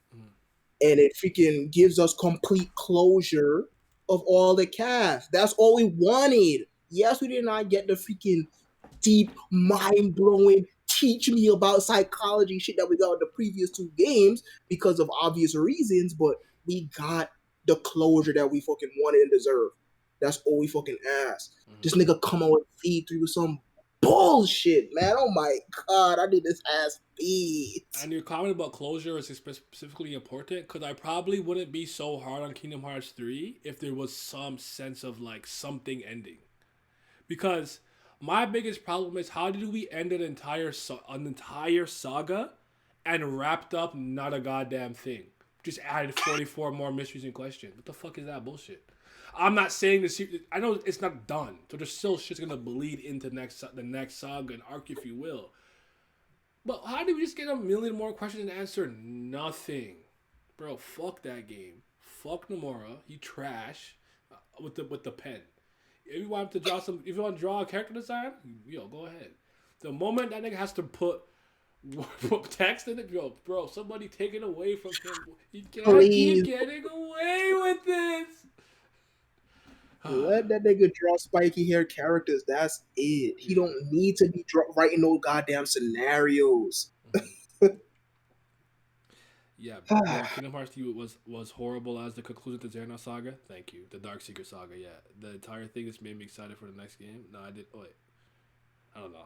And it freaking gives us complete closure of all the cast. That's all we wanted. Yes, we did not get the freaking deep, mind-blowing, teach me about psychology shit that we got in the previous two games because of obvious reasons, but we got the closure that we fucking wanted and deserved. That's all we fucking asked. This nigga come on with V3 with some bullshit, man. Oh my God, I need this ass beat. And your comment about closure is specifically important because I probably wouldn't be so hard on Kingdom Hearts 3 if there was some sense of like something ending. Because my biggest problem is how did we end an entire saga and wrapped up not a goddamn thing? Just added 44 more mysteries in question. What the fuck is that bullshit? I'm not saying this. I know it's not done, so there's still shit's gonna bleed into the next saga and arc, if you will. But how did we just get a million more questions and answer nothing, bro? Fuck that game. Fuck Nomura. He trash with the pen. If you want to draw if you want to draw a character design, yo, go ahead. The moment that nigga has to put text in it, bro, somebody take it away from him. He can't keep getting away with this. Let that nigga draw spiky hair characters. That's it. He don't need to be writing no goddamn scenarios. Yeah, Kingdom Hearts 2 was horrible as the conclusion to Xehanort Saga. Thank you. The Dark Seeker Saga, yeah. The entire thing just made me excited for the next game. No, I did. Oh, wait. I don't know.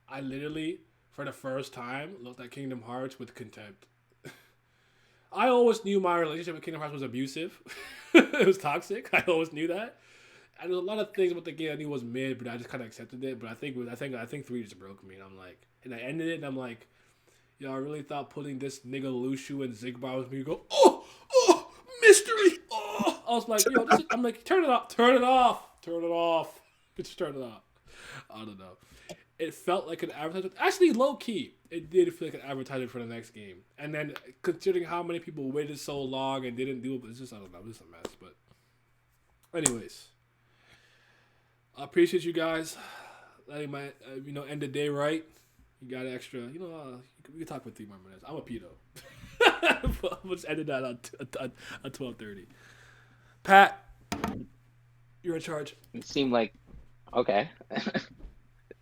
I literally, for the first time, looked at Kingdom Hearts with contempt. I always knew my relationship with Kingdom Hearts was abusive. It was toxic. I always knew that. And there's a lot of things about the game I knew was mid, but I just kind of accepted it. But I think 3 just broke me. And I'm like, and I ended it, and I'm like, yo, I really thought putting this nigga Lushu and Xigbar was me. Go, oh, mystery. Oh, I was like, yo, I'm like, turn it off. Just turn it off. I don't know. It felt like an advertisement. Actually, low key, it did feel like an advertisement for the next game. And then, considering how many people waited so long and didn't do it, it's just, I don't know, it's a mess. But, anyways, I appreciate you guys letting my, end the day right. You got extra, we can talk for 3 more minutes. I'm a pedo. We'll just end it at 12:30. Pat, you're in charge. It seemed like, okay.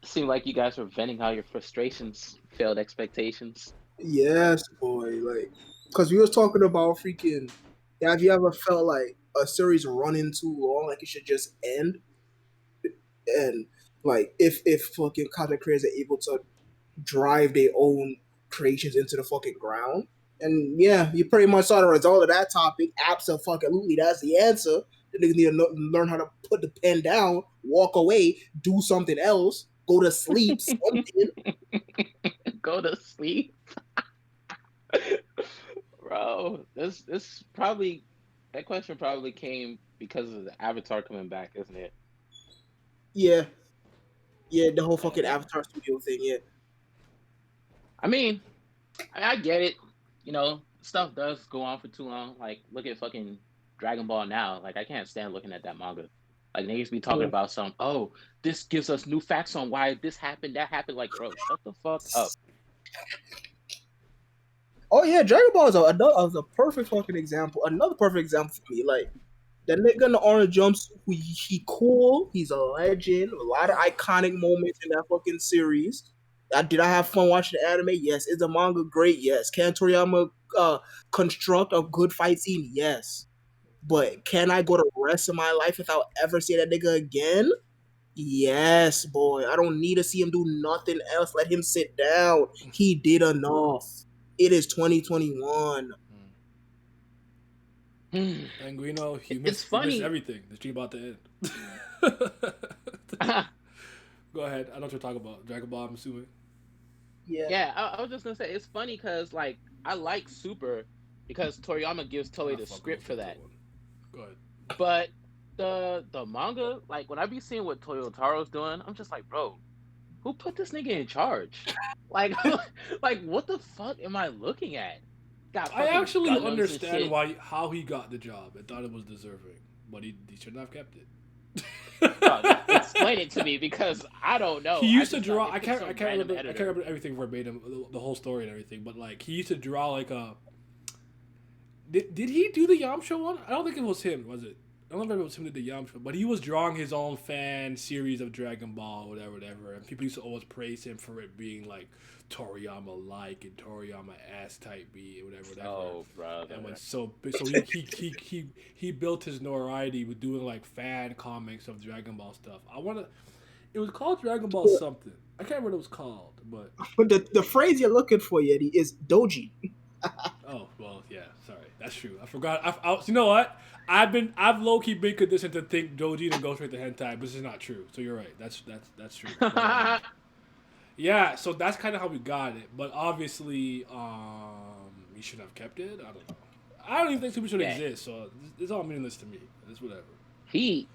Seemed like you guys were venting out your frustrations, failed expectations. Yes, boy. Like, because we was talking about freaking. Have you ever felt like a series running too long, like it should just end? And like, if fucking content creators are able to drive their own creations into the fucking ground, and yeah, you pretty much saw the result of that topic. Absolutely, that's the answer. The niggas need to learn how to put the pen down, walk away, do something else. Go to sleep, something. Go to sleep, bro. This probably, that question probably came because of the Avatar coming back, isn't it? Yeah, the whole fucking Avatar studio thing. Yeah. I mean, I get it. Stuff does go on for too long. Like, look at fucking Dragon Ball now. Like, I can't stand looking at that manga. Like, they used to be talking about this gives us new facts on why this happened, that happened. Like, bro, shut the fuck up. Oh, yeah, Dragon Ball is a perfect fucking example. Another perfect example for me. Like, the nigga in the orange jumpsuit, he cool. He's a legend. A lot of iconic moments in that fucking series. Did I have fun watching the anime? Yes. Is the manga great? Yes. Can Toriyama construct a good fight scene? Yes. But can I go the rest of my life without ever seeing that nigga again? Yes, boy. I don't need to see him do nothing else. Let him sit down. He did enough. It is 2021. Sanguino, you missed everything. The stream about to end. Go ahead. I know what you're talking about. Dragon Ball, I'm assuming. Yeah, I was just gonna say it's funny because like I like Super because Toriyama gives Toei the script for that. Go ahead. But the manga, like when I be seeing what Toyotaro's doing, I'm just like, bro, who put this nigga in charge? Like, like what the fuck am I looking at? I actually understand how he got the job. I thought it was deserving, but he shouldn't have kept it. Explain it to me because I don't know. He used to draw. I can't remember everything verbatim, the whole story and everything. But like he used to draw like a. Did he do the Yamcha one? I don't think it was him. Was it? I don't remember if it was him that did the Yamcha, but he was drawing his own fan series of Dragon Ball, whatever. And people used to always praise him for it being like Toriyama-like and Toriyama-ass type B, whatever. Oh, brother. And so he built his notoriety with doing like fan comics of Dragon Ball stuff. It was called Dragon Ball something. I can't remember what it was called, but the phrase you're looking for, Yeti, is doji. Oh well, yeah. Sorry, that's true. I forgot. You know what? I've low key been conditioned to think doji and go straight to hentai, but this is not true. So you're right. That's true. Yeah. So that's kind of how we got it, but obviously, we should have kept it. I don't know. I don't even think Super should Yeah. exist. So it's all meaningless to me. It's whatever. He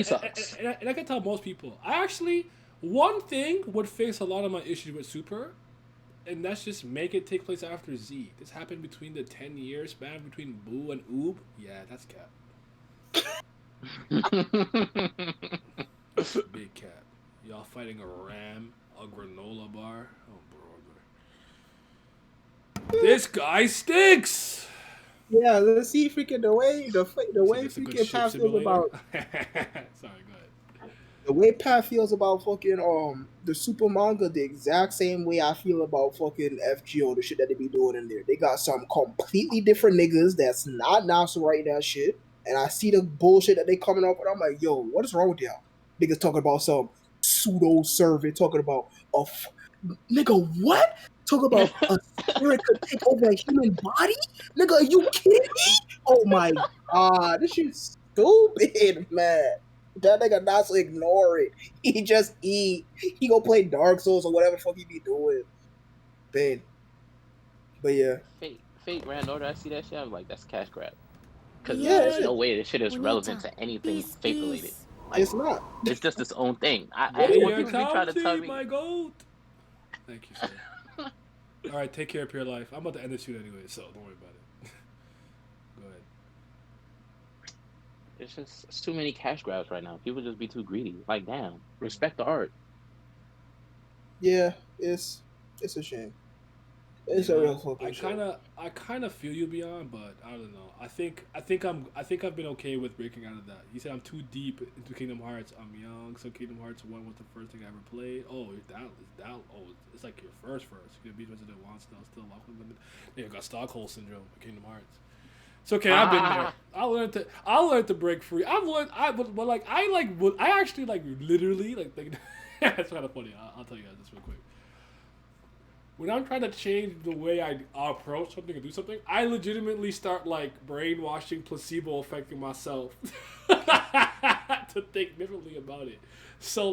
sucks. And I can tell most people. I actually one thing would fix a lot of my issues with Super, and that's just make it take place after Z. This happened between the 10-year span between Boo and Oob. Yeah, that's cap. Big cap. Y'all fighting a ram, a granola bar. Oh, brother. This guy stinks. Yeah, let's see freaking the way It's a good freaking ship Pat feels simulator. about Sorry, go ahead. the way Pat feels about fucking the super manga the exact same way I feel about fucking FGO, the shit that they be doing in there. They got some completely different niggas that's not Nasu writing that shit. And I see the bullshit that they coming up with. I'm like, yo, what is wrong with y'all? Niggas talking about some pseudo survey, talking about nigga, what? Talking about a spirit could take over a human body? Nigga, are you kidding me? Oh my god, this shit's stupid, man. That nigga not so ignore it. He just eat. He go play Dark Souls or whatever the fuck he be doing. Man. But yeah. Fate Grand Order. I see that shit. I'm like, that's cash grab. Because Yeah, there's no way this shit is relevant to anything Peace, fate related. peace. Like, It's not. it's just its own thing. Hey, When your people be trying to tell me, my goat. Thank you, sir. All right, take care of your life. I'm about to end this shoot anyway, so don't worry about it. Go ahead. it's too many cash grabs right now. People just be too greedy. Like, damn, respect the art. Yeah, it's a shame. It's a real fucking shame. I kind of feel you, Beyond, but I don't know. I think I've been okay with breaking out of that. You said I'm too deep into Kingdom Hearts. I'm young, so Kingdom Hearts 1 was the first thing I ever played. Oh, it's like your first. You're gonna be Resident Evil still walking with it. Yeah, got Stockholm syndrome with Kingdom Hearts. It's okay. I've been there. I learned to break free. I actually literally it's kind of funny. I'll tell you guys this real quick. When I'm trying to change the way I approach something and do something, I legitimately start brainwashing, placebo affecting myself to think differently about it. So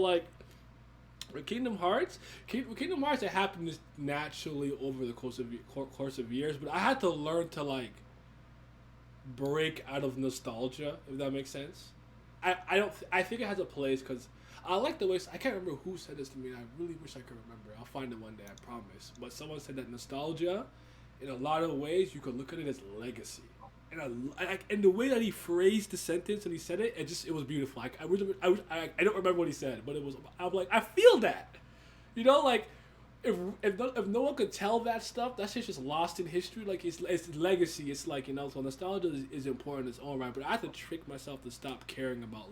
with Kingdom Hearts, it happened just naturally over the course of years. But I had to learn to break out of nostalgia, if that makes sense. I think it has a place because I like the way I can't remember who said this to me, and I really wish I could remember. I'll find it one day, I promise. But someone said that nostalgia, in a lot of ways, you could look at it as legacy. And the way that he phrased the sentence and he said it, it was beautiful. I don't remember what he said, but I'm like, I feel that, you know, if no one could tell that stuff, that shit's just lost in history. It's legacy. It's so nostalgia is important in its own right. But I have to trick myself to stop caring about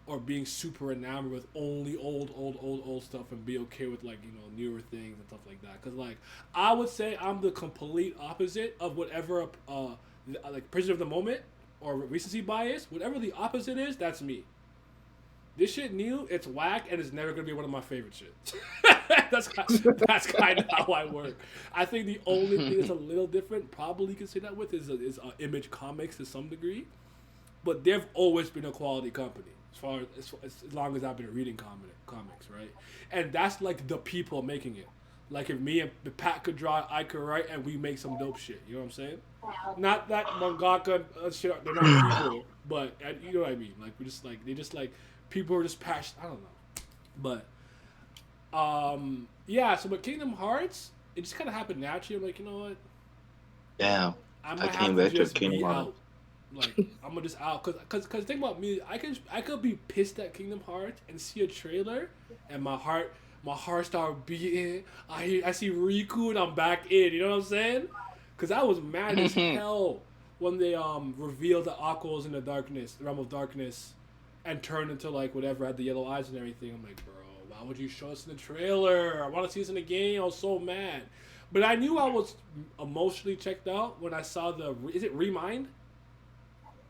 or being super enamored with only old stuff and be okay with newer things and stuff like that. Because I would say I'm the complete opposite of whatever prisoner of the moment or recency bias. Whatever the opposite is, that's me. This shit new, it's whack, and it's never gonna be one of my favorite shits. That's kind of how I work. I think the only thing that's a little different, probably you can say that with, is Image Comics to some degree, but they've always been a quality company as long as I've been reading comics, right? And that's the people making it. If me and Pat could draw, I could write, and we make some dope shit. You know what I'm saying? Not that mangaka shit. They're not people, but you know what I mean. People are just passionate. I don't know, but yeah. So with Kingdom Hearts, it just kind of happened naturally. I'm like, you know what? Damn. I came back to Kingdom Hearts. I'm gonna just out cause think about me. I could be pissed at Kingdom Hearts and see a trailer, and my heart start beating. I see Riku and I'm back in. You know what I'm saying? Cause I was mad as hell when they revealed that Aqua was in the realm of darkness, and turned into whatever, had the yellow eyes and everything. I'm like, bro, why would you show us in the trailer? I want to see this in the game. I was so mad, but I knew I was emotionally checked out when I saw is it Remind?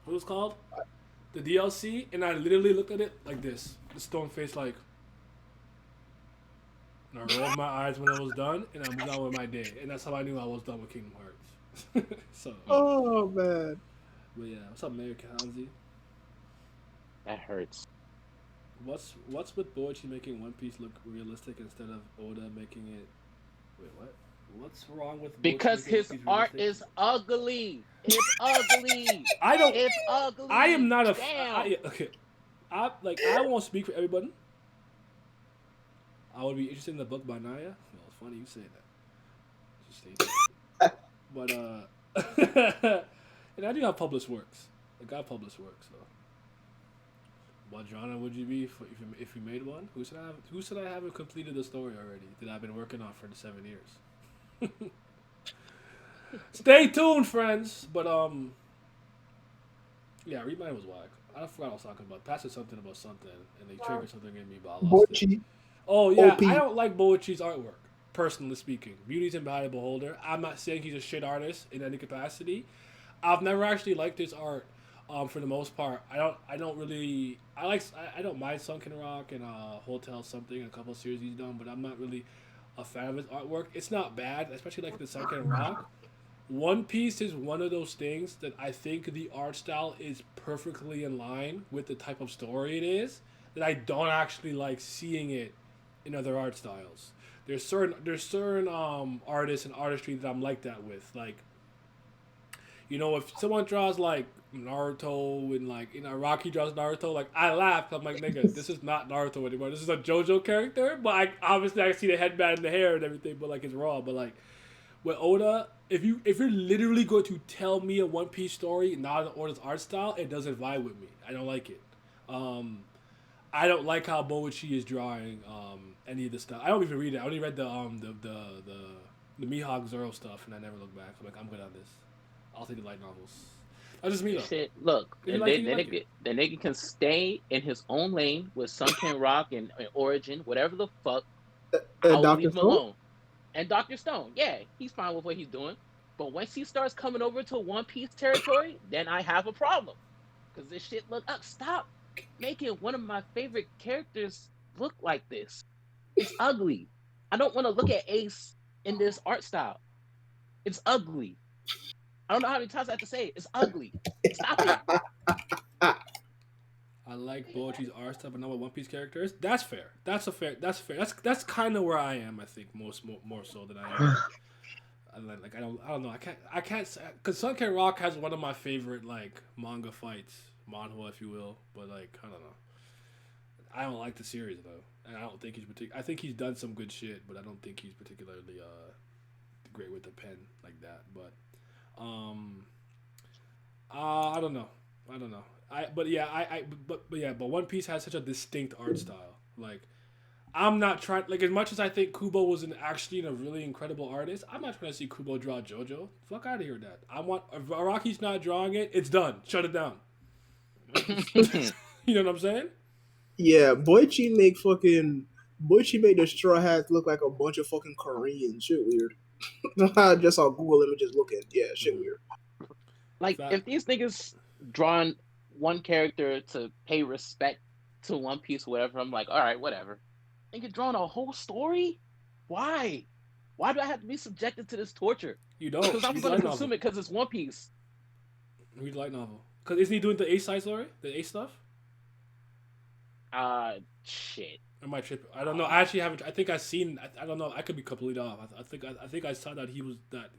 What it was called? The DLC, and I literally looked at it like this, the stone face, and I rolled my eyes when I was done, and I moved on with my day, and that's how I knew I was done with Kingdom Hearts. So. Oh man. But yeah, what's up, Mayor Kanzi? That hurts. What's with Boichi making One Piece look realistic instead of Oda making it? Wait, what? What's wrong with Because making his One Piece art realistic? is ugly. It's ugly. I don't. It's ugly. I am not a. Damn. Okay. I won't speak for everybody. I would be interested in the book by Naya. Well, it's funny you say that. Just say that. But and I do have published works. I got published works though. What genre would you be if you made one? Who said I haven't completed the story already that I've been working on for the 7 years? Stay tuned, friends. But yeah, Read Mine was whack. I forgot what I was talking about. Pastor something about something, and they triggered something in me, but I lost it. Boichi. Oh yeah, OP. I don't like Boichi's artwork. Personally speaking, Beauty's in Behind the Beholder. I'm not saying he's a shit artist in any capacity. I've never actually liked his art. For the most part, I don't mind Sunken Rock and Hotel Something, a couple of series he's done, but I'm not really a fan of his artwork. It's not bad, especially like the Sunken Rock. One Piece is one of those things that I think the art style is perfectly in line with the type of story it is, that I don't actually like seeing it in other art styles. There's certain artists and artistry that I'm like that with. Like, you know, if someone draws like Naruto and like, you know, Rocky draws Naruto, like I laugh. I'm like, nigga, this is not Naruto anymore. This is a JoJo character. But I see the headband and the hair and everything, but like it's raw. But like with Oda, if you're literally going to tell me a One Piece story not in Oda's art style, it doesn't vibe with me. I don't like it. I don't like how Boichi is drawing any of the stuff. I don't even read it. I only read the Mihawk Zoro stuff, and I never looked back. I'm like, I'm good on this. I'll take the light novels. That's just me though. Shit, look, You and like then, it, you like it. the nigga can stay in his own lane with Sunken Rock and Origin, whatever the fuck. I'll Dr. leave him Stone? alone. And Dr. Stone, yeah, he's fine with what he's doing. But once he starts coming over to One Piece territory, then I have a problem. Because this shit look up. Stop making one of my favorite characters look like this. It's ugly. I don't want to look at Ace in this art style. It's ugly. I don't know how many times I have to say it. It's ugly. Stop it. I like Boichi's art stuff, but not with One Piece characters. That's fair. That's fair. That's kind of where I am. I think more so than I am. I don't know. I can't because Sunken Rock has one of my favorite like manga fights, manhwa if you will. But like I don't know. I don't like the series though, and I don't think I think he's done some good shit, but I don't think he's particularly great with the pen like that. But I don't know. But One Piece has such a distinct art style. Like, I'm not trying. Like, as much as I think Kubo was actually a really incredible artist, I'm not trying to see Kubo draw JoJo. Fuck out of here with that. If Araki's not drawing it, it's done. Shut it down. You know what I'm saying? Yeah, Boichi made the Straw Hats look like a bunch of fucking Korean shit. Weird. I just saw Google images looking. Yeah, shit weird. Like, if these niggas drawing one character to pay respect to One Piece or whatever, I'm like, all right, whatever. Nigga drawing a whole story? Why? Why do I have to be subjected to this torture? You don't. Because I'm going to consume it because it's One Piece. Read light novel. Because isn't he doing the Ace side story? The Ace stuff? Shit. Am I tripping? I don't know. I actually haven't. I think I've seen. I don't know. I could be completely off. I think I saw that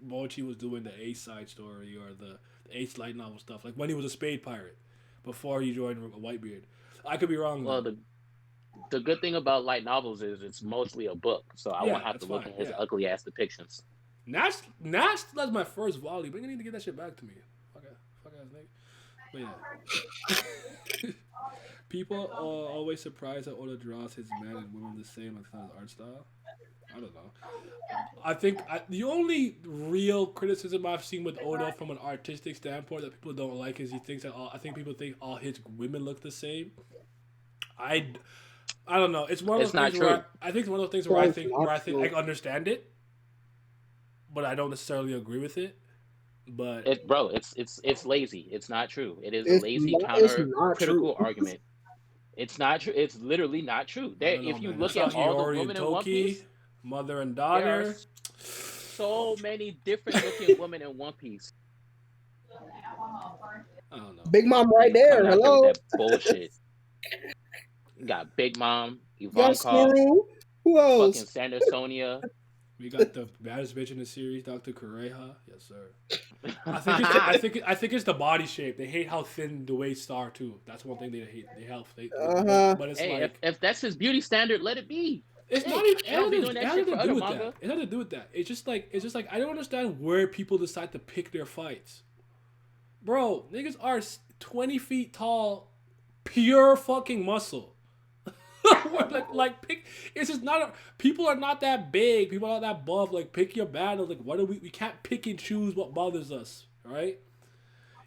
Boichi was doing the Ace side story or the Ace light novel stuff, like when he was a Spade pirate, before he joined Whitebeard. I could be wrong. Well, the good thing about light novels is it's mostly a book, so I won't have to look at his ugly ass depictions. Nash, that's my first volume. But you need to get that shit back to me. Fuck ass nigga. But yeah. People are always surprised that Oda draws his men and women the same as his art style. I don't know. I think the only real criticism I've seen with Oda from an artistic standpoint that people don't like is he thinks that people think all his women look the same. I don't know. It's one of those things where I think it's one of those things where I think I understand it, but I don't necessarily agree with it. But it's lazy. It's not true. It is a lazy counter-critical argument. It's not true. It's literally not true. If you look at all the women in One Piece, mother and daughter, there are so many different looking women in One Piece. I don't know. Big Mom right there. Hello. That bullshit. You got Big Mom, Ivankov, Who else? fucking Sandersonia. We got the baddest bitch in the series, Dr. Kureha. Yes, sir. I think it's the body shape. They hate how thin the waists are too. That's one thing they hate. But it's Hey, like if that's his beauty standard, let it be. it's Hey, not even. they don't be doing It that has shit for nothing to do other with manga. that. It has nothing to do with that. It's just like I don't understand where people decide to pick their fights. Bro, niggas are 20 feet tall, pure fucking muscle. like pick. It's just not. People are not that big. People are not that buff. Like pick your battle. Like what do we? We can't pick and choose what bothers us, right?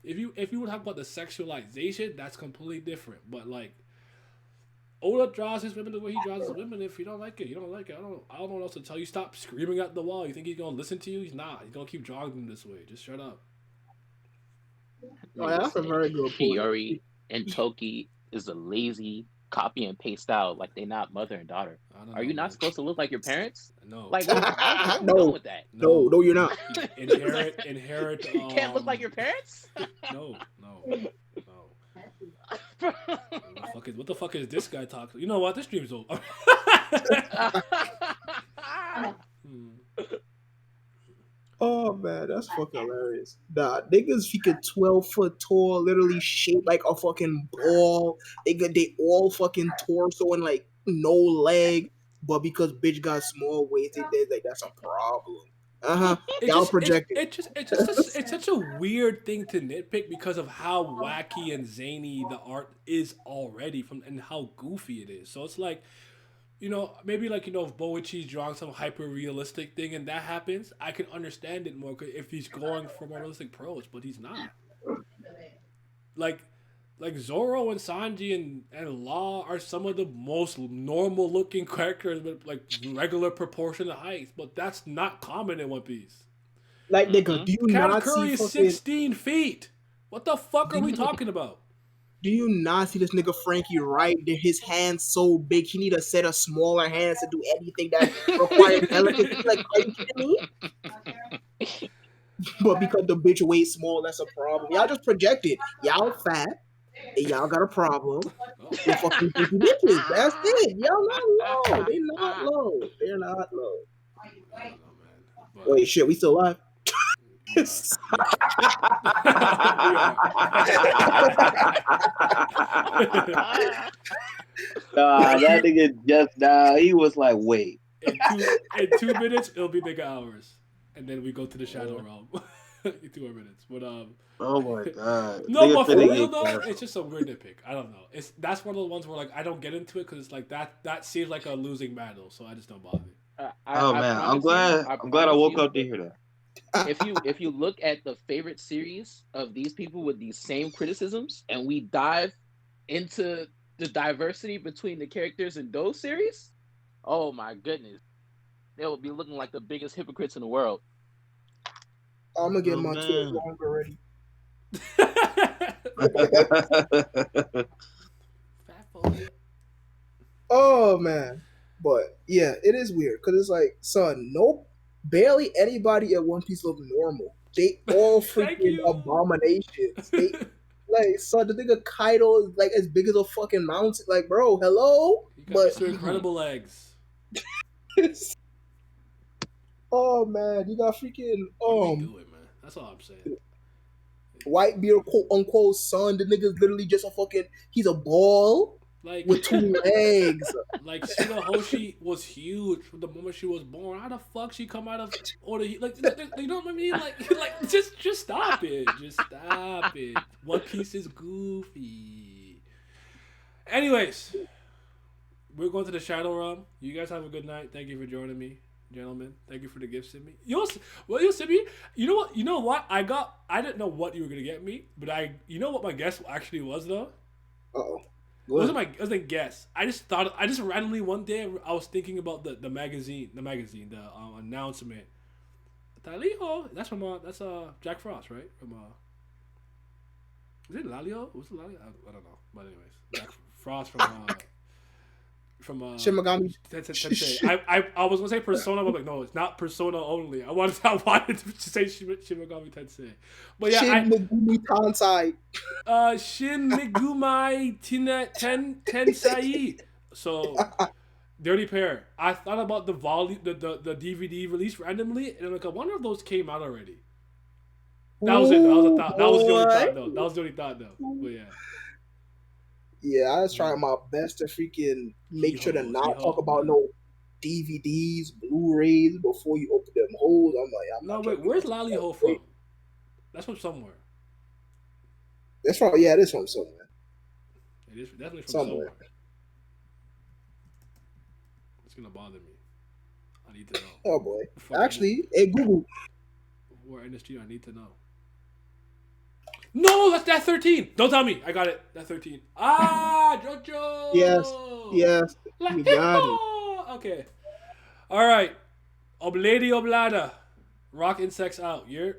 If you would talk about the sexualization, that's completely different. But like, Oda draws his women the way he draws his women. If you don't like it, you don't like it. I don't know what else to tell you. Stop screaming at the wall. You think he's gonna listen to you? He's not. He's gonna keep drawing them this way. Just shut up. Oh, yeah, that's a very good point. Shiori and Toki is a lazy copy and paste style. Like they not mother and daughter. Are you not supposed to look like your parents? No. Like where we No. going with that? No, you're not. Inherit. You can't look like your parents. No. What the fuck is this guy talking? You know what? This stream's over. Oh man, that's fucking hilarious. Nah, niggas freaking 12 foot tall, literally shaped like a fucking ball. They all fucking torso and like no leg, but because bitch got small waist, they like that's a problem. Y'all projected. It's such a weird thing to nitpick because of how wacky and zany the art is already and how goofy it is. So it's like, you know, maybe like, you know, if Boichi's drawing some hyper realistic thing and that happens, I can understand it more if he's going for more realistic prose, but he's not. Like Zoro and Sanji and Law are some of the most normal looking characters with like regular proportionate heights, but that's not common in One Piece. Like nigga, do you not Katakuri see is fucking, 16 feet. What the fuck are we talking about? do you not see this nigga Frankie right? His hands so big, he need a set of smaller hands to do anything that requires delicacy. Like, are you kidding me? But because the bitch weight small, that's a problem. Y'all just projected. Y'all fat, and y'all got a problem. You fucking goofy bitches. That's it. Y'all not low. They're not low. They're not low. Wait, shit, we still live? That nigga just now, he was like, wait. In 2 minutes, it'll be nigga hours. And then we go to the Shadow Realm. In 2 more minutes. But oh my god. No, but for real though, it's just a weird nitpick. I don't know. That's one of the ones where like I don't get into it because it's like that seems like a losing battle, so I just don't bother. I'm glad I woke up to hear that. If you look at the favorite series of these people with these same criticisms, and we dive into the diversity between the characters in those series, oh my goodness, they will be looking like the biggest hypocrites in the world. I'm gonna get my kids wrong already. Oh man, but yeah, it is weird because it's like, son, nope, barely anybody at One Piece look normal. They all freaking abominations. They like, son, the nigga Kaido is like as big as a fucking mountain. Like, bro, hello, but Mr. Incredible legs. Oh man, you got freaking do it, man. That's all I'm saying. Whitebeard, quote unquote, son. The nigga's literally just a fucking. He's a ball like with 2 legs. Like Shirahoshi was huge from the moment she was born. How the fuck she come out of order? Like, you know what I mean? Like just stop it. Just stop it. One Piece is goofy. Anyways, we're going to the Shadow Realm. You guys have a good night. Thank you for joining me, gentlemen. Thank you for the gift, Simi. You'll Simi. You know what? I didn't know what you were gonna get me, but you know what my guess actually was though. Uh-oh. It wasn't a guess. I just randomly one day I was thinking about the magazine, the announcement. Talio, that's from Jack Frost, right? From is it Lalio? Was it Lalio? I don't know. But anyways, Jack Frost from Shin Megami Tensei. I was gonna say Persona, but like no, it's not Persona only. I wanted to say Shin Megami Tensei, but yeah, Shin Megami Tensei. Shin Megami Tensei. So Dirty Pair. I thought about the volume, the DVD release randomly, and I'm like, I wonder if those came out already. That was it. That was a thought. That was the only thought, though. That was the only thought, though. But yeah. Yeah, I was trying my best to freaking make sure to not talk about no DVDs, Blu-rays before you open them holes. I'm like, I'm No, not wait. trying to Where's do Lally that. Ho from? That's from somewhere. That's from it is from somewhere. It is definitely from Somewhere. somewhere. It's gonna bother me. I need to know. Oh boy. Before Actually, hey Google. Before industry, I need to know. No, that's that 13. Don't tell me. I got it. That 13. Ah, Jojo. Yes, La you got it. Hippo! Okay. All right. Oblady Oblada. Rock insects out. You're